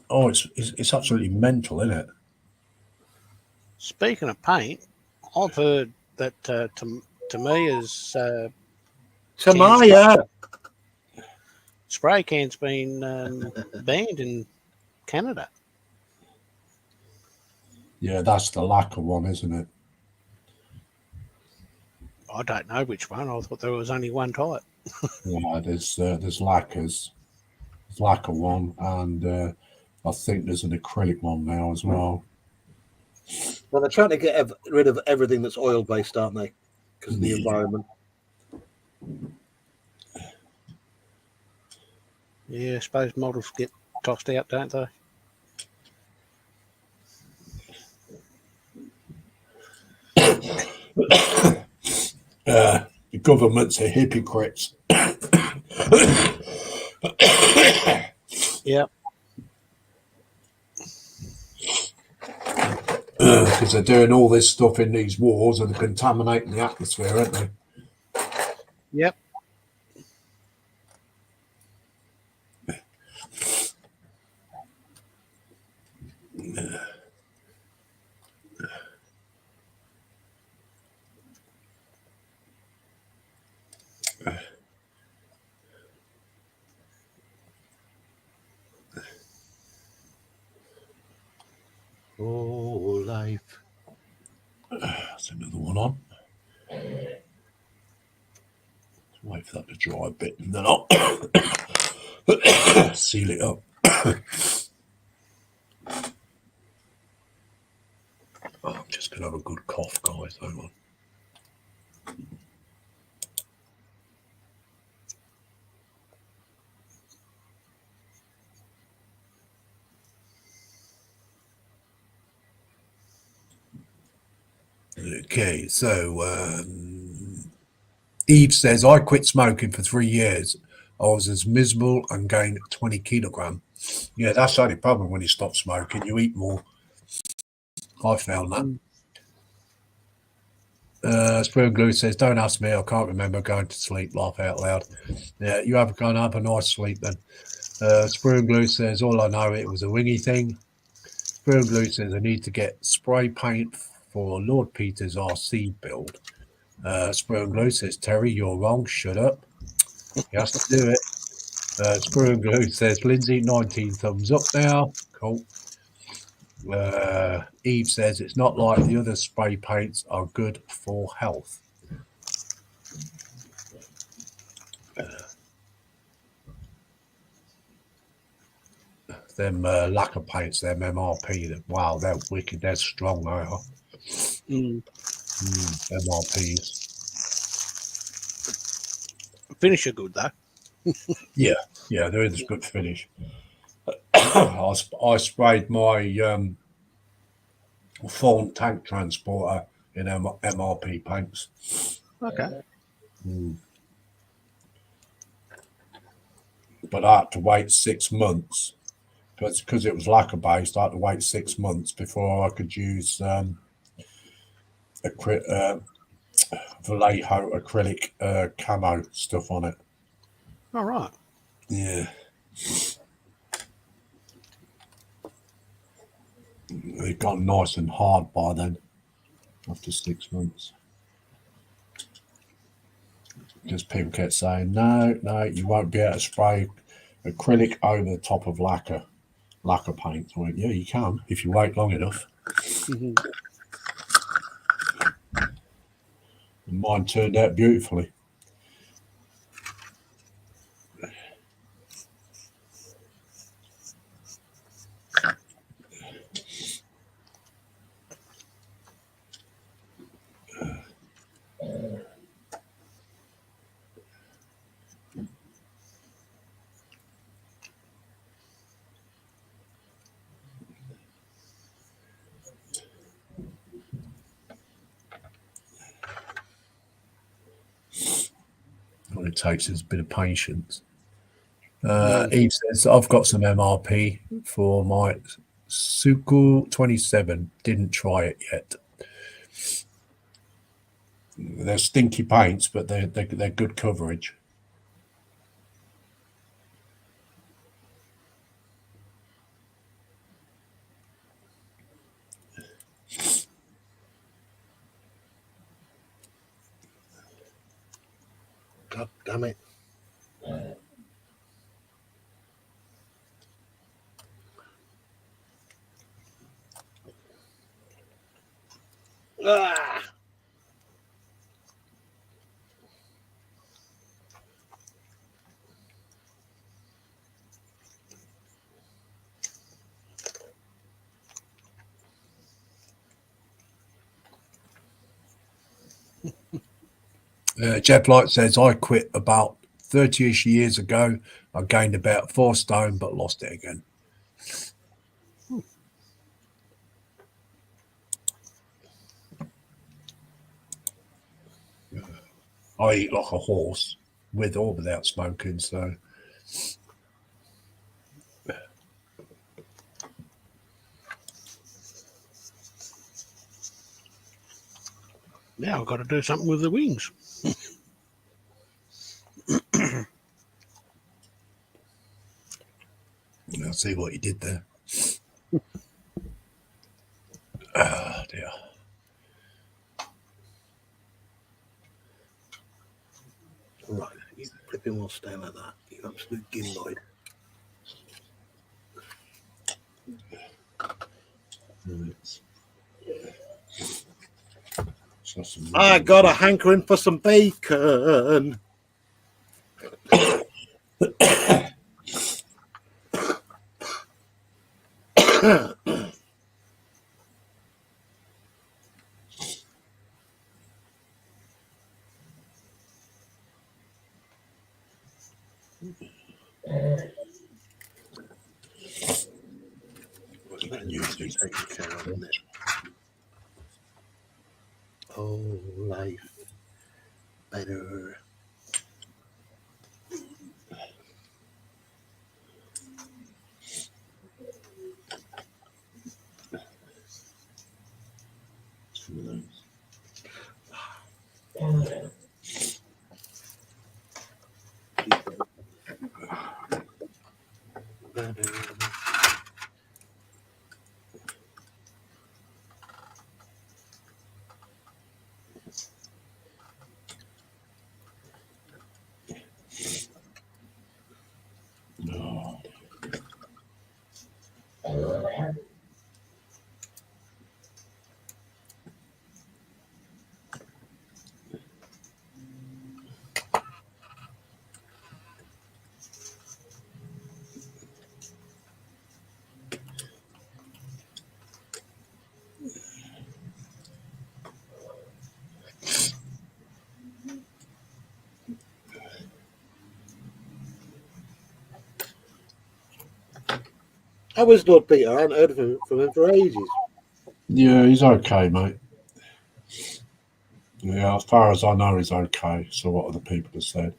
[SPEAKER 1] Oh, it's absolutely mental, isn't it?
[SPEAKER 2] Speaking of paint, I've heard that Tamiya's
[SPEAKER 3] Tamaya.
[SPEAKER 2] spray can's been banned in Canada.
[SPEAKER 1] Yeah, that's the lacquer one, isn't it?
[SPEAKER 2] I don't know which one. I thought there was only one type.
[SPEAKER 1] Yeah, there's lacquers. There's lacquer one, and I think there's an acrylic one now as well.
[SPEAKER 3] Well, they're trying to get rid of everything that's oil-based, aren't they? Because of the environment.
[SPEAKER 2] Yeah, I suppose models get tossed out, don't they?
[SPEAKER 1] The government's a hypocrites.
[SPEAKER 2] Yep.
[SPEAKER 1] Because they're doing all this stuff in these wars and contaminating the atmosphere, aren't they?
[SPEAKER 2] Yep.
[SPEAKER 3] Oh, life.
[SPEAKER 1] That's another one on. Wait for that to dry a bit and then I'll seal it up. Oh, I'm just going to have a good cough, guys. Hang on. Okay, so Eve says, I quit smoking for 3 years. I was as miserable and gained 20 kilogram. Yeah, that's the only problem when you stop smoking. You eat more. I found that. Spoon Glue says, don't ask me. I can't remember going to sleep. Laugh out loud. Yeah, you have a nice sleep then. Spoon Glue says, all I know, it was a wingy thing. Spoon Glue says, I need to get spray paint for Lord Peter's RC build. Spoon Glue says, Terry, you're wrong. Shut up. He has to do it. Spoon Glue says, Lindsay, 19 thumbs up now. Cool. Eve says, it's not like the other spray paints are good for health. Them lacquer paints, them MRP, wow, they're wicked. They're strong, they are. MRPs.
[SPEAKER 2] Finish are good though.
[SPEAKER 1] Yeah, there is a good finish. I sprayed my Fawn tank transporter in MRP paints.
[SPEAKER 2] Okay.
[SPEAKER 1] But I had to wait 6 months because it was lacquer based. I had to wait 6 months before I could use Vallejo acrylic camo stuff on it.
[SPEAKER 2] All right.
[SPEAKER 1] Yeah. It got nice and hard by then, after 6 months. Because people kept saying, no, you won't be able to spray acrylic over the top of lacquer paint. I went, yeah, you can if you wait long enough.
[SPEAKER 2] Mm-hmm.
[SPEAKER 1] And mine turned out beautifully. What it takes is a bit of patience. Eve says, I've got some MRP for my Suku 27. Didn't try it yet. They're stinky paints, but they're good coverage.
[SPEAKER 3] God damn it. Ah!
[SPEAKER 1] Jeff Light says, I quit about 30-ish years ago. I gained about 4 stone, but lost it again. I eat like a horse, with or without smoking, so...
[SPEAKER 2] Now I've got to do something with the wings.
[SPEAKER 1] I'll see what you did there. Oh, dear.
[SPEAKER 3] Right, you flipping will stay like that. You absolute gimboid. I got a hankering for some bacon.
[SPEAKER 1] Usually.
[SPEAKER 3] Taken care of, isn't it? Oh, life better.
[SPEAKER 1] No.
[SPEAKER 3] How was Lord Peter? I hadn't heard from him for ages.
[SPEAKER 1] Yeah, he's okay, mate. Yeah, as far as I know, he's okay. So what other people have said.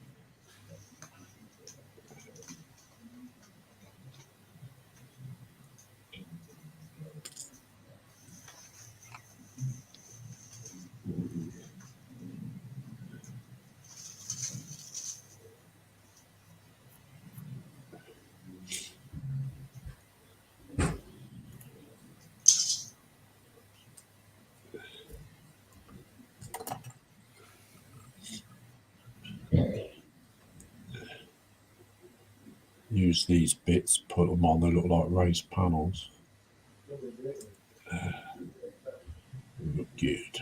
[SPEAKER 1] Use these bits, put them on, they look like raised panels. Look good.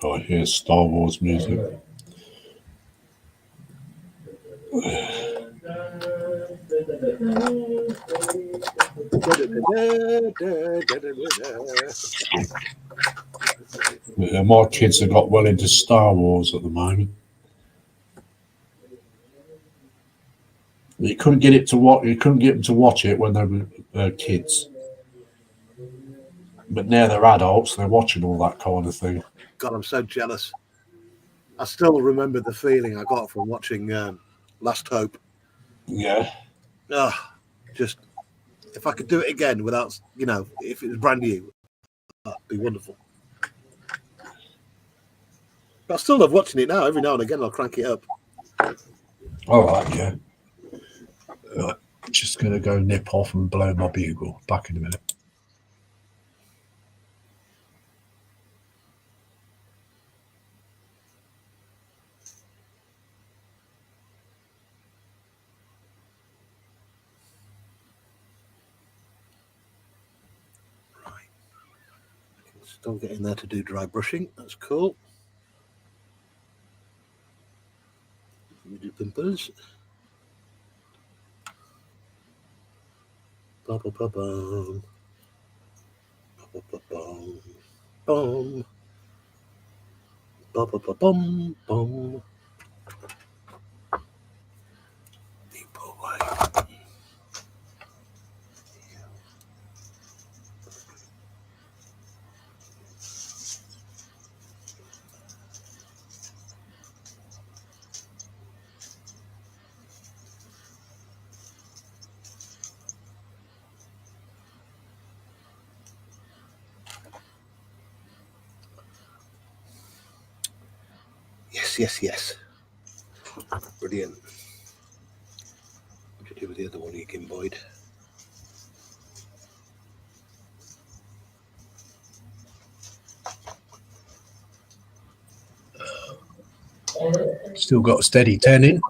[SPEAKER 1] I hear Star Wars music. Yeah, my kids have got well into Star Wars at the moment. You couldn't get it to watch. You couldn't get them to watch it when they were kids, but now they're adults. They're watching all that kind of thing.
[SPEAKER 3] God, I'm so jealous. I still remember the feeling I got from watching Last Hope.
[SPEAKER 1] Yeah,
[SPEAKER 3] Just if I could do it again without, if it was brand new, that'd be wonderful. But I still love watching it now. Every now and again, I'll crank it up.
[SPEAKER 1] all right, yeah. Just gonna go nip off and blow my bugle. Back in a minute.
[SPEAKER 3] Right. Still getting there to do dry brushing. That's cool. We do pimples. Bum, bum, bum, bum. Bum, bum, bum, bum. Bum, bum, bum, bum, bum. Deep away. Yes. Brilliant. What do you do with the other one, you Gimboid?
[SPEAKER 1] Still got a steady 10 in.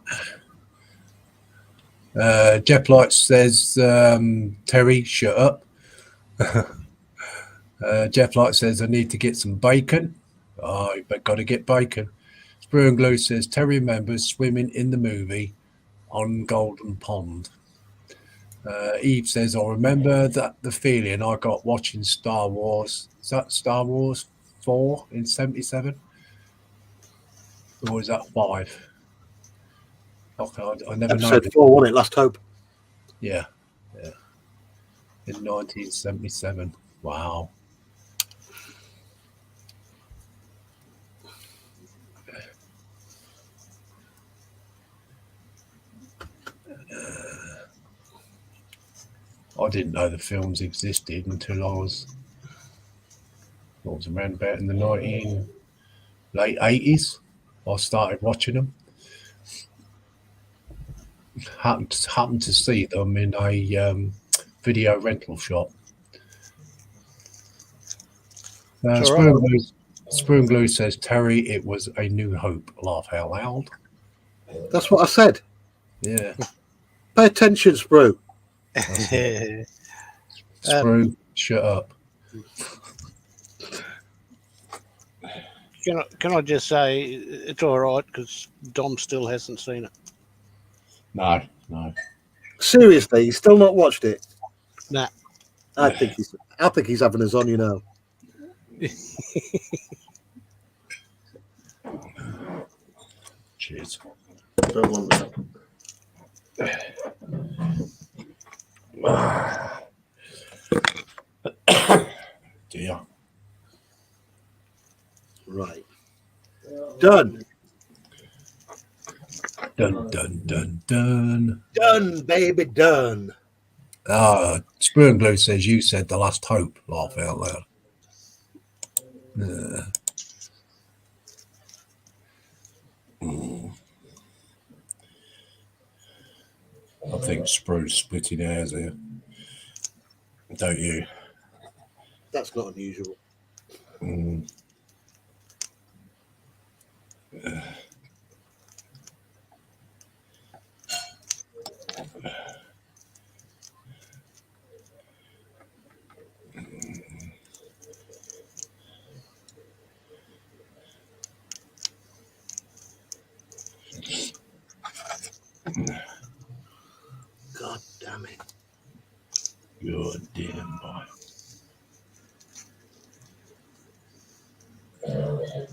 [SPEAKER 1] Jeff Light says, Terry, shut up. Jeff Light says, I need to get some bacon. Oh, but got to get bacon. Sprue and Glue says, Terry remembers swimming in the movie on Golden Pond. Eve says, I remember that the feeling I got watching Star Wars. Is that Star Wars 4 in 77? Or is that 5? Okay, I never know.
[SPEAKER 3] Episode 4, wasn't it? Last Hope.
[SPEAKER 1] Yeah. In 1977. Wow. I didn't know the films existed until I was around about in the late 80s. I started watching them. Happened to see them in a video rental shop. Spoon and Glue says, Terry, it was A New Hope. Laugh out loud.
[SPEAKER 3] That's what I said.
[SPEAKER 1] Yeah.
[SPEAKER 3] Pay attention, Sprue.
[SPEAKER 1] Sprue, shut up.
[SPEAKER 2] Can I just say it's all right because Dom still hasn't seen it.
[SPEAKER 1] No.
[SPEAKER 3] Seriously, he's still not watched it.
[SPEAKER 2] Nah.
[SPEAKER 3] I think he's having us on, you know.
[SPEAKER 1] Cheers.
[SPEAKER 3] Don't want
[SPEAKER 1] that. Dear.
[SPEAKER 3] Right. Done.
[SPEAKER 1] Dun, dun, dun, dun.
[SPEAKER 3] Done, baby, done.
[SPEAKER 1] Sprue and Glue says, you said the last hope. Laugh out loud. I think Sprue's splitting hairs here. Don't you?
[SPEAKER 3] That's not unusual. God damn it.
[SPEAKER 1] God damn boy. Okay.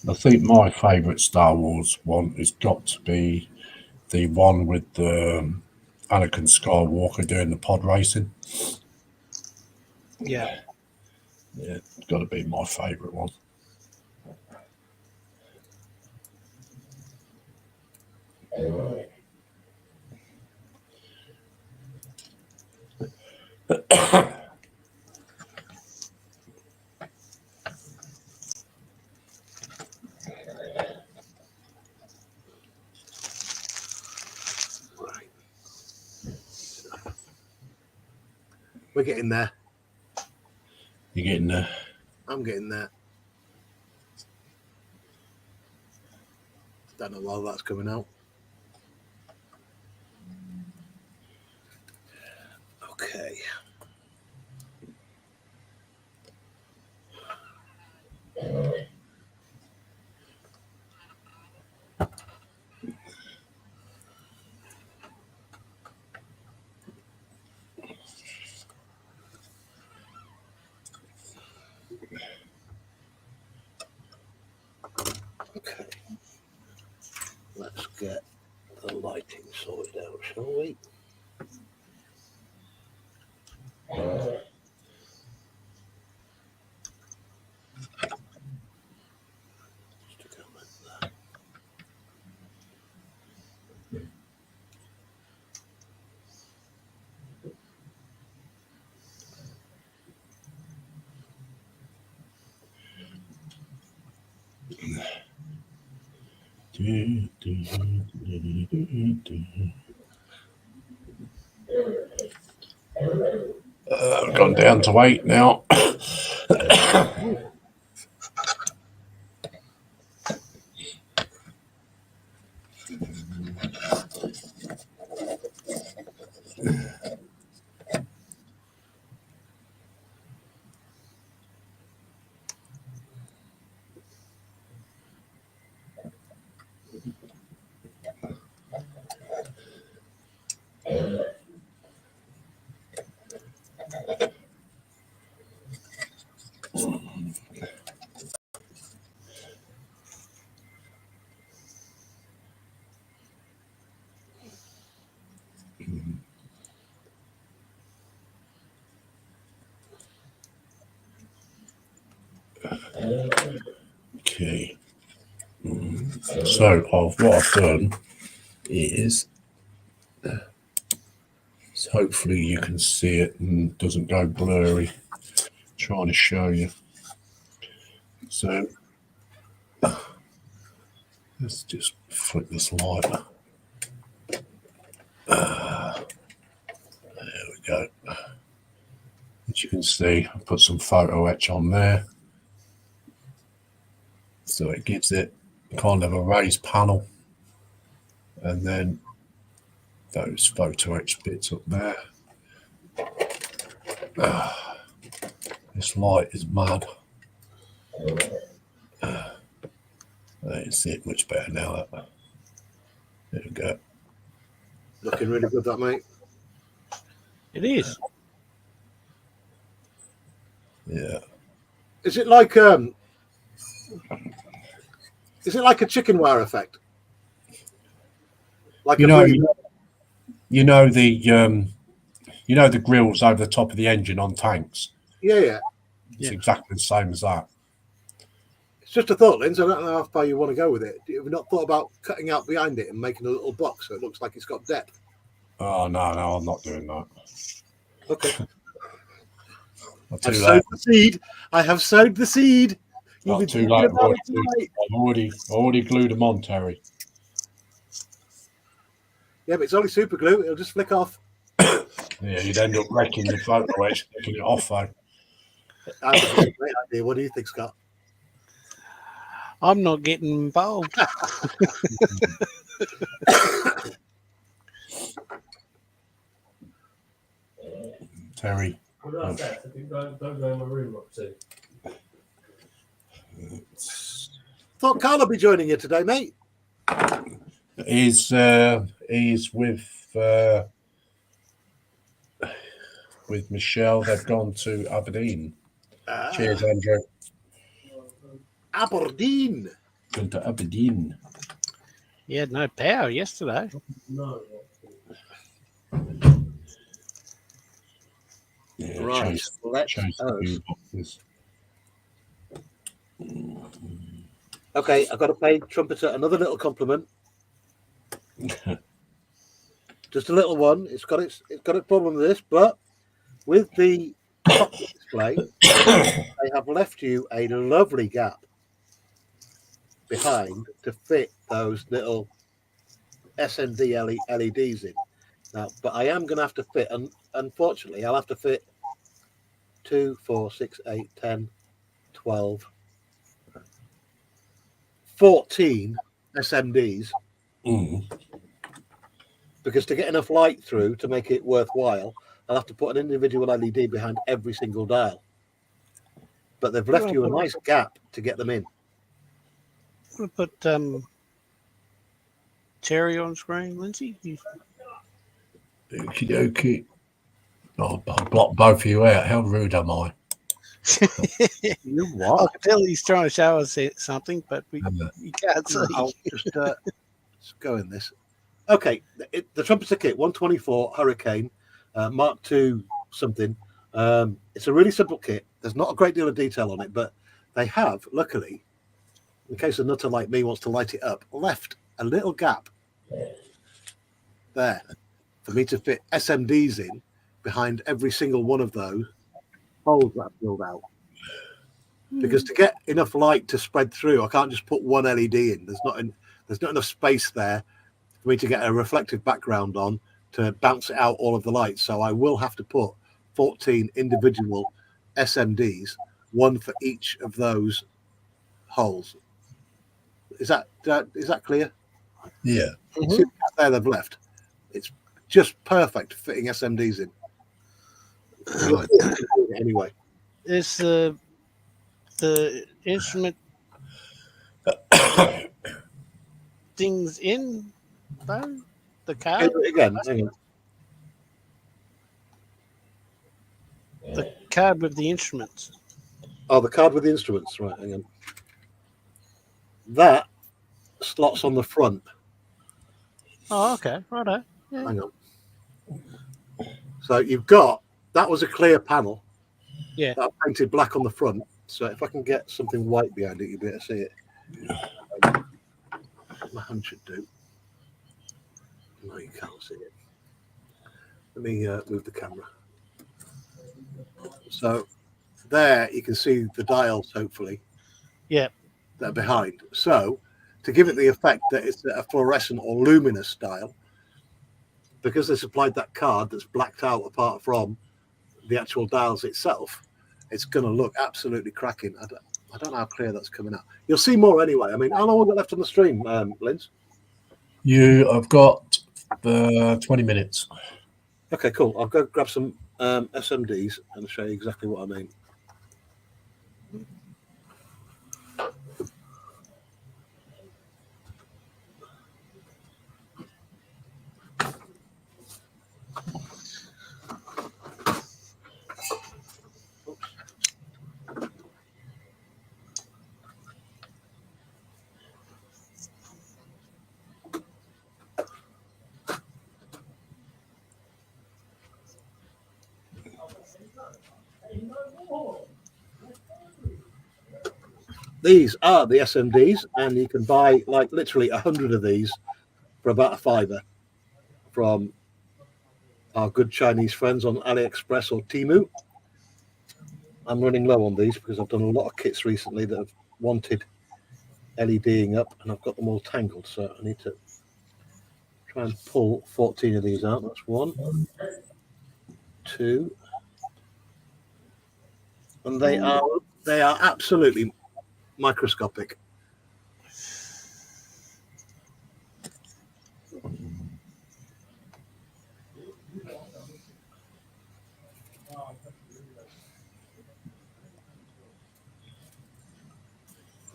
[SPEAKER 1] I think my favourite Star Wars one has got to be the one with the Anakin Skywalker doing the pod racing.
[SPEAKER 2] Yeah.
[SPEAKER 1] Yeah, it's got to be my favourite one.
[SPEAKER 3] We're getting there.
[SPEAKER 1] You're getting there.
[SPEAKER 3] I'm getting there. Don't know while that's coming out. Okay.
[SPEAKER 1] I've gone down to 8 now. Okay. So what I've done is, so hopefully you can see it and doesn't go blurry. Trying to show you. So let's just flick this light. There we go. As you can see, I put some photo etch on there. So it gives it kind of a raised panel. And then those photo etch bits up there. This light is mad. I can see it much better now. There we go.
[SPEAKER 3] Looking really good, that, mate.
[SPEAKER 2] It is.
[SPEAKER 1] Yeah.
[SPEAKER 3] Is it like a chicken wire effect? Like
[SPEAKER 1] You know the grills over the top of the engine on tanks.
[SPEAKER 3] yeah.
[SPEAKER 1] It's
[SPEAKER 2] Yeah.
[SPEAKER 1] exactly the same as that.
[SPEAKER 3] It's just a thought, Linz. I don't know how far you want to go with it. Have you not thought about cutting out behind it and making a little box so it looks like it's got depth?
[SPEAKER 1] Oh no, I'm not doing that.
[SPEAKER 3] Okay.
[SPEAKER 1] I'll
[SPEAKER 3] I've
[SPEAKER 1] do
[SPEAKER 3] sowed
[SPEAKER 1] that.
[SPEAKER 3] the seed. I have sowed the seed. You've
[SPEAKER 1] Not
[SPEAKER 3] been
[SPEAKER 1] too
[SPEAKER 3] thinking
[SPEAKER 1] late.
[SPEAKER 3] about it tonight.
[SPEAKER 1] I've already glued them on, Terry.
[SPEAKER 3] Yeah, but it's only super glue. It'll just flick off.
[SPEAKER 1] Yeah, you'd end up wrecking the photo etch, taking it off though.
[SPEAKER 3] I think it's a great idea. What do you think, Scott?
[SPEAKER 2] I'm not getting involved.
[SPEAKER 1] Terry.
[SPEAKER 5] Don't go in my room up to.
[SPEAKER 3] Thought Carl would be joining you today, mate.
[SPEAKER 1] He's with Michelle. They've gone to Aberdeen. Cheers, Andrew.
[SPEAKER 3] Aberdeen.
[SPEAKER 1] Gone to Aberdeen.
[SPEAKER 2] You had no power yesterday.
[SPEAKER 5] No.
[SPEAKER 1] Yeah,
[SPEAKER 3] Right. Let's.
[SPEAKER 1] changed the few boxes.
[SPEAKER 3] Okay, I've got to pay Trumpeter another little compliment. Just a little one. It's got its problem with this, but with the cockpit display, they have left you a lovely gap behind to fit those little SND LEDs in. Now, but I am going to have to fit, and unfortunately, I'll have to fit 2, 4, 6, 8, 10, 12, 14 SMDs. Because to get enough light through to make it worthwhile, I'll have to put an individual LED behind every single dial. But they've left you a nice gap to get them in.
[SPEAKER 2] I'm going to put Terry on screen, Lindsay.
[SPEAKER 1] Okie dokie. Oh, I'll block both of you out. How rude am I?
[SPEAKER 3] You
[SPEAKER 2] I
[SPEAKER 3] what?
[SPEAKER 2] can tell he's trying to show us something, but you can't see.
[SPEAKER 3] I'll just let's go in this. Okay, the Trumpeter kit 124 Hurricane Mark II something. It's a really simple kit. There's not a great deal of detail on it, but they have, luckily, in case a nutter like me wants to light it up, left a little gap there for me to fit SMDs in behind every single one of those holes that I've filled out. Because to get enough light to spread through, I can't just put one LED in. There's There's not enough space there for me to get a reflective background on to bounce it out all of the lights. So I will have to put 14 individual SMDs, one for each of those holes. Is that clear?
[SPEAKER 1] Yeah.
[SPEAKER 3] See the gap there they've left? It's just perfect fitting SMDs in. You'll see it anyway.
[SPEAKER 2] Is the instrument things in though? The
[SPEAKER 3] Okay,
[SPEAKER 2] card?
[SPEAKER 3] do it again. Hang on.
[SPEAKER 2] The card with the instruments.
[SPEAKER 3] Oh, the card with the instruments. Right, hang on. That slots on the front.
[SPEAKER 2] Oh, okay, righto. Yeah.
[SPEAKER 3] Hang on. So you've got, that was a clear panel.
[SPEAKER 2] Yeah.
[SPEAKER 3] That I painted black on the front. So if I can get something white behind it, you'll be able to see it. My hand should do. No, you can't see it. Let me move the camera. So there you can see the dials, hopefully.
[SPEAKER 2] Yeah.
[SPEAKER 3] That are behind. So to give it the effect that it's a fluorescent or luminous dial, because they supplied that card that's blacked out apart from the actual dials itself, it's going to look absolutely cracking. I don't know how clear that's coming out. You'll see more anyway. I mean, how long have we got left on the stream, Linz?
[SPEAKER 1] You have got 20 minutes.
[SPEAKER 3] Okay, cool. I'll go grab some SMDs and show you exactly what I mean. These are the SMDs, and you can buy like literally 100 of these for about £5 from our good Chinese friends on AliExpress or Temu. I'm running low on these because I've done a lot of kits recently that have wanted LEDing up, and I've got them all tangled, so I need to try and pull 14 of these out. That's 1, 2, and they are absolutely microscopic.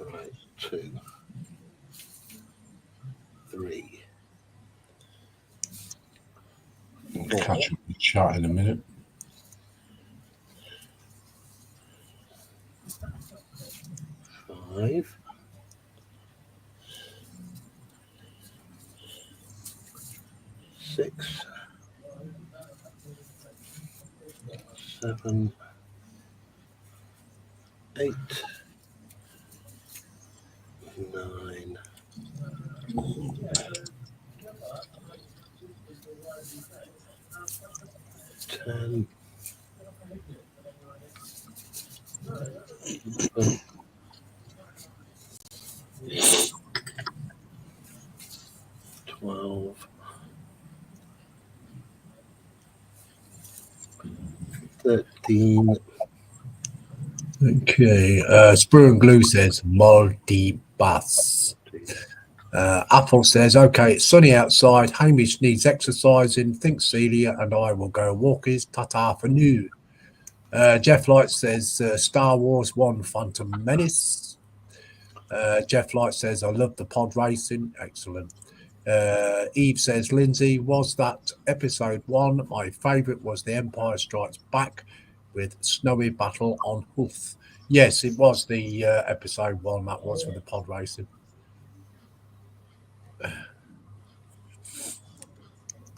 [SPEAKER 3] Right, 2, 3,
[SPEAKER 1] I'll catch up with the chat in a minute.
[SPEAKER 3] 5, 6, 7, 8, 9, 10, 11, 12, 13.
[SPEAKER 1] Okay. Sprue and Glue says multi-bus. Apple says, okay, it's sunny outside. Hamish needs exercising. Think Celia and I will go walkies. Ta-ta for new. Jeff Light says, Star Wars 1 Phantom Menace. Jeff Light says, I love the pod racing. Excellent. Eve says, Lindsay, was that episode 1? My favourite was The Empire Strikes Back with Snowy Battle on Hoth. Yes, it was the episode 1. That was with the pod racing.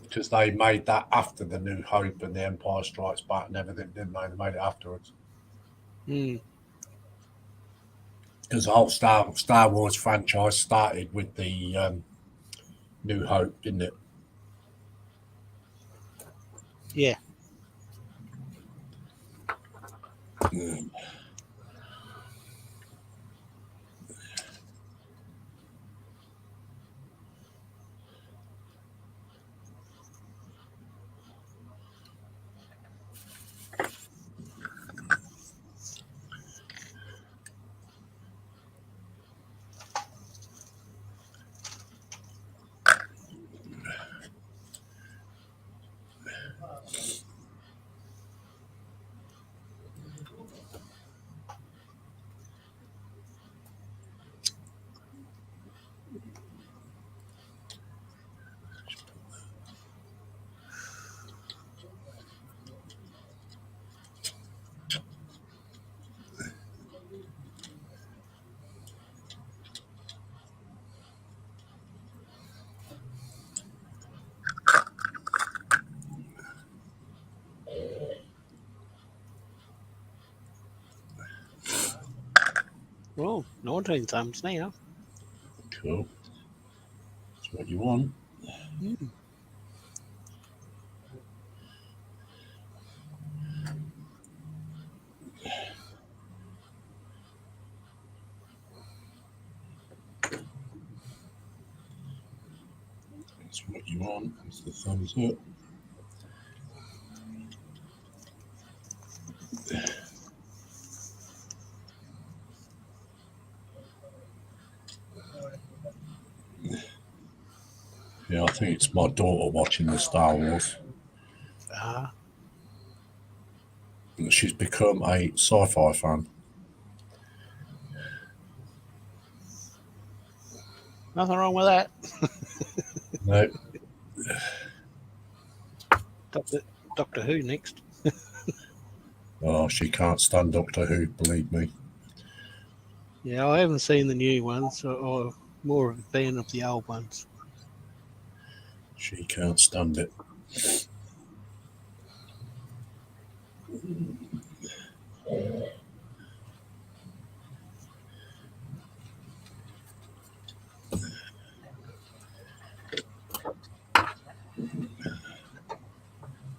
[SPEAKER 1] Because they made that after the New Hope and the Empire Strikes Back and everything, didn't they? They made it afterwards.
[SPEAKER 2] Mm.
[SPEAKER 1] Because the whole Star Wars franchise started with the New Hope, didn't it?
[SPEAKER 2] Yeah.
[SPEAKER 1] Mm.
[SPEAKER 2] Well, 19 thumbs now.
[SPEAKER 1] Cool. That's what you want.
[SPEAKER 2] Mm.
[SPEAKER 1] That's what you want. That's the thumbs up. Yeah, I think it's my daughter watching the Star Wars.
[SPEAKER 2] Ah,
[SPEAKER 1] She's become a sci-fi fan.
[SPEAKER 2] nothing wrong with that.
[SPEAKER 1] No,
[SPEAKER 2] Doctor Who next.
[SPEAKER 1] oh, she can't stand Doctor Who, believe me.
[SPEAKER 2] Yeah, I haven't seen the new ones, or more of a fan of the old ones.
[SPEAKER 1] She can't stand it.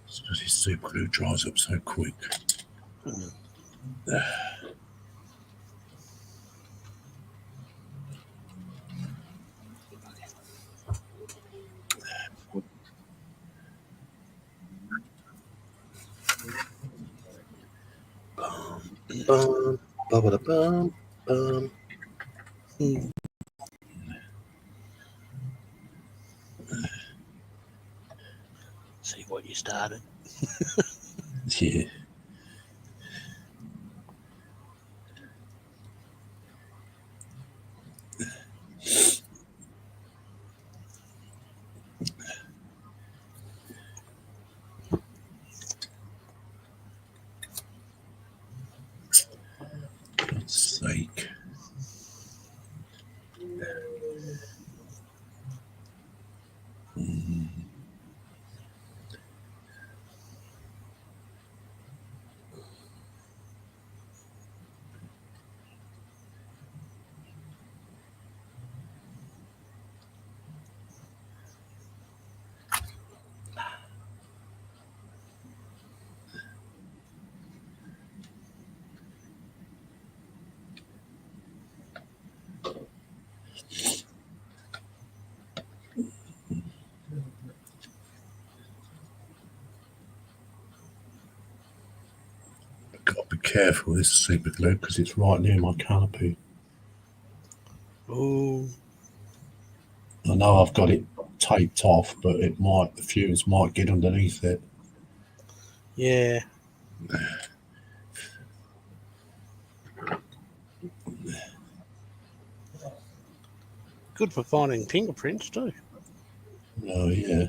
[SPEAKER 1] It's because his super glue dries up so quick.
[SPEAKER 2] Mm.
[SPEAKER 3] Bum, ba-ba-da-bum, bum.
[SPEAKER 2] Mm. See what you started.
[SPEAKER 1] Yeah. God's sake. Got to be careful with this super glue because it's right near my canopy.
[SPEAKER 2] Oh,
[SPEAKER 1] I know I've got it taped off, but the fumes might get underneath it.
[SPEAKER 2] yeah. Good for finding fingerprints too.
[SPEAKER 1] Oh, yeah.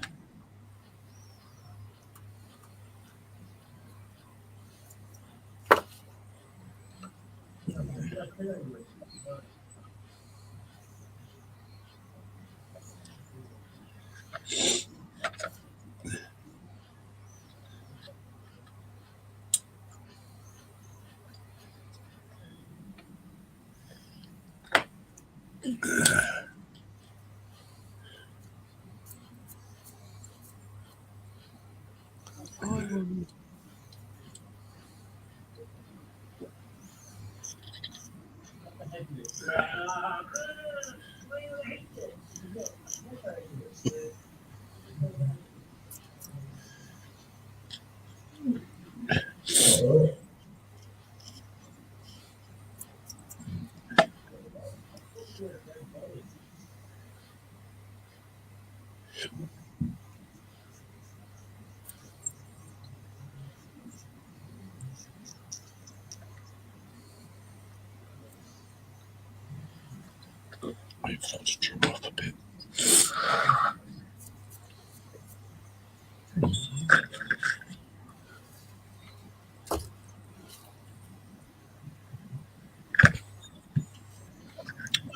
[SPEAKER 1] Wait for that to dry off a bit.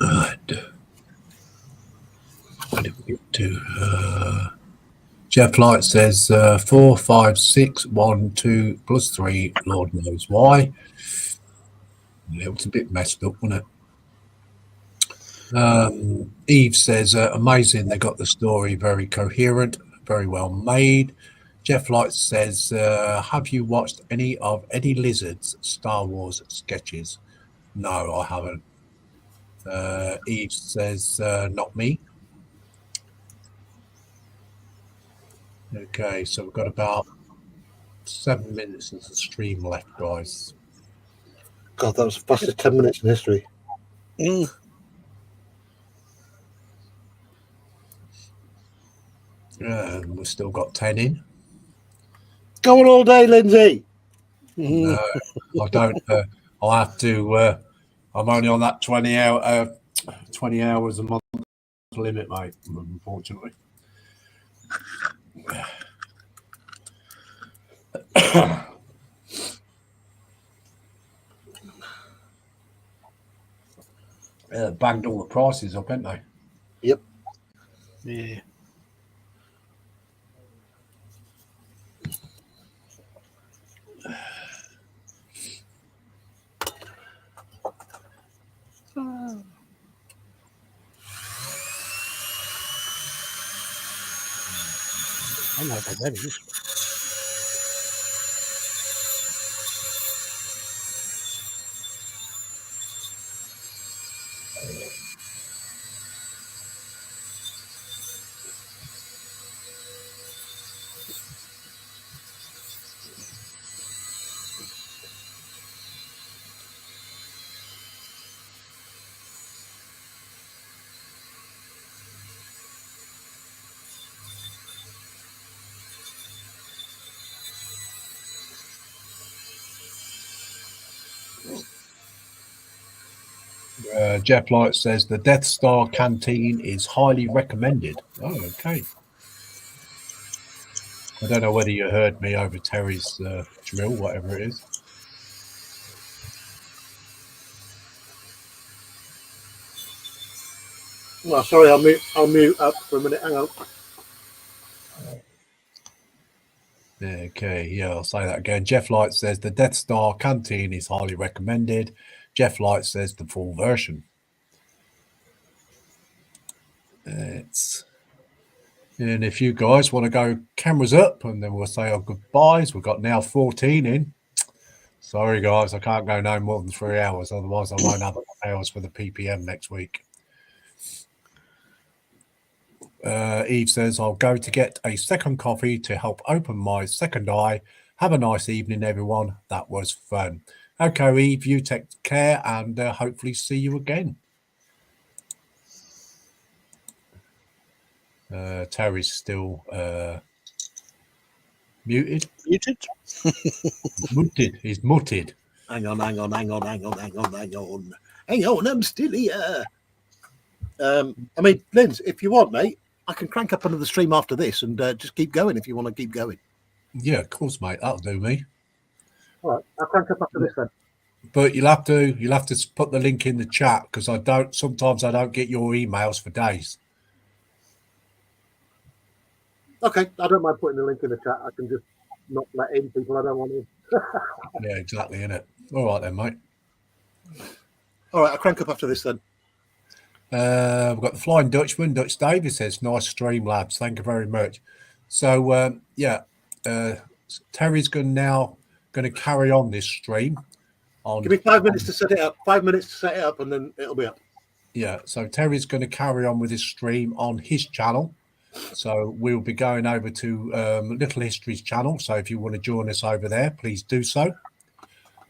[SPEAKER 1] Right. What did we get to? Jeff Light says 4, 5, 6, 1, 2 plus 3. Lord knows why. Yeah, it was a bit messed up, wasn't it? Eve says, amazing. They got the story very coherent, very well made. Jeff Light says, have you watched any of Eddie Lizard's Star Wars sketches? No, I haven't. Eve says, not me. Okay, so we've got about 7 minutes of the stream left, guys.
[SPEAKER 3] God, that was the fastest 10 minutes in history.
[SPEAKER 2] Mm.
[SPEAKER 1] And we've still got 10 in.
[SPEAKER 3] Go on all day, Lindsay.
[SPEAKER 1] No, I don't. I have to. I'm only on that 20 hours a month limit, mate. Unfortunately. Banged all the prices up, haven't they?
[SPEAKER 3] Yep.
[SPEAKER 2] Yeah. I know what that is.
[SPEAKER 1] Jeff Light says the Death Star canteen is highly recommended. Oh, okay. I don't know whether you heard me over Terry's drill, whatever it is.
[SPEAKER 3] Oh, sorry, I'll mute up for a minute. Hang on.
[SPEAKER 1] Okay, yeah, I'll say that again. Jeff Light says the Death Star canteen is highly recommended. Jeff Light says the full version. And if you guys want to go cameras up, and then we'll say our goodbyes. We've got now 14 in. Sorry, guys, I can't go no more than 3 hours. Otherwise, I won't have enough hours for the PPM next week. Eve says, I'll go to get a second coffee to help open my second eye. Have a nice evening, everyone. That was fun. Okay, Eve, you take care and hopefully see you again. Terry's still muted.
[SPEAKER 2] Muted?
[SPEAKER 1] Muted. He's muted.
[SPEAKER 3] Hang on. Hang on, I'm still here. I mean, Linz, if you want, mate, I can crank up another stream after this and just keep going if you want to keep going.
[SPEAKER 1] Yeah, of course, mate. That'll do me.
[SPEAKER 3] All right, I'll crank up after this then.
[SPEAKER 1] But you'll have to put the link in the chat because sometimes I don't get your emails for days.
[SPEAKER 3] Okay, I don't mind putting the link in the chat. I can just not let in people I don't want in.
[SPEAKER 1] Yeah, exactly, innit? All right then, mate.
[SPEAKER 3] All right, I'll crank up after this then.
[SPEAKER 1] We've got the Flying Dutchman. Dutch David says, nice stream, lads. Thank you very much. So, Terry's now going to carry on this stream.
[SPEAKER 3] Give me 5 minutes to set it up. 5 minutes to set it up, and then it'll be up.
[SPEAKER 1] Yeah, so Terry's going to carry on with his stream on his channel. So we'll be going over to Little History's channel. So if you want to join us over there, please do so.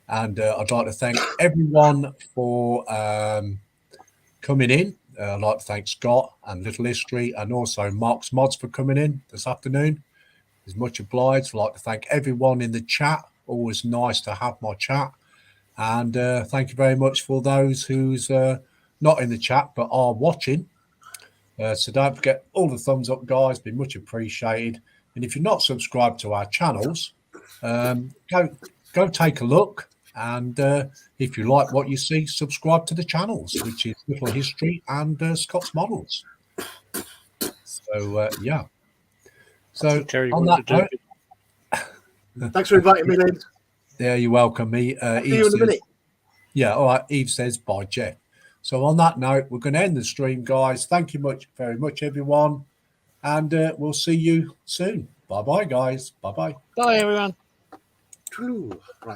[SPEAKER 1] And I'd like to thank everyone for coming in. I'd like to thank Scott and Little History and also Mark's Mods for coming in this afternoon. It's much obliged. I'd like to thank everyone in the chat. Always nice to have my chat. And thank you very much for those who's not in the chat but are watching. So don't forget all the thumbs up, guys. Be much appreciated. And if you're not subscribed to our channels, go take a look. And if you like what you see, subscribe to the channels, which is Little History and Scott's Models. So yeah. So
[SPEAKER 2] Terry
[SPEAKER 1] on
[SPEAKER 2] wanted
[SPEAKER 1] that
[SPEAKER 2] to
[SPEAKER 1] note,
[SPEAKER 3] Thanks for inviting me, Linz.
[SPEAKER 1] yeah, you're welcome.
[SPEAKER 3] See you in a minute.
[SPEAKER 1] Yeah, all right. Eve says bye, Jeff. So on that note, we're going to end the stream, guys. Thank you very much, everyone. And we'll see you soon. Bye-bye, guys. Bye-bye.
[SPEAKER 2] Bye, everyone.
[SPEAKER 3] True. Right.